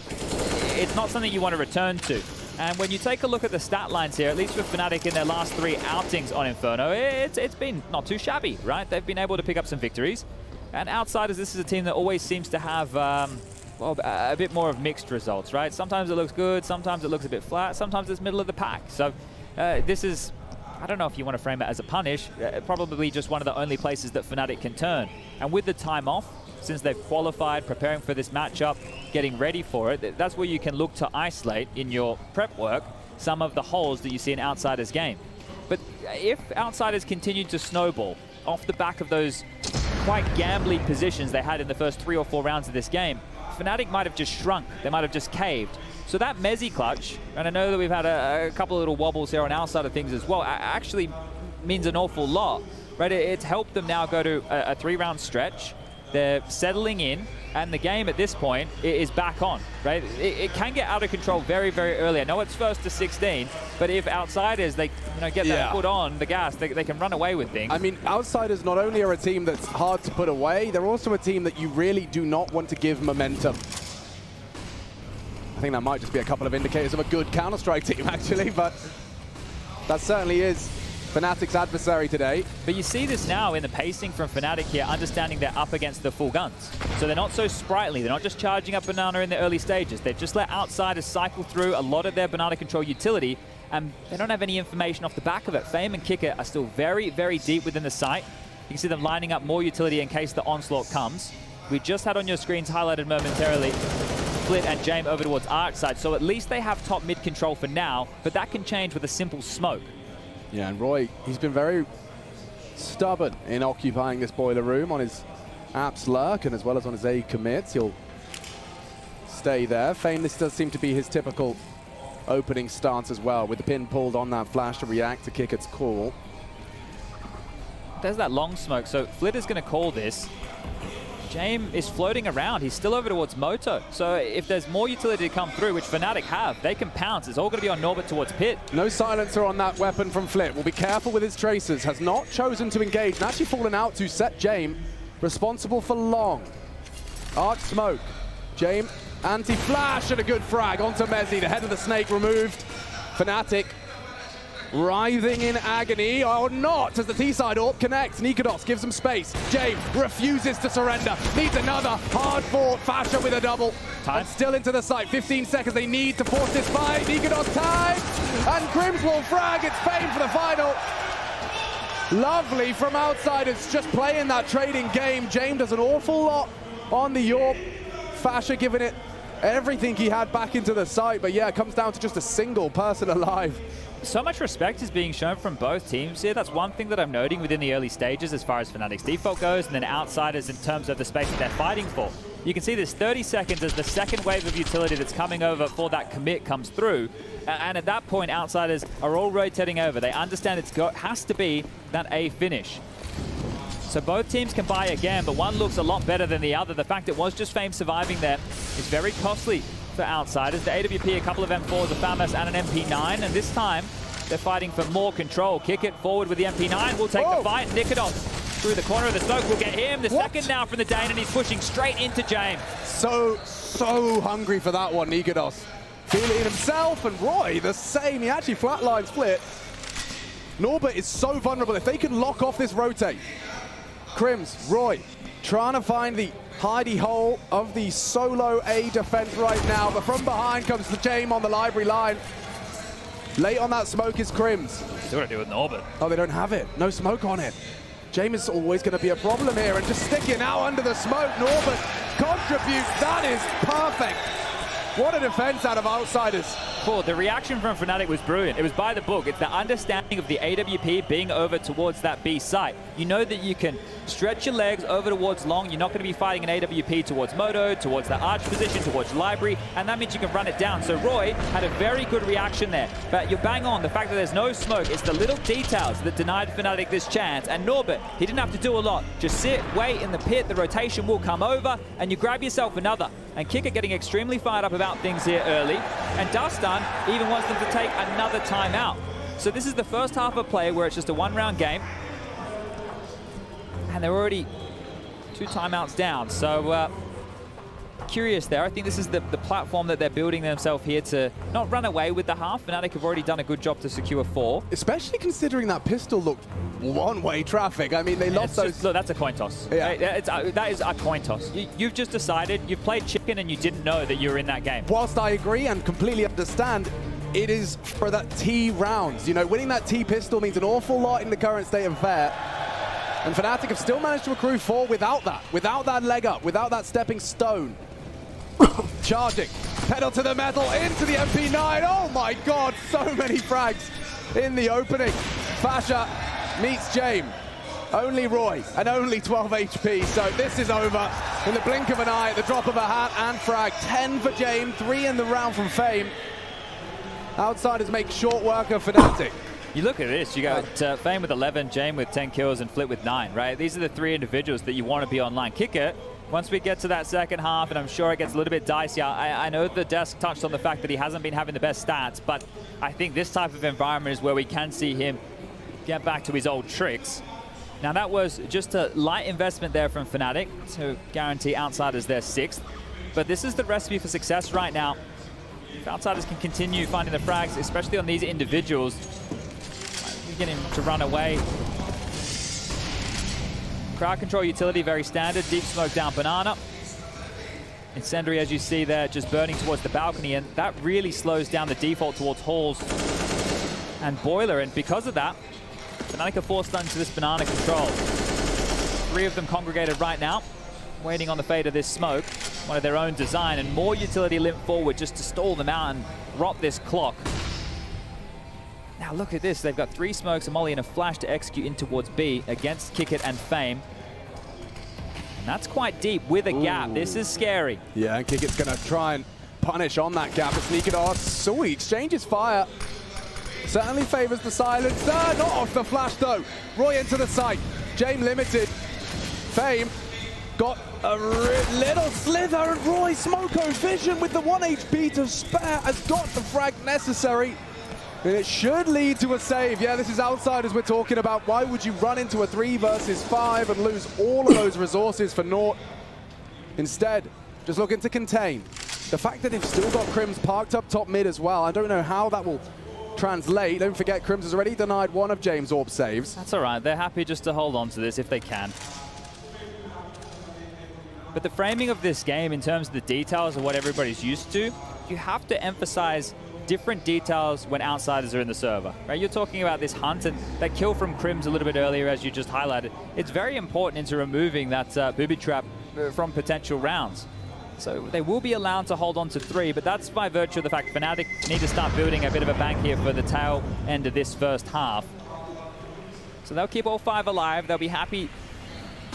it's not something you want to return to. And when you take a look at the stat lines here, at least for Fnatic in their last 3 outings on Inferno, it's been not too shabby, right? They've been able to pick up some victories. And Outsiders, this is a team that always seems to have well, a bit more of mixed results, right? Sometimes it looks good, sometimes it looks a bit flat, sometimes it's middle of the pack. So this is, I don't know if you want to frame it as a punish, probably just one of the only places that Fnatic can turn. And with the time off, since they've qualified, preparing for this matchup, getting ready for it, that's where you can look to isolate in your prep work some of the holes that you see in Outsiders' game. But if Outsiders continue to snowball off the back of those quite gambly positions they had in the first 3 or 4 rounds of this game, Fnatic might have just shrunk. They might have just caved. So that Mezzi clutch, and I know that we've had a couple of little wobbles here on our side of things as well, actually means an awful lot, right? It's helped them now go to a 3-round stretch They're settling in, and the game at this point is back on, right? It can get out of control very, very early. I know it's first to 16, but if Outsiders, they get that foot on the gas, they can run away with things. I mean, Outsiders not only are a team that's hard to put away, they're also a team that you really do not want to give momentum. I think that might just be a couple of indicators of a good Counter-Strike team, actually, but that certainly is Fnatic's adversary today. But you see this now in the pacing from Fnatic here, understanding they're up against the full guns. So they're not so sprightly. They're not just charging up Banana in the early stages. They've just let Outsiders cycle through a lot of their Banana control utility, and they don't have any information off the back of it. Fame and Kicker are still very, very deep within the site. You can see them lining up more utility in case the onslaught comes. We just had on your screens highlighted momentarily Flit and Jame over towards Arch side, so at least they have top mid control for now, but that can change with a simple smoke. Yeah, and Roy, he's been very stubborn in occupying this boiler room on his apps lurk and as well as on his A commits. He'll stay there. Fame, this does seem to be his typical opening stance as well, with the pin pulled on that flash to react to Kickert's call. There's that long smoke, so Flit is going to call this. Jame is floating around. He's still over towards Moto. So if there's more utility to come through, which Fnatic have, they can pounce. It's all going to be on Norbert towards Pit. No silencer on that weapon from Flit. Will be careful with his tracers. Has not chosen to engage and actually fallen out to set Jame responsible for long. Arch smoke. Jame anti-flash and a good frag onto Mezzi. The head of the snake removed. Fnatic writhing in agony, or not, as the T-side AWP connects. Nikodos gives him space. Jame refuses to surrender. Needs another hard-fought Fasher with a double. Time. And still into the site. 15 seconds they need to force this fight. Nikodos time. And Crims will frag. It's Fame for the final. Lovely from Outsiders, just playing that trading game. Jame does an awful lot on the AWP. Fasher giving it everything he had back into the site. But yeah, it comes down to just a single person alive. So much respect is being shown from both teams here. That's one thing that I'm noting within the early stages as far as Fnatic's default goes, and then Outsiders in terms of the space that they're fighting for. You can see this 30 seconds as the second wave of utility that's coming over for that commit comes through. And at that point, Outsiders are all rotating over. They understand it has to be that A finish. So both teams can buy again, but one looks a lot better than the other. The fact it was just Fame surviving there is very costly for Outsiders. The AWP, a couple of M4s, a FAMAS, and an MP9, and this time they're fighting for more control. Kick it forward with the MP9. We'll take the fight. Nikodos through the corner of the smoke will get him. The second now from the Dane, and he's pushing straight into Jame. So hungry for that one, Nikodos. Feeling it himself, and Roy the same. He actually flatlines Flit. Norbert is so vulnerable. If they can lock off this rotate. Crims, Roy, trying to find the hidey hole of the solo A defense right now, but from behind comes the Jame on the library line. Late on that smoke is Crims. Still got to do with Norbert. Oh, they don't have it. No smoke on it. Jame is always going to be a problem here, and just sticking now under the smoke. Norbert contributes. That is perfect. What a defense out of Outsiders. Cool. The reaction from Fnatic was brilliant. It was by the book. It's the understanding of the AWP being over towards that B site. You know that you can stretch your legs over towards long. You're not going to be fighting an AWP towards Moto, towards the Arch position, towards Library, and that means you can run it down. So Roy had a very good reaction there. But you're bang on. The fact that there's no smoke, it's the little details that denied Fnatic this chance. And Norbert, he didn't have to do a lot. Just sit, wait in the pit. The rotation will come over, and you grab yourself another. And Kicker getting extremely fired up about things here early. And Dustin even wants them to take another timeout. So this is the first half of play where it's just a one-round game. And they're already 2 timeouts down. So curious there. I think this is the platform that they're building themselves here to not run away with the half. Fnatic have already done a good job to secure 4. Especially considering that pistol looked one-way traffic. I mean, they lost those. Look, that's a coin toss. Yeah. That is a coin toss. You've just decided, you've played chicken and you didn't know that you were in that game. Whilst I agree and completely understand, it is for that T rounds. You know, winning that T pistol means an awful lot in the current state of affair. And Fnatic have still managed to accrue 4 without that leg up, without that stepping stone. Charging, pedal to the metal, into the MP9. Oh my God, so many frags in the opening. Fasher meets Jame. Only Roy, and only 12 HP. So this is over in the blink of an eye, at the drop of a hat, and frag. 10 for Jame, 3 in the round from Fame. Outsiders make short work of Fnatic. You look at this, you got Fame with 11, Jame with 10 kills, and Flit with 9, right? These are the 3 individuals that you want to be online. Kicker, once we get to that second half, and I'm sure it gets a little bit dicey, I know the desk touched on the fact that he hasn't been having the best stats, but I think this type of environment is where we can see him get back to his old tricks. Now that was just a light investment there from Fnatic to guarantee Outsiders their 6th, but this is the recipe for success right now. If Outsiders can continue finding the frags, especially on these individuals, getting to run away. Crowd control utility, very standard. Deep smoke down Banana. Incendiary, as you see there, just burning towards the balcony, and that really slows down the default towards Halls and Boiler, and because of that, Fnatic are forced into this Banana control. 3 of them congregated right now, waiting on the fate of this smoke. One of their own design, and more utility limp forward just to stall them out and drop this clock. Now look at this, they've got 3 smokes, a molly and a flash to execute in towards B against Kickit and Fame. And that's quite deep with a gap. This is scary. Yeah, and Kickit's gonna try and punish on that gap. But Sneaker sweet, exchanges fire. Certainly favors the silence. Not off the flash though. Roy into the site. Jame limited. Fame got a little slither, and Roy Smoko Vision with the 1 HP to spare has got the frag necessary. And it should lead to a save. Yeah, this is Outsiders we're talking about. Why would you run into a 3 versus 5 and lose all of those resources for naught? Instead, just looking to contain. The fact that they've still got Crims parked up top mid as well, I don't know how that will translate. Don't forget, Crims has already denied one of James' orb saves. That's all right. They're happy just to hold on to this if they can. But the framing of this game in terms of the details of what everybody's used to, you have to emphasize different details when Outsiders are in the server, right? You're talking about this hunt and that kill from Crims a little bit earlier, as you just highlighted. It's very important into removing that booby trap from potential rounds. So they will be allowed to hold on to 3, but that's by virtue of the fact Fnatic need to start building a bit of a bank here for the tail end of this first half. So they'll keep all 5 alive. They'll be happy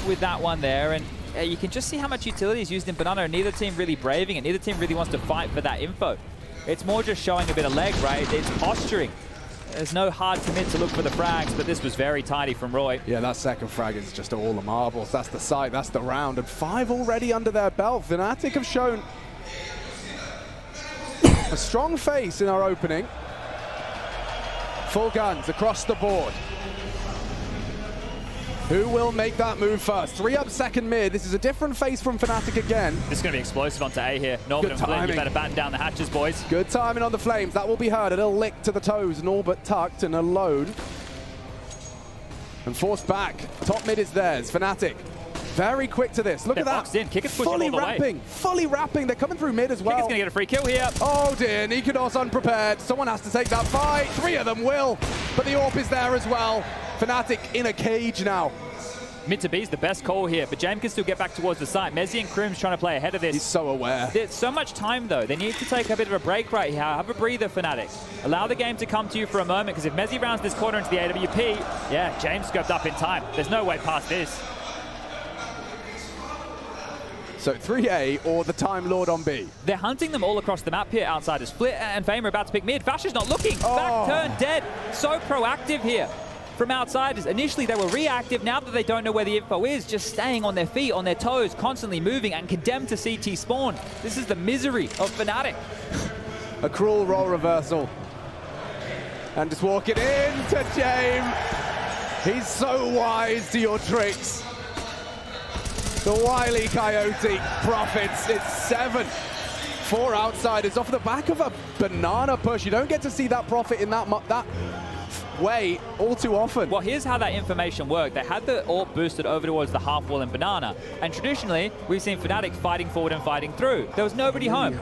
with that one there, and you can just see how much utility is used in Banana, and neither team really braving it. Neither team really wants to fight for that info. It's more just showing a bit of leg, right? It's posturing. There's no hard commit to look for the frags, but this was very tidy from Roy. Yeah, that second frag is just all the marbles. That's the site, that's the round, and 5 already under their belt. Fnatic have shown a strong face in our opening. Full guns across the board. Who will make that move first? 3 up second mid. This is a different face from Fnatic again. This is going to be explosive onto A here. Norman and Flynn, you better batten down the hatches, boys. Good timing on the flames. That will be heard. A little lick to the toes. Norbert tucked and alone. And forced back. Top mid is theirs. Fnatic very quick to this. Look at that. In. Kicker's pushing all the way. Fully wrapping. They're coming through mid as well. Kicker's going to get a free kill here. Oh dear. Nikodos unprepared. Someone has to take that fight. 3 of them will. But the AWP is there as well. Fnatic in a cage now. Mid to B is the best call here, but Jame can still get back towards the site. Mezzi and Crims trying to play ahead of this. He's so aware. There's so much time, though. They need to take a bit of a break right here. Have a breather, Fnatic. Allow the game to come to you for a moment, because if Mezzi rounds this corner into the AWP, yeah, James scoped up in time. There's no way past this. So 3A or the Time Lord on B. They're hunting them all across the map here, Outsiders. Flit and Fame are about to pick mid. Fash is not looking. Back turn dead. So proactive here from Outsiders. Initially, they were reactive. Now that they don't know where the info is, just staying on their feet, on their toes, constantly moving and condemned to CT spawn. This is the misery of Fnatic. A cruel role reversal. And just walking into Jame. He's so wise to your tricks. The wily Coyote profits. It's 7 for Outsiders off the back of a banana push. You don't get to see that profit in that way all too often. Well, here's how that information worked. They had the AWP boosted over towards the half wall in Banana, and traditionally we've seen Fnatic fighting forward and fighting through. There was nobody home.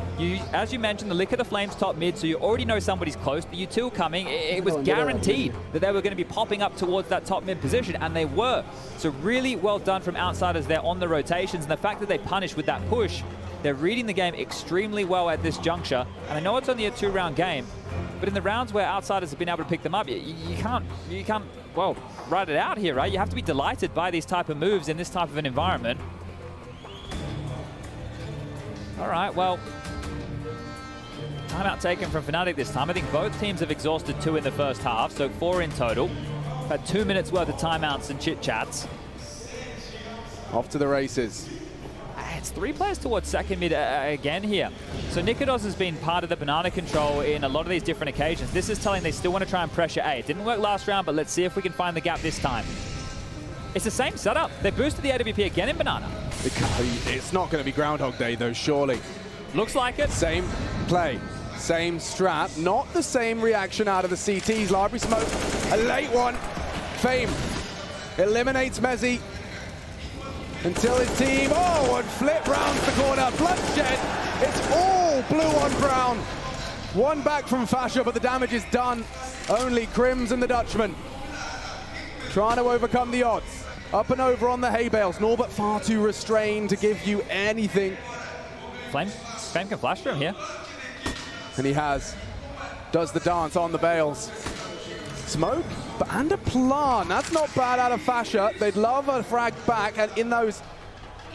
As you mentioned, the lick of the flames top mid, so you already know somebody's close. The util coming, it was guaranteed that they were going to be popping up towards that top mid position, and they were. So really well done from Outsiders there on the rotations, and the fact that they punished with that push. They're reading the game extremely well at this juncture, and I know it's only a 2-round game, but in the rounds where Outsiders have been able to pick them up, you can't, well, ride it out here, right? You have to be delighted by these type of moves in this type of an environment. All right, well, Timeout taken from Fnatic this time. I think both teams have exhausted 2 in the first half, so 4 in total. Had 2 minutes worth of timeouts and chit-chats. Off to the races. It's 3 players towards second mid again here. So Nikodos has been part of the banana control in a lot of these different occasions. This is telling they still want to try and pressure A. It didn't work last round, but let's see if we can find the gap this time. It's the same setup. They boosted the AWP again in banana. It's not going to be Groundhog Day, though, surely. Looks like it. Same play, same strat, not the same reaction out of the CTs. Library smoke, a late one. Fame eliminates Mezzi until his team, and flip rounds the corner. Bloodshed, it's all blue on brown. One back from Fasher, but the damage is done. Only Crims and the Dutchman trying to overcome the odds. Up and over on the hay bales. Norbert far too restrained to give you anything. Flame can flash from here. And he does the dance on the bales. Smoke, and a plant. That's not bad out of Fasher. They'd love a frag back, and in those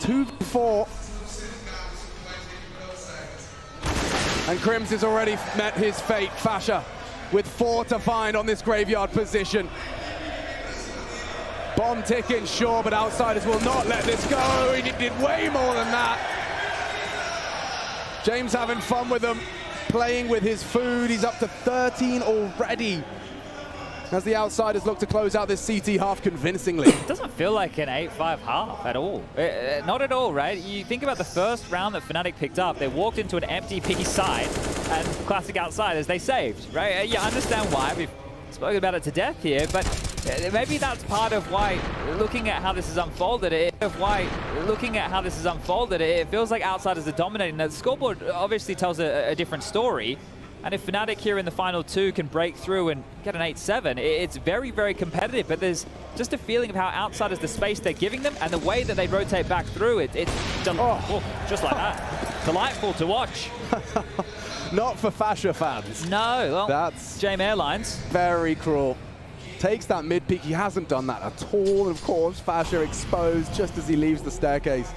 2v4. And Crims has already met his fate. Fasher with 4 to find on this graveyard position. Bomb ticking, sure, but Outsiders will not let this go. He did way more than that. James having fun with them, playing with his food. He's up to 13 already, as the Outsiders look to close out this CT half convincingly. It doesn't feel like an 8-5 half at all. Not at all, right? You think about the first round that Fnatic picked up, they walked into an empty B side, and classic Outsiders, they saved, right? You understand why. We've spoken about it to death here, but maybe that's part of why, looking at how this is unfolded, it feels like Outsiders are dominating. Now, the scoreboard obviously tells a different story. And if Fnatic here in the final 2 can break through and get an 8-7, it's very, very competitive. But there's just a feeling of how Outsiders, the space they're giving them and the way that they rotate back through, it's just like that. Delightful to watch. Not for Fasher fans. No, well, that's JM Airlines. Very cruel. Takes that mid peak. He hasn't done that at all. And of course, Fasher exposed just as he leaves the staircase,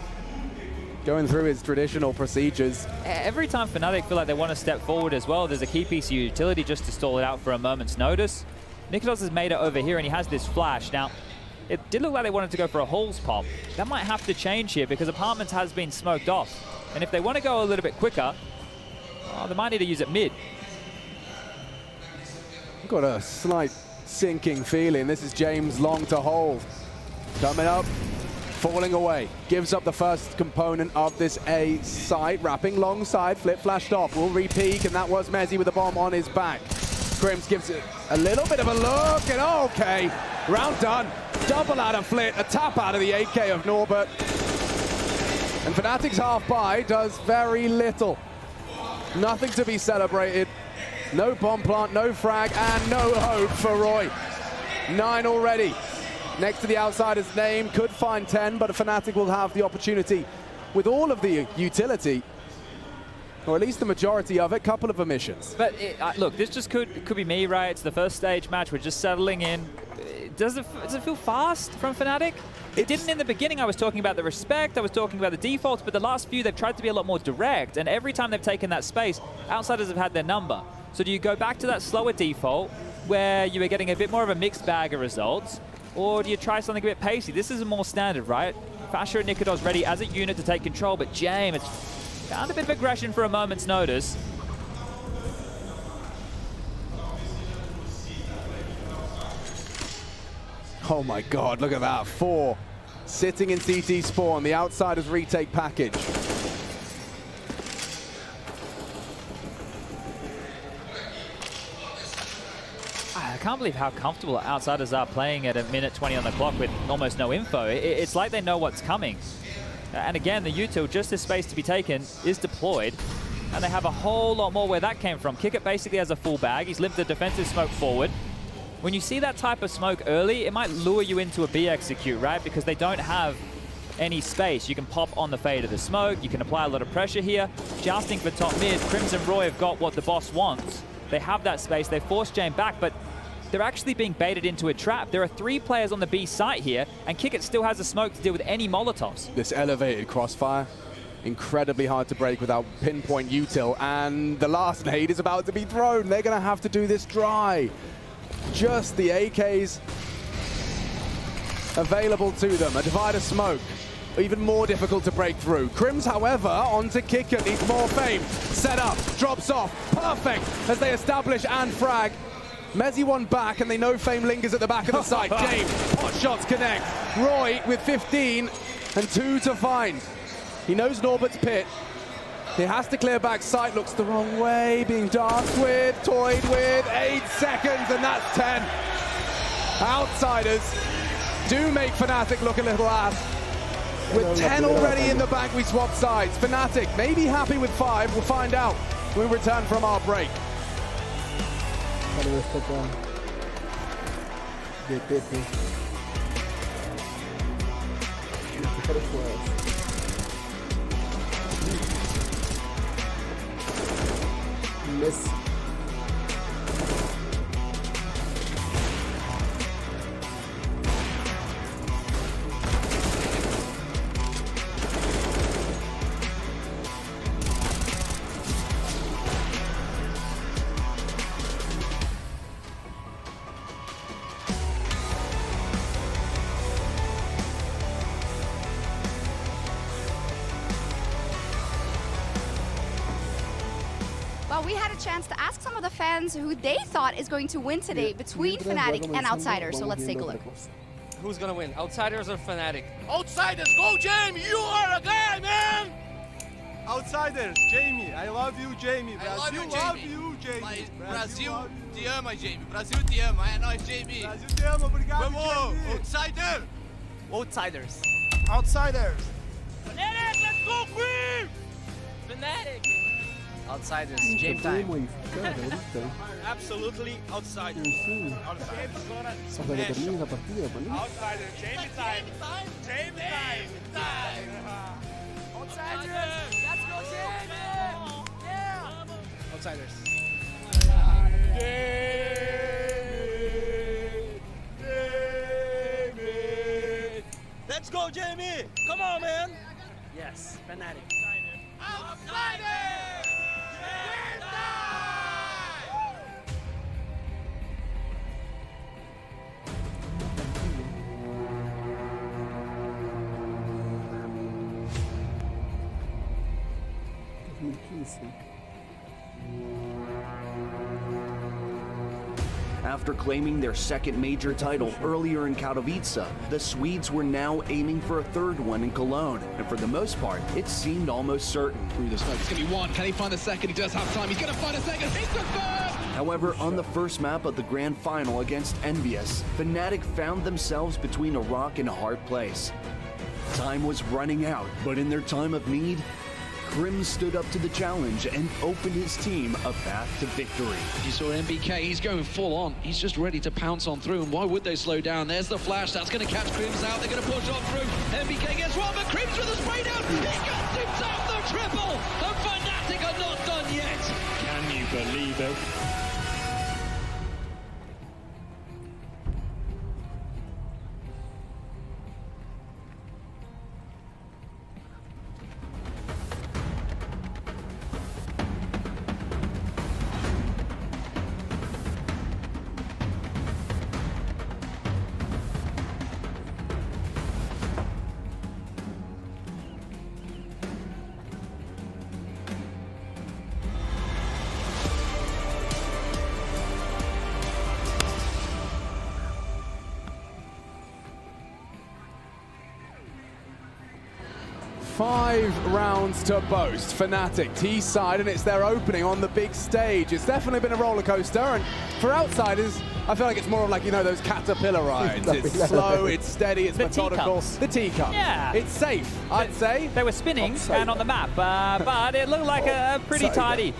going through his traditional procedures. Every time Fnatic feel like they want to step forward as well, there's a key piece of utility just to stall it out for a moment's notice. Nikodos has made it over here, and he has this flash. Now, it did look like they wanted to go for a Halls pop. That might have to change here because Apartments has been smoked off. And if they want to go a little bit quicker, they might need to use it mid. Got a slight sinking feeling. This is James long to hold. Coming up. Falling away, gives up the first component of this A site, wrapping long side, flip flashed off, will re-peek, and that was Mezzi with the bomb on his back. Crims gives it a little bit of a look, and okay, round done. Double out of Flit, a tap out of the 8K of Norbert. And Fnatic's half buy does very little. Nothing to be celebrated. No bomb plant, no frag, and no hope for Roy. 9 already. Next to the Outsiders' name, could find 10, but Fnatic will have the opportunity with all of the utility, or at least the majority of it, couple of omissions. But look, this just could be me, right? It's the first stage match, we're just settling in. Does it feel fast from Fnatic? It didn't in the beginning. I was talking about the respect, I was talking about the defaults, but the last few, they've tried to be a lot more direct, and every time they've taken that space, Outsiders have had their number. So do you go back to that slower default, where you were getting a bit more of a mixed bag of results, or do you try something a bit pacey? This is more standard, right? Fasher and Nikodos ready as a unit to take control, but James, it's found a bit of aggression for a moment's notice. Oh my God, look at that. 4 sitting in CT spawn, the Outsiders retake package. I can't believe how comfortable Outsiders are playing at a minute 20 on the clock with almost no info. It's like they know what's coming. And again, the util, just this space to be taken, is deployed. And they have a whole lot more where that came from. Kickit basically has a full bag. He's limped the defensive smoke forward. When you see that type of smoke early, it might lure you into a B execute, right? Because they don't have any space. You can pop on the fade of the smoke. You can apply a lot of pressure here. Jousting for top mid. Crimson Roy have got what the boss wants. They have that space. They force Jane back, but they're actually being baited into a trap. There are 3 players on the B site here, and Kickit still has a smoke to deal with any Molotovs. This elevated crossfire incredibly hard to break without pinpoint util, and the last nade is about to be thrown. They're going to have to do this dry. Just the AKs available to them. A divider smoke, even more difficult to break through. Crims, however, onto Kicker, needs more fame. Set up, drops off, perfect as they establish and frag. Mezzi one back, and they know Fame lingers at the back of the site. James, pot shots connect. Roy with 15 and 2 to find. He knows Norbert's pit. He has to clear back sight, looks the wrong way, being danced with, toyed with, 8 seconds, and that's 10. Outsiders do make Fnatic look a little ass. With 10 already in the bank, we swap sides. Fnatic may be happy with 5, we'll find out when we return from our break. Miss. Well, we had a chance to ask some of the fans who they thought is going to win today between Fnatic and Outsiders, so let's take a look. Who's gonna win, Outsiders or Fnatic? Outsiders, go Jamie! You are a guy, man! Outsiders, Jamie. I love you, Jamie. I love you, Brasil Jamie. love you, Jamie. Brasil te ama, Jamie. Brasil te ama. É nóis, Jamie. Brasil te ama, obrigado, Vamos, Jamie. Outsider! Outsiders. Outsiders. Fnatic, let's go, Queen! Fnatic. Outsiders, Jamie time. Absolutely outsiders. Outsiders gonna smash. Outsiders, Jamie time. Jamie time. Outsiders, let's go, Jamie! Yeah! Outsiders. Jamie! Let's go, Jamie! Come on, man! Yes, Fnatic. Outsiders! After claiming their second major title earlier in Katowice, the Swedes were now aiming for a third one in Cologne, and for the most part, it seemed almost certain. Through the smoke, it's going to be one. Can he find a second? He does have time. He's going to find a second. He's the third! However, on the first map of the Grand Final against Envious, Fnatic found themselves between a rock and a hard place. Time was running out, but in their time of need, Grim stood up to the challenge and opened his team a path to victory. You saw MBK, he's going full on. He's just ready to pounce on through, and why would they slow down? There's the flash, that's going to catch Crims out. They're going to push on through. MBK gets one, but Crims with a spray down. He got himself the triple, and Fnatic are not done yet. Can you believe it? Five rounds to boast. Fnatic, T-side, and it's their opening on the big stage. It's definitely been a roller coaster, and for Outsiders, I feel like it's more of like, you know, those caterpillar rides. It's slow, it's steady, it's methodical. Teacups. The teacup. Yeah. It's safe, I'd say. They were spinning and on the map, but it looked like a pretty tidy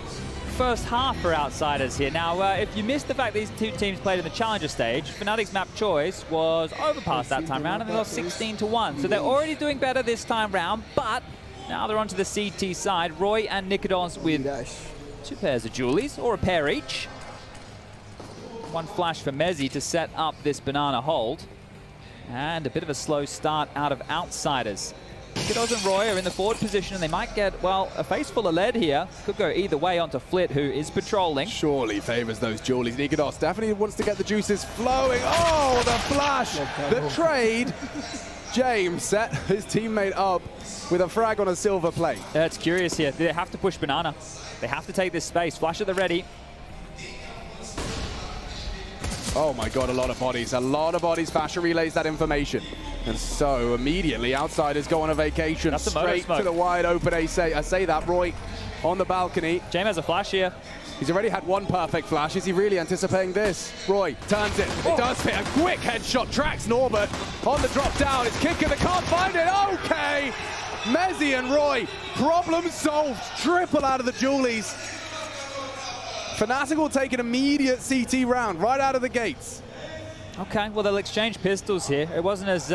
first half for Outsiders here. Now, if you missed the fact these two teams played in the Challenger stage, Fnatic's map choice was overpassed that time round, and they lost 16-1. So they're already doing better this time round, but now they're onto the CT side. Roy and Nikidons with 2 pairs of Julies, or a pair each. One flash for Mezzi to set up this banana hold. And a bit of a slow start out of Outsiders. Kiddos and Roy are in the forward position, and they might get, well, a face full of lead here. Could go either way onto Flit, who is patrolling. Surely favors those dualies. Nikodos definitely wants to get the juices flowing. Oh, the flash! The trade. James set his teammate up with a frag on a silver plate. Yeah, it's curious here. They have to push Banana. They have to take this space. Flash at the ready. Oh my god, a lot of bodies. A lot of bodies. Fasher relays that information. And so immediately outsiders go on a vacation straight to the wide open I say that, Roy on the balcony. James has a flash here. He's already had one perfect flash. Is he really anticipating this? Roy turns it. It does fit. A quick headshot. Tracks Norbert on the drop down. It's Kicker. They can't find it. Okay. Mezzi and Roy. Problem solved. Triple out of the Julies. Fnatic will take an immediate CT round right out of the gates. Okay, well, they'll exchange pistols here. It wasn't as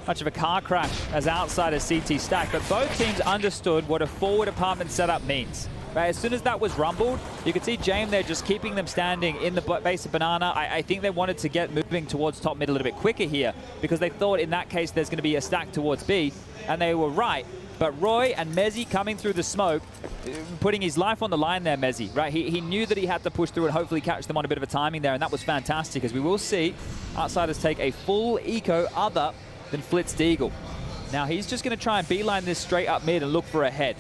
much of a car crash as Outsiders CT stack, but both teams understood what a forward apartment setup means. Right, as soon as that was rumbled, you could see James there just keeping them standing in the base of Banana. I think they wanted to get moving towards top mid a little bit quicker here because they thought in that case there's going to be a stack towards B, and they were right. But Roy and Mezzi coming through the smoke, putting his life on the line there, Mezzi, right? He knew that he had to push through and hopefully catch them on a bit of a timing there, and that was fantastic, as we will see Outsiders take a full eco other than Flitz Deagle. Now he's just going to try and beeline this straight up mid and look for a head.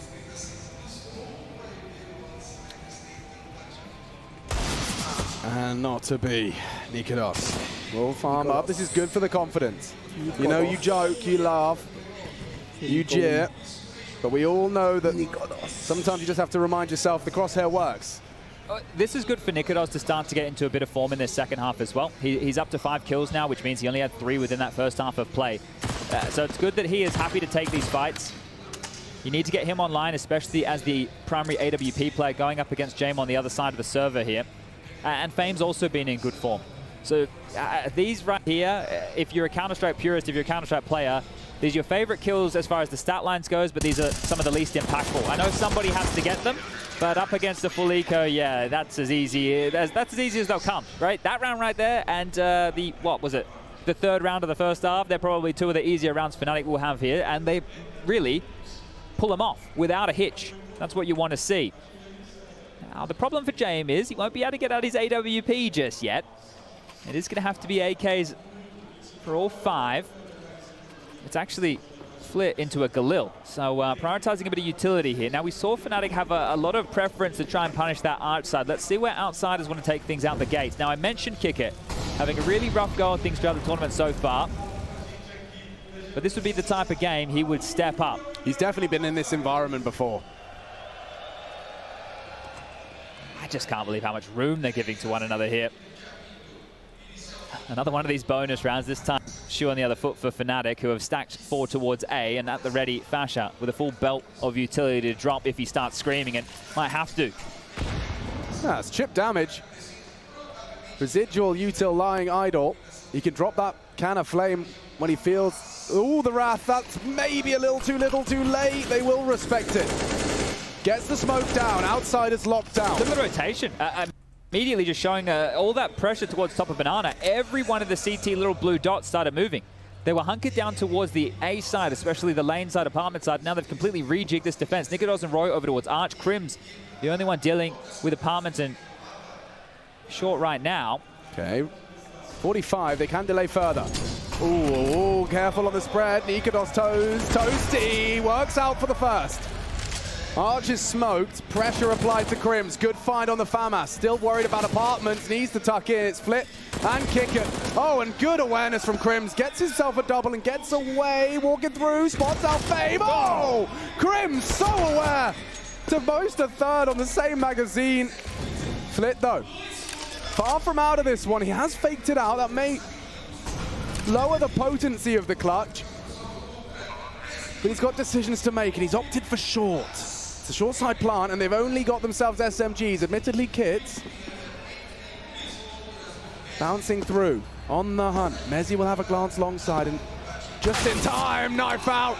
And not to be. Nikodos will farm up. This is good for the confidence. You know, you joke, you laugh, you jeer, but we all know that sometimes you just have to remind yourself the crosshair works. This is good for Nikodos to start to get into a bit of form in this second half as well. He's up to 5 kills now, which means he only had 3 within that first half of play. So it's good that he is happy to take these fights. You need to get him online, especially as the primary AWP player going up against James on the other side of the server here. And Fame's also been in good form. So these right here, if you're a Counter-Strike purist, if you're a Counter-Strike player, these are your favorite kills as far as the stat lines goes, but these are some of the least impactful. I know somebody has to get them, but up against the full eco, yeah, that's as easy as they'll come, right? That round right there, and what was it? The third round of the first half, they're probably 2 of the easier rounds Fnatic will have here, and they really pull them off without a hitch. That's what you want to see. Now, the problem for James is he won't be able to get out his AWP just yet. It is going to have to be AKs for all 5. It's actually Flit into a Galil, so prioritizing a bit of utility here. Now, we saw Fnatic have a lot of preference to try and punish that arch side. Let's see where Outsiders want to take things out the gates. Now, I mentioned Kicker having a really rough go on things throughout the tournament so far, but this would be the type of game he would step up. He's definitely been in this environment before. I just can't believe how much room they're giving to one another here. Another one of these bonus rounds, this time shoe on the other foot for Fnatic, who have stacked 4 towards A, and at the ready, Fasher with a full belt of utility to drop if he starts screaming, and might have to. That's chip damage. Residual util lying idle. He can drop that can of flame when he feels, ooh, the Wrath, that's maybe a little too late. They will respect it. Gets the smoke down, Outsiders locked down. Look at the rotation. Immediately just showing all that pressure towards top of Banana. Every one of the CT little blue dots started moving. They were hunkered down towards the A side, especially the lane side, apartment side. Now they've completely rejigged this defense. Nikodos and Roy over towards Arch. Crims, the only one dealing with apartments and short right now. Okay, 45, they can delay further. Ooh, careful on the spread. Nikodos toasty, works out for the first. Arch is smoked, pressure applied to Crims. Good find on the FAMAS, still worried about apartments, needs to tuck in. It's Flit and Kicker. Oh, and good awareness from Crims, gets himself a double and gets away, walking through, spots out Fame. Oh, Crims so aware to boast a 3rd on the same magazine. Flit though, far from out of this one. He has faked it out, that may lower the potency of the clutch. But he's got decisions to make and he's opted for short. It's a short side plant and they've only got themselves SMGs, admittedly kits. Bouncing through, on the hunt. Mezzi will have a glance long side and just in time, knife out.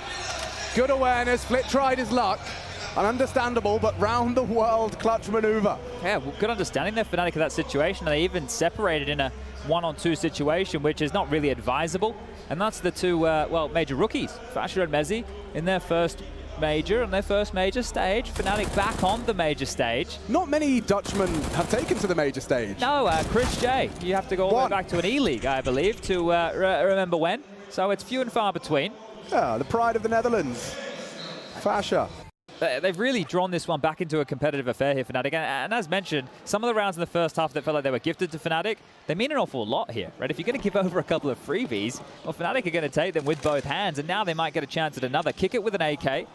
Good awareness, Flit tried his luck. An understandable but round the world clutch maneuver. Yeah, well, good understanding there, Fnatic, of that situation. They even separated in a 1-on-2 situation, which is not really advisable. And that's the two, well, major rookies, Fasher and Mezzi, in their first major, on their first major stage. Fnatic back on the major stage. Not many Dutchmen have taken to the major stage. No, Chris J. You have to go all the way back to an E-League, I believe, to remember when. So it's few and far between. Yeah, the pride of the Netherlands. Fasher. They've really drawn this one back into a competitive affair here, Fnatic. And as mentioned, some of the rounds in the first half that felt like they were gifted to Fnatic, they mean an awful lot here, right? If you're going to give over a couple of freebies, well, Fnatic are going to take them with both hands, and now they might get a chance at another. Kick it with an AK.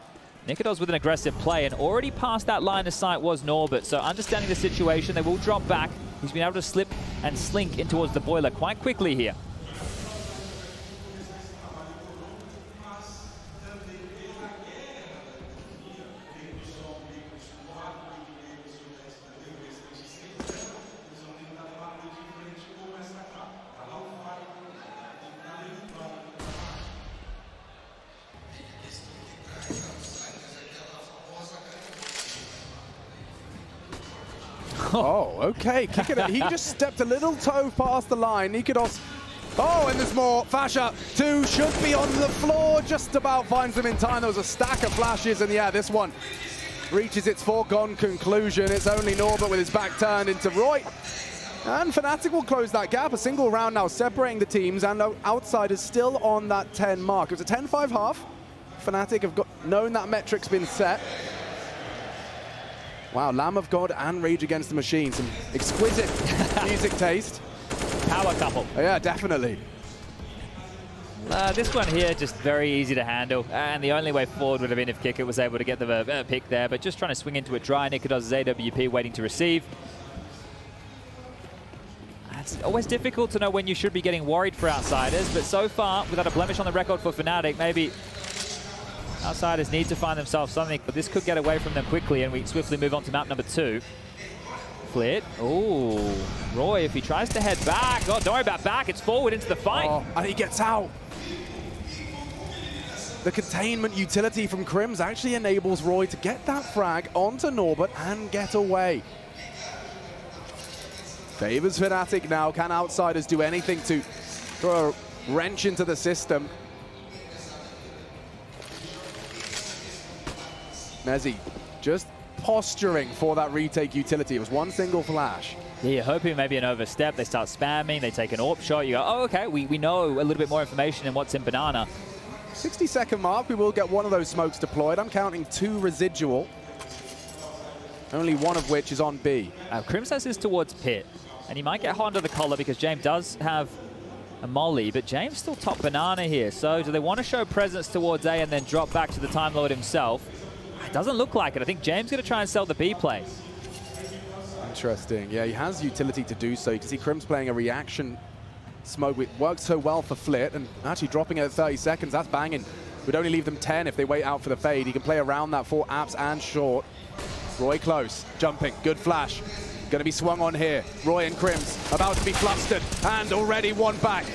Nikodos with an aggressive play, and already past that line of sight was Norbert. So understanding the situation, they will drop back. He's been able to slip and slink in towards the boiler quite quickly here. Oh, okay. Kick it. He just stepped a little toe past the line. Nikodos. Oh, and there's more. Fasher, 2 should be on the floor. Just about finds them in time. There was a stack of flashes, and yeah, this one reaches its foregone conclusion. It's only Norbert with his back turned into Roy. And Fnatic will close that gap. A single round now separating the teams, and Outsiders still on that 10 mark. It was a 10-5 half. Fnatic have known that metric's been set. Wow, Lamb of God and Rage Against the Machine. Some exquisite music taste. Power couple. Oh, yeah, definitely. This one here, just very easy to handle. And the only way forward would have been if Kicker was able to get the pick there. But just trying to swing into it dry. Nikodos' AWP waiting to receive. It's always difficult to know when you should be getting worried for Outsiders. But so far, without a blemish on the record for Fnatic, maybe Outsiders need to find themselves something, but this could get away from them quickly, and we swiftly move on to map number 2. Flit. Oh, Roy, if he tries to head back. Oh, don't worry about back. It's forward into the fight. Oh, and he gets out. The containment utility from Crims actually enables Roy to get that frag onto Norbert and get away. Favors Fnatic now. Can Outsiders do anything to throw a wrench into the system? Mezzi just posturing for that retake utility. It was one single flash. Yeah, you're hoping maybe an overstep. They start spamming. They take an AWP shot. You go, oh, okay, we know a little bit more information in what's in Banana. 60-second mark. We will get one of those smokes deployed. I'm counting 2 residual. Only one of which is on B. Crims has this towards Pit. And he might get hot under the collar because James does have a molly, but James still top Banana here. So do they want to show presence towards A and then drop back to the Time Lord himself? It doesn't look like it. I think James is going to try and sell the B play. Interesting. Yeah, he has utility to do so. You can see Crims playing a reaction smoke, which works so well for Flit, and actually dropping it at 30 seconds, that's banging. Would only leave them 10 if they wait out for the fade. He can play around that for apps and short. Roy close, jumping, good flash. Going to be swung on here. Roy and Crims about to be flustered, and already one back.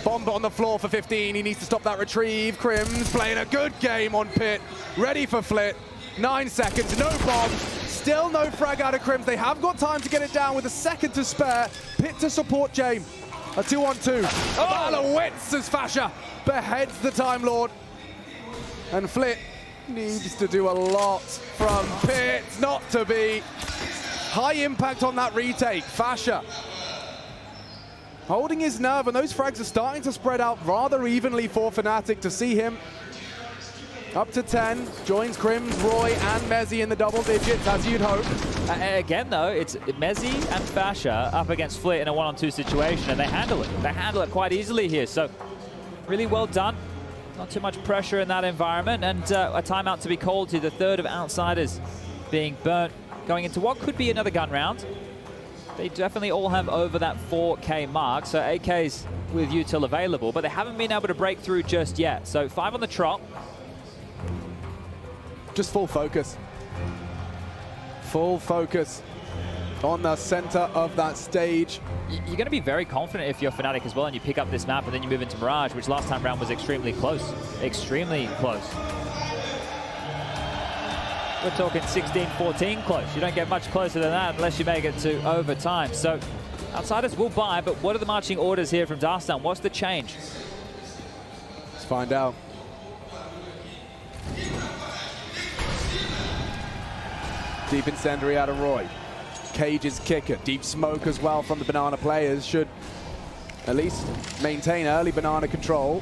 Bomb on the floor for 15. He needs to stop that retrieve. Crims playing a good game on Pit. Ready for Flit. 9 seconds, no bomb. Still no frag out of Crims. They have got time to get it down with a second to spare. Pit to support James. A 2-on-2. Oh! A battle of wits as Fasher beheads the Time Lord. And Flit needs to do a lot from Pit not to be. High impact on that retake. Fasher holding his nerve, and those frags are starting to spread out rather evenly for Fnatic. To see him up to 10, joins Crims, Roy, and Mezzi in the double digits, as you'd hope. Again, though, it's Mezzi and Fasher up against Flit in a 1-on-2 situation, and they handle it. They handle it quite easily here, so really well done. Not too much pressure in that environment, and a timeout to be called to the third of Outsiders being burnt, going into what could be another gun round. They definitely all have over that 4K mark, so AK's with util available, but they haven't been able to break through just yet. So 5 on the trot. Just full focus. Full focus on the center of that stage. You're going to be very confident if you're Fnatic as well and you pick up this map and then you move into Mirage, which last time round was extremely close. Extremely close. we're talking 16-14 close. You don't get much closer than that unless you make it to overtime. So Outsiders will buy, but what are the marching orders here from Darstan? What's the change? Let's find out. Deep incendiary out of Roy. Cage's kicker. Deep smoke as well from the Banana players. Should at least maintain early Banana control.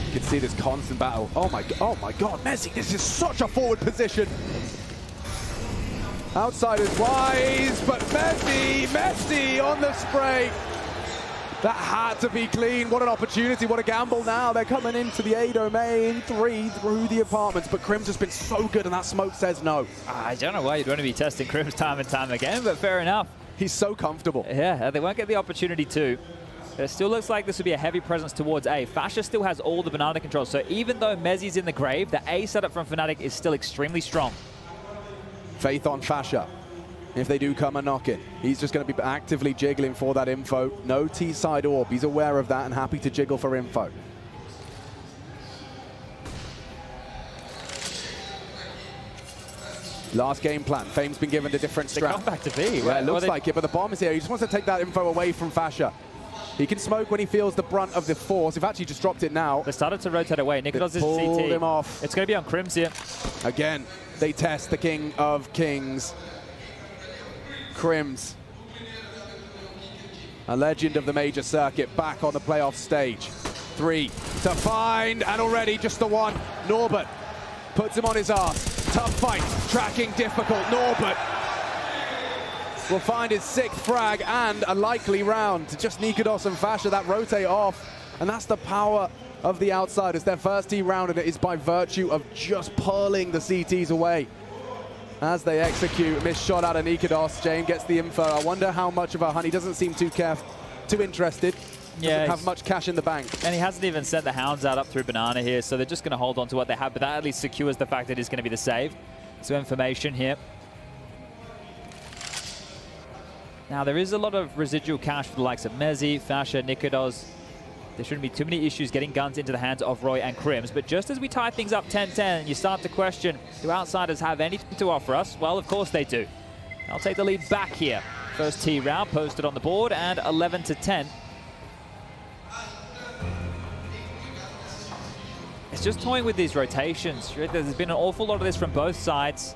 You can see this constant battle. Oh my God, Messi, this is such a forward position. Outsiders wise, but Messi on the spray. That had to be clean. What an opportunity, what a gamble now. They're coming into the A domain, 3 through the apartments, but Crim's just been so good and that smoke says no. I don't know why you'd want to be testing Crim's time and time again, but fair enough. He's so comfortable. Yeah, they won't get the opportunity to. It still looks like this would be a heavy presence towards A. Fasha still has all the Banana control, so even though Mezzi's in the grave, the A setup from Fnatic is still extremely strong. Faith on Fasha. If they do come a knock-in, he's just going to be actively jiggling for that info. No T-side orb. He's aware of that and happy to jiggle for info. Last game plan. Fame's been given a different strat. They come back to B. Yeah, it looks like it, but the bomb is here. He just wants to take that info away from Fasha. He can smoke when he feels the brunt of the force. They've actually just dropped it now. They started to rotate away. Nicholas is CT. Pulled him off. It's going to be on Crims here. Again, they test the King of Kings. Crims, a legend of the major circuit, back on the playoff stage. 3 to find, and already just the one. Norbert puts him on his ass. Tough fight, tracking difficult. Norbert will find his 6th frag and a likely round to just Nikodos and Fasha. That rotate off, and that's the power of the Outsiders. Their first T round, and it is by virtue of just pulling the CTs away. As they execute, missed shot out of Nikodos. Jane gets the info. I wonder how much of a hunt. He doesn't seem too interested. Doesn't have much cash in the bank. And he hasn't even sent the hounds out up through Banana here, so they're just going to hold on to what they have, but that at least secures the fact that it's going to be the save. So information here. Now there is a lot of residual cash for the likes of Mezzi, Fasha, Nikodos. There shouldn't be too many issues getting guns into the hands of Roy and Crims. But just as we tie things up 10-10, you start to question, do Outsiders have anything to offer us? Well, of course they do. I'll take the lead back here. First T round posted on the board, and 11-10. It's just toying with these rotations. There's been an awful lot of this from both sides.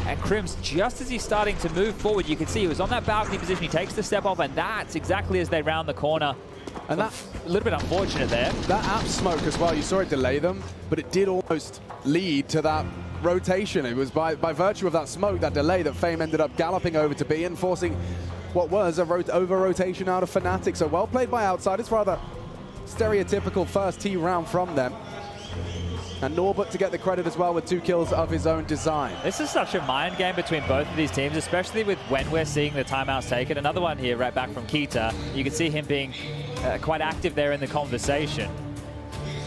And Crims, just as he's starting to move forward, you can see he was on that balcony position. He takes the step off, and that's exactly as they round the corner. And that's a little bit unfortunate there. That app smoke as well, you saw it delay them, but it did almost lead to that rotation. It was by virtue of that smoke, that delay, that Fame ended up galloping over to B and forcing what was a over-rotation out of Fnatic. So well played by Outsiders, rather stereotypical first T round from them. And Norbert to get the credit as well with 2 kills of his own design. This is such a mind game between both of these teams, especially with when we're seeing the timeouts taken. Another one here right back from Kita. You can see him being quite active there in the conversation.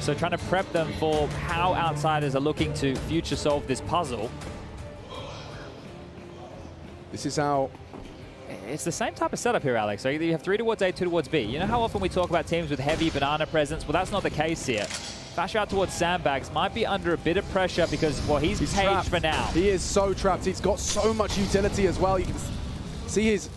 So trying to prep them for how Outsiders are looking to future solve this puzzle. This is how... It's the same type of setup here, Alex. So you have 3 towards A, 2 towards B. You know how often we talk about teams with heavy Banana presence? Well, that's not the case here. Fasha out towards Sandbags might be under a bit of pressure because, well, he's caged trapped for now. He is so trapped. He's got so much utility as well. You can see he's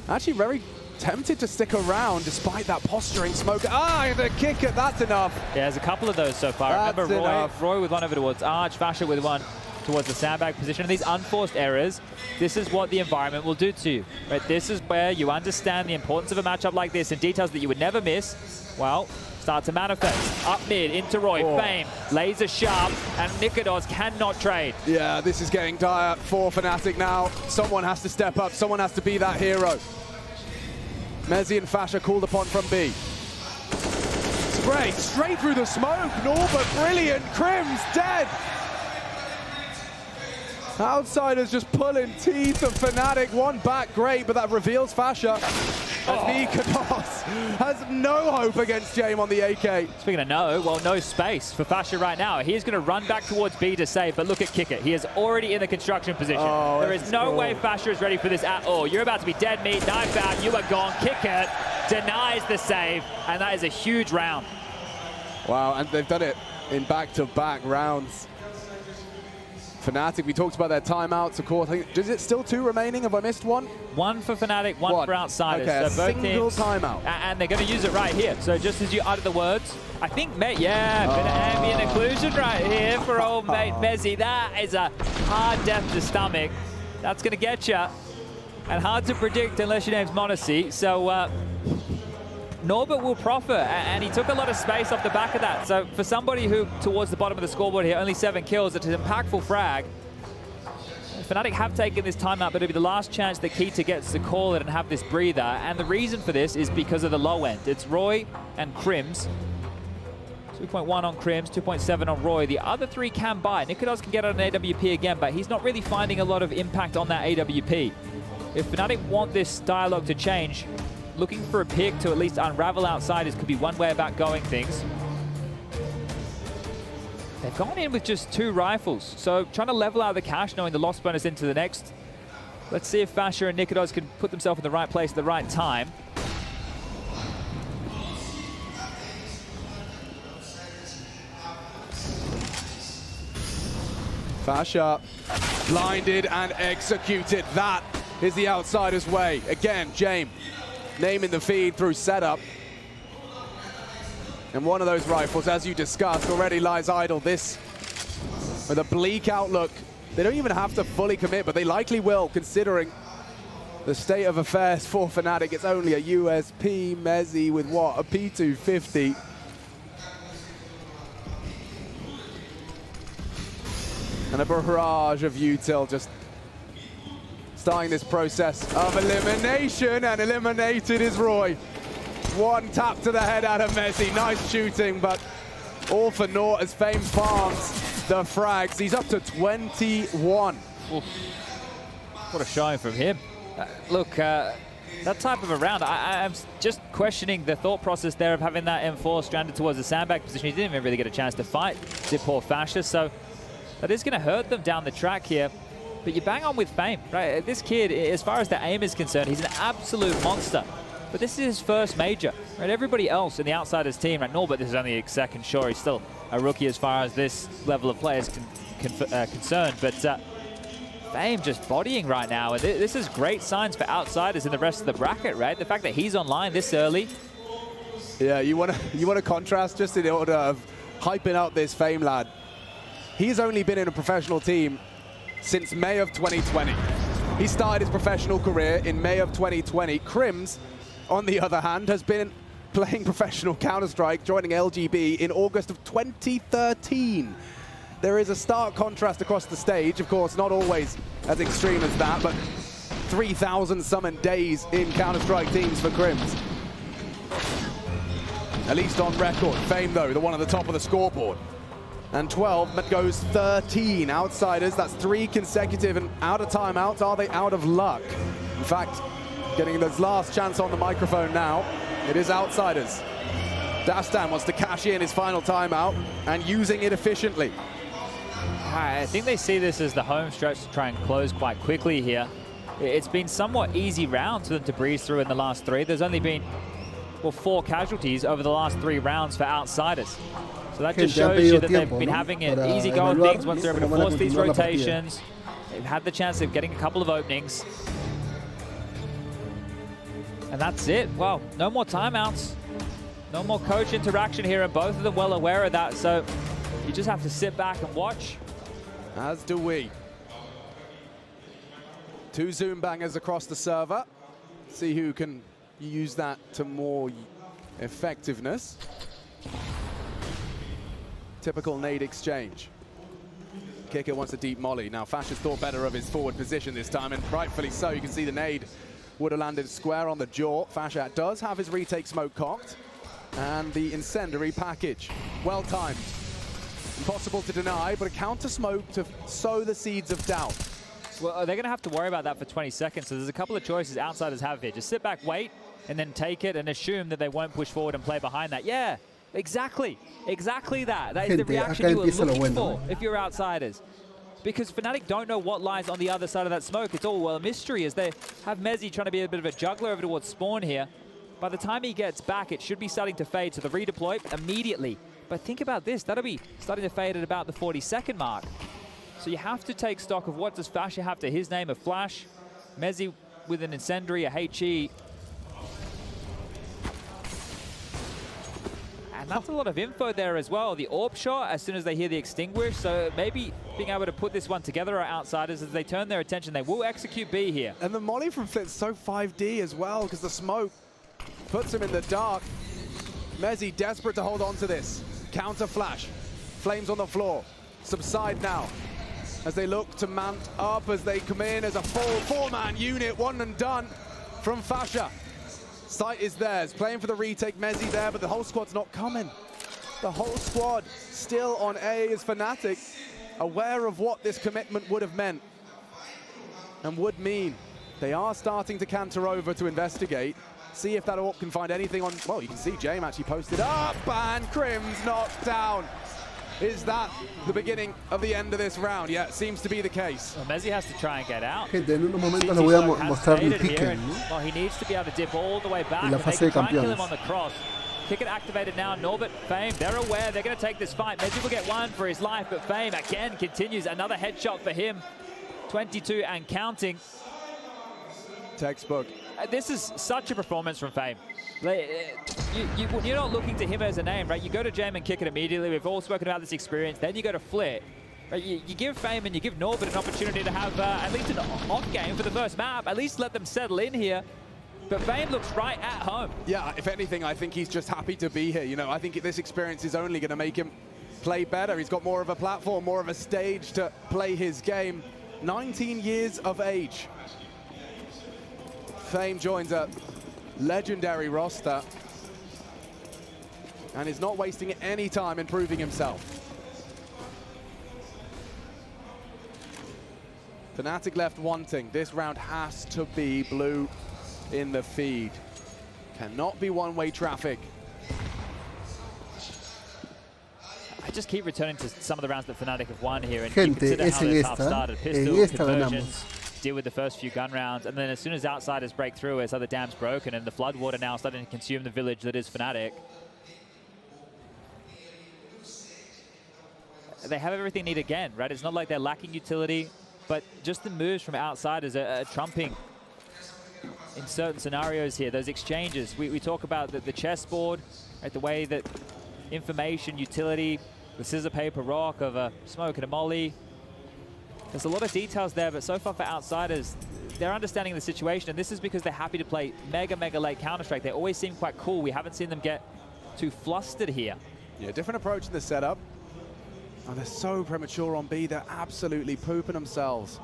actually very tempted to stick around despite that posturing smoke. The kicker, that's enough. Yeah, there's a couple of those so far. That's Remember Roy with one over towards Arch, Fasha with one towards the Sandbag position. And these unforced errors, this is what the environment will do to you. Right? This is where you understand the importance of a matchup like this and details that you would never miss. Well, start to manifest. Up mid, into Roy, Fame, laser sharp, and Nikodos cannot trade. Yeah, this is getting dire for Fnatic now. Someone has to step up, someone has to be that hero. Mezzi and Fasha called upon from B. Spray, straight through the smoke. Norbert, brilliant. Crims, dead. Outsiders just pulling teeth of Fnatic. One back, great, but that reveals Fasha. And Nikodos has no hope against James on the AK. Speaking of no, well, no space for Fasha right now. He is going to run back towards B to save, but look at Kicker. He is already in the construction position. There is no way Fasha is ready for this at all. You're about to be dead meat, knife out, you are gone. Kicker denies the save, and that is a huge round. Wow, and they've done it in back-to-back rounds. Fnatic, we talked about their timeouts, of course. Is it still 2 remaining? Have I missed one? 1 for Fnatic, 1 for Outsiders. Okay, so a both single teams, timeout. And they're going to use it right here. So just as you uttered the words, I think, yeah, a bit of ambient occlusion right here for old mate Mezzy. That is a hard death to stomach. That's going to get you. And hard to predict unless your name's Monacy. So Norbert will profit, and he took a lot of space off the back of that. So for somebody who, towards the bottom of the scoreboard here, only 7 kills, it's an impactful frag. Fnatic have taken this timeout, but it'll be the last chance that Keita gets to call it and have this breather. And the reason for this is because of the low end. It's Roy and Crims. 2.1 on Crims, 2.7 on Roy. The other 3 can buy. Nikodos can get on an AWP again, but he's not really finding a lot of impact on that AWP. If Fnatic want this dialogue to change, looking for a pick to at least unravel Outsiders could be one way about going things. They've gone in with just 2 rifles, so trying to level out the cash, knowing the loss bonus into the next. Let's see if Fasher and Nikodos can put themselves in the right place at the right time. Fasher blinded and executed. That is the Outsiders' way. Again, James naming the feed through setup. And one of those rifles, as you discussed, already lies idle. This, with a bleak outlook, they don't even have to fully commit, but they likely will, considering the state of affairs for Fnatic. It's only a USP Mezzy with what? A P250. And a barrage of util just starting this process of elimination, and eliminated is Roy. 1 tap to the head out of Mezzy. Nice shooting, but all for naught as Fame farms the frags. He's up to 21. Oof. What a showing from him. Look, that type of a round, I'm just questioning the thought process there of having that M4 stranded towards the sandbag position. He didn't even really get a chance to fight poor Fasher, so that is going to hurt them down the track here. But you bang on with Fame, right? This kid, as far as the aim is concerned, he's an absolute monster. But this is his first major, right? Everybody else in the Outsiders team, right? Norbert, this is only his second, sure, he's still a rookie as far as this level of play is concerned. But Fame just bodying right now. And this is great signs for Outsiders in the rest of the bracket, right? The fact that he's online this early. Yeah, you want to contrast just in order of hyping up this Fame lad. He's only been in a professional team since May of 2020. He started his professional career in May of 2020. Crims, on the other hand, has been playing professional Counter-Strike, joining LGB in August of 2013. There is a stark contrast across the stage. Of course, not always as extreme as that, but 3,000 summoned days in Counter-Strike teams for Crims. At least on record. Fame, though, the one at the top of the scoreboard. And 12 goes 13 Outsiders. That's 3 consecutive and out of timeouts. Are they out of luck? In fact, getting this last chance on the microphone now. It is Outsiders. Dastan wants to cash in his final timeout and using it efficiently. I think they see this as the home stretch to try and close quite quickly here. It's been somewhat easy rounds for them to breeze through in the last 3. There's only been, well, 4 casualties over the last 3 rounds for Outsiders. So that just shows you that they've been having it easy going things once they're able to force these rotations. They've had the chance of getting a couple of openings. And that's it. Well, no more timeouts. No more coach interaction here, and both of them well aware of that. So you just have to sit back and watch. As do we. 2 zoom bangers across the server. See who can use that to more effectiveness. Typical nade exchange. Kicker wants a deep molly. Now Fasher's thought better of his forward position this time, and rightfully so. You can see the nade would have landed square on the jaw. Fasher does have his retake smoke cocked, and the incendiary package. Well timed. Impossible to deny, but a counter smoke to sow the seeds of doubt. Well, they're going to have to worry about that for 20 seconds, so there's a couple of choices Outsiders have here. Just sit back, wait, and then take it and assume that they won't push forward and play behind that. Yeah. Exactly that. That is the reaction you were looking for if you're Outsiders. Because Fnatic don't know what lies on the other side of that smoke. It's all a mystery as they have Mezzy trying to be a bit of a juggler over towards spawn here. By the time he gets back, it should be starting to fade, so the redeploy immediately But think about this, that'll be starting to fade at about the 40-second mark. So you have to take stock of what does Fasha have to his name, a flash, Mezzi with an incendiary, a HE. And that's a lot of info there as well. The AWP shot as soon as they hear the extinguish. So maybe being able to put this one together are outsiders as they turn their attention. They will execute B here. And the molly from Flit's so 5D as well because the smoke puts him in the dark. Mezzi desperate to hold on to this. Counter flash. Flames on the floor. Subside now as they look to mount up as they come in as a full four-man unit. One and done from Fasha. Sight is theirs, playing for the retake, Mezzi there, but the whole squad's not coming. The whole squad still on A is Fnatic, aware of what this commitment would have meant and would mean. They are starting to canter over to investigate, see if that AWP can find anything on, well, you can see James actually posted up, and Crim's knocked down. Is that the beginning of the end of this round? Yeah, it seems to be the case. Well, Mezzi has to try and get out. Gente, en unos momentos les voy a mostrar el Kicken, ¿no? Well, he needs to be able to dip all the way back. En la fase de Try and kill him campeones. on the cross. Kicken activated now. Norbert, Fame, they're aware they're going to take this fight. Mezzi will get one for his life, but Fame again continues. Another headshot for him. 22 and counting. Textbook. This is such a performance from Fame. You're not looking to him as a name, right? You go to Jam and kick it immediately. We've all spoken about this experience. Then you go to Flit. Right? You give Fame and you give Norbert an opportunity to have at least an off game for the first map. At least let them settle in here. But Fame looks right at home. Yeah, if anything, I think he's just happy to be here. You know, I think this experience is only going to make him play better. He's got more of a platform, more of a stage to play his game. 19 years of age. Fame joins a legendary roster and is not wasting any time improving himself. Fnatic left wanting. This round has to be blue in the feed. Cannot be one-way traffic. I just keep returning to some of the rounds that Fnatic have won here, and Gente, you consider how this half esta, started. en Pistol, esta conversions, ganamos. deal with the first few gun rounds, and then as soon as outsiders break through, as other dams broken, and the floodwater now starting to consume the village that is Fnatic, they have everything needed again, right? It's not like they're lacking utility, but just the moves from outsiders are trumping in certain scenarios here. Those exchanges, we talk about the chessboard, right? The way that information, utility, the scissor, paper, rock of a smoke and a molly. There's a lot of details there, but so far for outsiders, they're understanding the situation, and this is because they're happy to play mega late Counter-Strike. They always seem quite cool. We haven't seen them get too flustered here. Yeah, different approach in the setup. Oh, they're so premature on B. They're absolutely pooping themselves.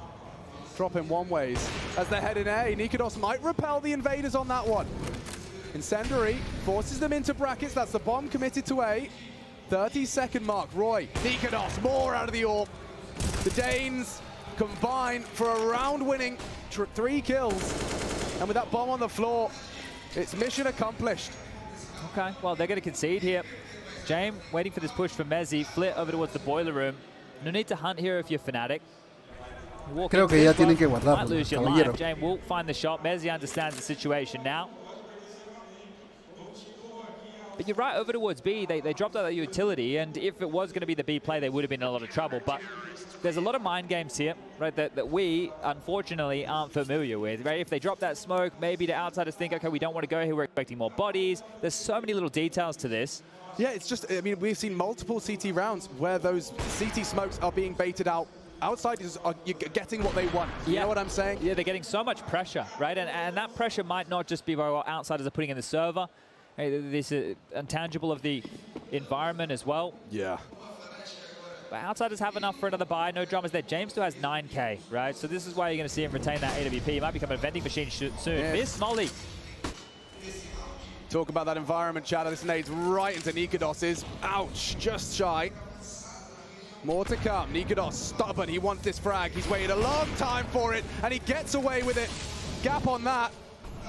Dropping one ways as they're heading A. Nikodos might repel the invaders on that one. Incendiary forces them into brackets. That's the bomb committed to A. 30-second mark. Roy, Nikodos, more out of the AWP. The Danes combine for a round-winning 3 kills. And with that bomb on the floor, it's mission accomplished. Okay, well, they're going to concede here. James waiting for this push from Mezzi. Flit over towards the boiler room. No need to hunt here if you're Fnatic. Creo que ya tienen que guardarlo, might lose your caballero. life. James will find the shot. Mezzi understands the situation now. But you're right, over towards B, they dropped out that utility, and if it was going to be the B play, they would have been in a lot of trouble. But there's a lot of mind games here, right, that we, unfortunately, aren't familiar with, right? If they drop that smoke, maybe the outsiders think, okay, we don't want to go here, we're expecting more bodies. There's so many little details to this. Yeah, it's just, I mean, we've seen multiple CT rounds where those CT smokes are being baited out. Outsiders are getting what they want. You know what I'm saying? Yeah, they're getting so much pressure, right? And that pressure might not just be by what outsiders are putting in the server. This is intangible of the environment as well. Yeah. But outsiders have enough for another buy. No dramas there. James still has 9K, right? So this is why you're going to see him retain that AWP. He might become a vending machine soon. Yes. Miss Molly. Talk about that environment, Chad. This nades right into Nikodos's. Ouch, just shy. More to come. Nikodos stubborn. He wants this frag. He's waited a long time for it, and he gets away with it. Gap on that.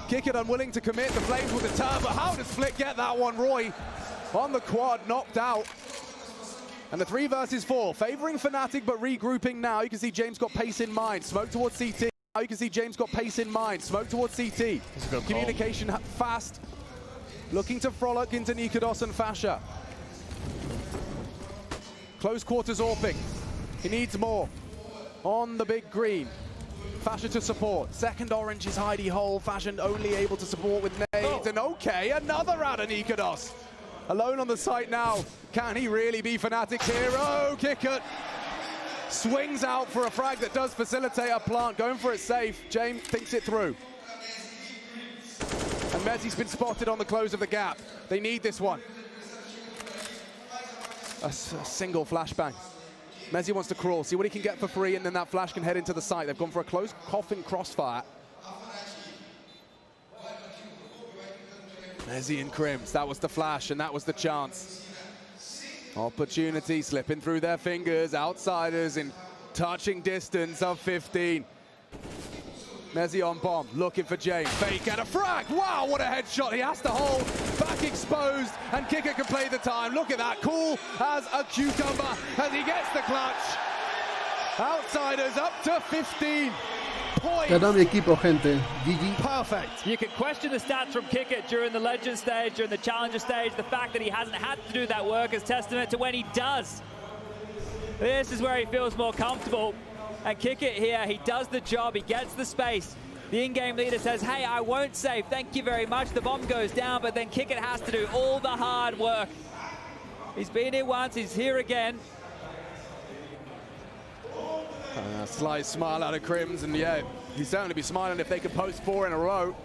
Kick it unwilling to commit. The Flames with the turn, but how does Flick get that one? Roy on the quad, knocked out. And the 3 versus 4, favoring Fnatic, but regrouping now. You can see James got pace in mind. Smoke towards CT. Now you can see James got pace in mind. Smoke towards CT. Communication fast. Looking to frolic into Nikodos and Fasha. Close quarters AWPing. He needs more. On the big green. Fashion to support. Second orange is hidey hole. Fashion only able to support with nades. And okay, another out of Nikados. Alone on the site now. Can he really be Fnatic's hero? Kickert swings out for a frag that does facilitate a plant. Going for it safe. James thinks it through. And Mezzi's been spotted on the close of the gap. They need this one. A single flashbang. Mezzi wants to crawl, see what he can get for free, and then that flash can head into the site. They've gone for a close coughing crossfire. Mezzi and Crims, that was the flash, and that was the chance. Opportunity slipping through their fingers. Outsiders in touching distance of 15. Mezzi on bomb, looking for James. Fake and a frag. Wow, what a headshot. He has to hold. Back exposed, and Kicker can play the time. Look at that, cool as a cucumber as he gets the clutch. Outsiders up to 15 points. Ganó mi equipo, gente. GG. Perfect. You can question the stats from Kicker during the Legend stage, during the Challenger stage. The fact that he hasn't had to do that work is testament to when he does. This is where he feels more comfortable. And Kickert here, he does the job, he gets the space. The in-game leader says, hey, I won't save, thank you very much. The bomb goes down, but then Kickert has to do all the hard work. He's been here once, he's here again. A slight smile out of Crims, and yeah, he'd certainly be smiling if they could post 4 in a row.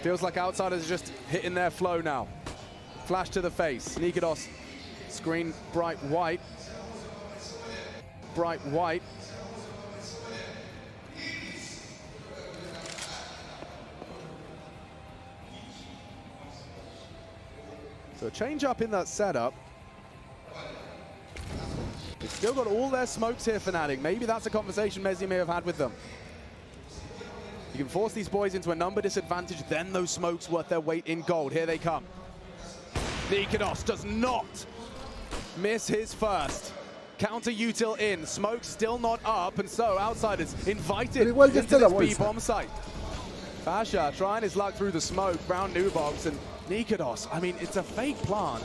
Feels like Outsiders are just hitting their flow now. Flash to the face, Nikados, screen bright white. Bright white. So a change up in that setup. They've still got all their smokes here, Fnatic. Maybe that's a conversation Mezzi may have had with them. You can force these boys into a number disadvantage, then those smokes worth their weight in gold. Here they come. Nikados does not miss his first. Counter util in, smoke still not up, and so Outsiders invited into this B-bomb site. Fasha trying his luck through the smoke, Brown new box, and Nikados, I mean, it's a fake plant.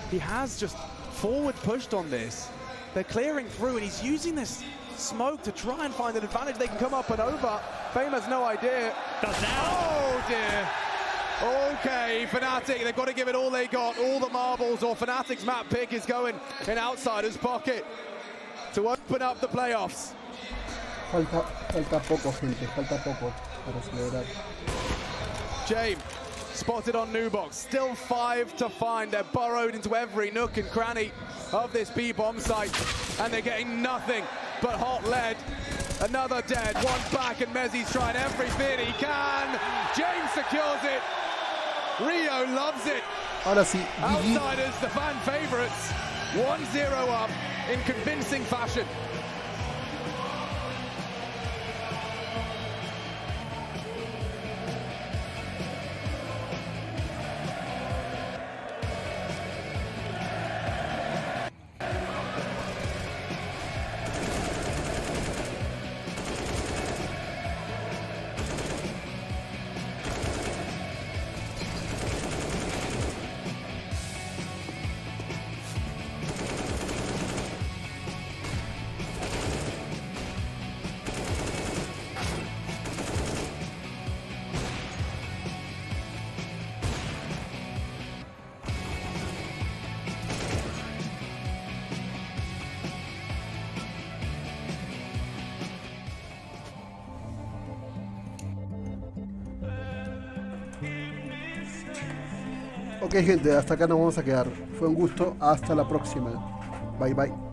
He has just forward pushed on this. They're clearing through, and he's using this smoke to try and find an advantage. They can come up and over. Fame has no idea. Does now. Oh dear. Okay, Fnatic, they've got to give it all they got, all the marbles, or Fnatic's map pick is going in Outsiders' pocket to open up the playoffs. Falta poco, gente, falta poco para celebrar. James, spotted on Nubox, still 5 to find. They're burrowed into every nook and cranny of this B-bomb site, and they're getting nothing but hot lead. Another dead, one back, and Mezzi's trying everything he can. James secures it. Rio loves it. Ahora sí, Outsiders, the fan favorites. 1-0 up in convincing fashion. Ok, gente, hasta acá nos vamos a quedar. Fue un gusto. Hasta la próxima. Bye, bye.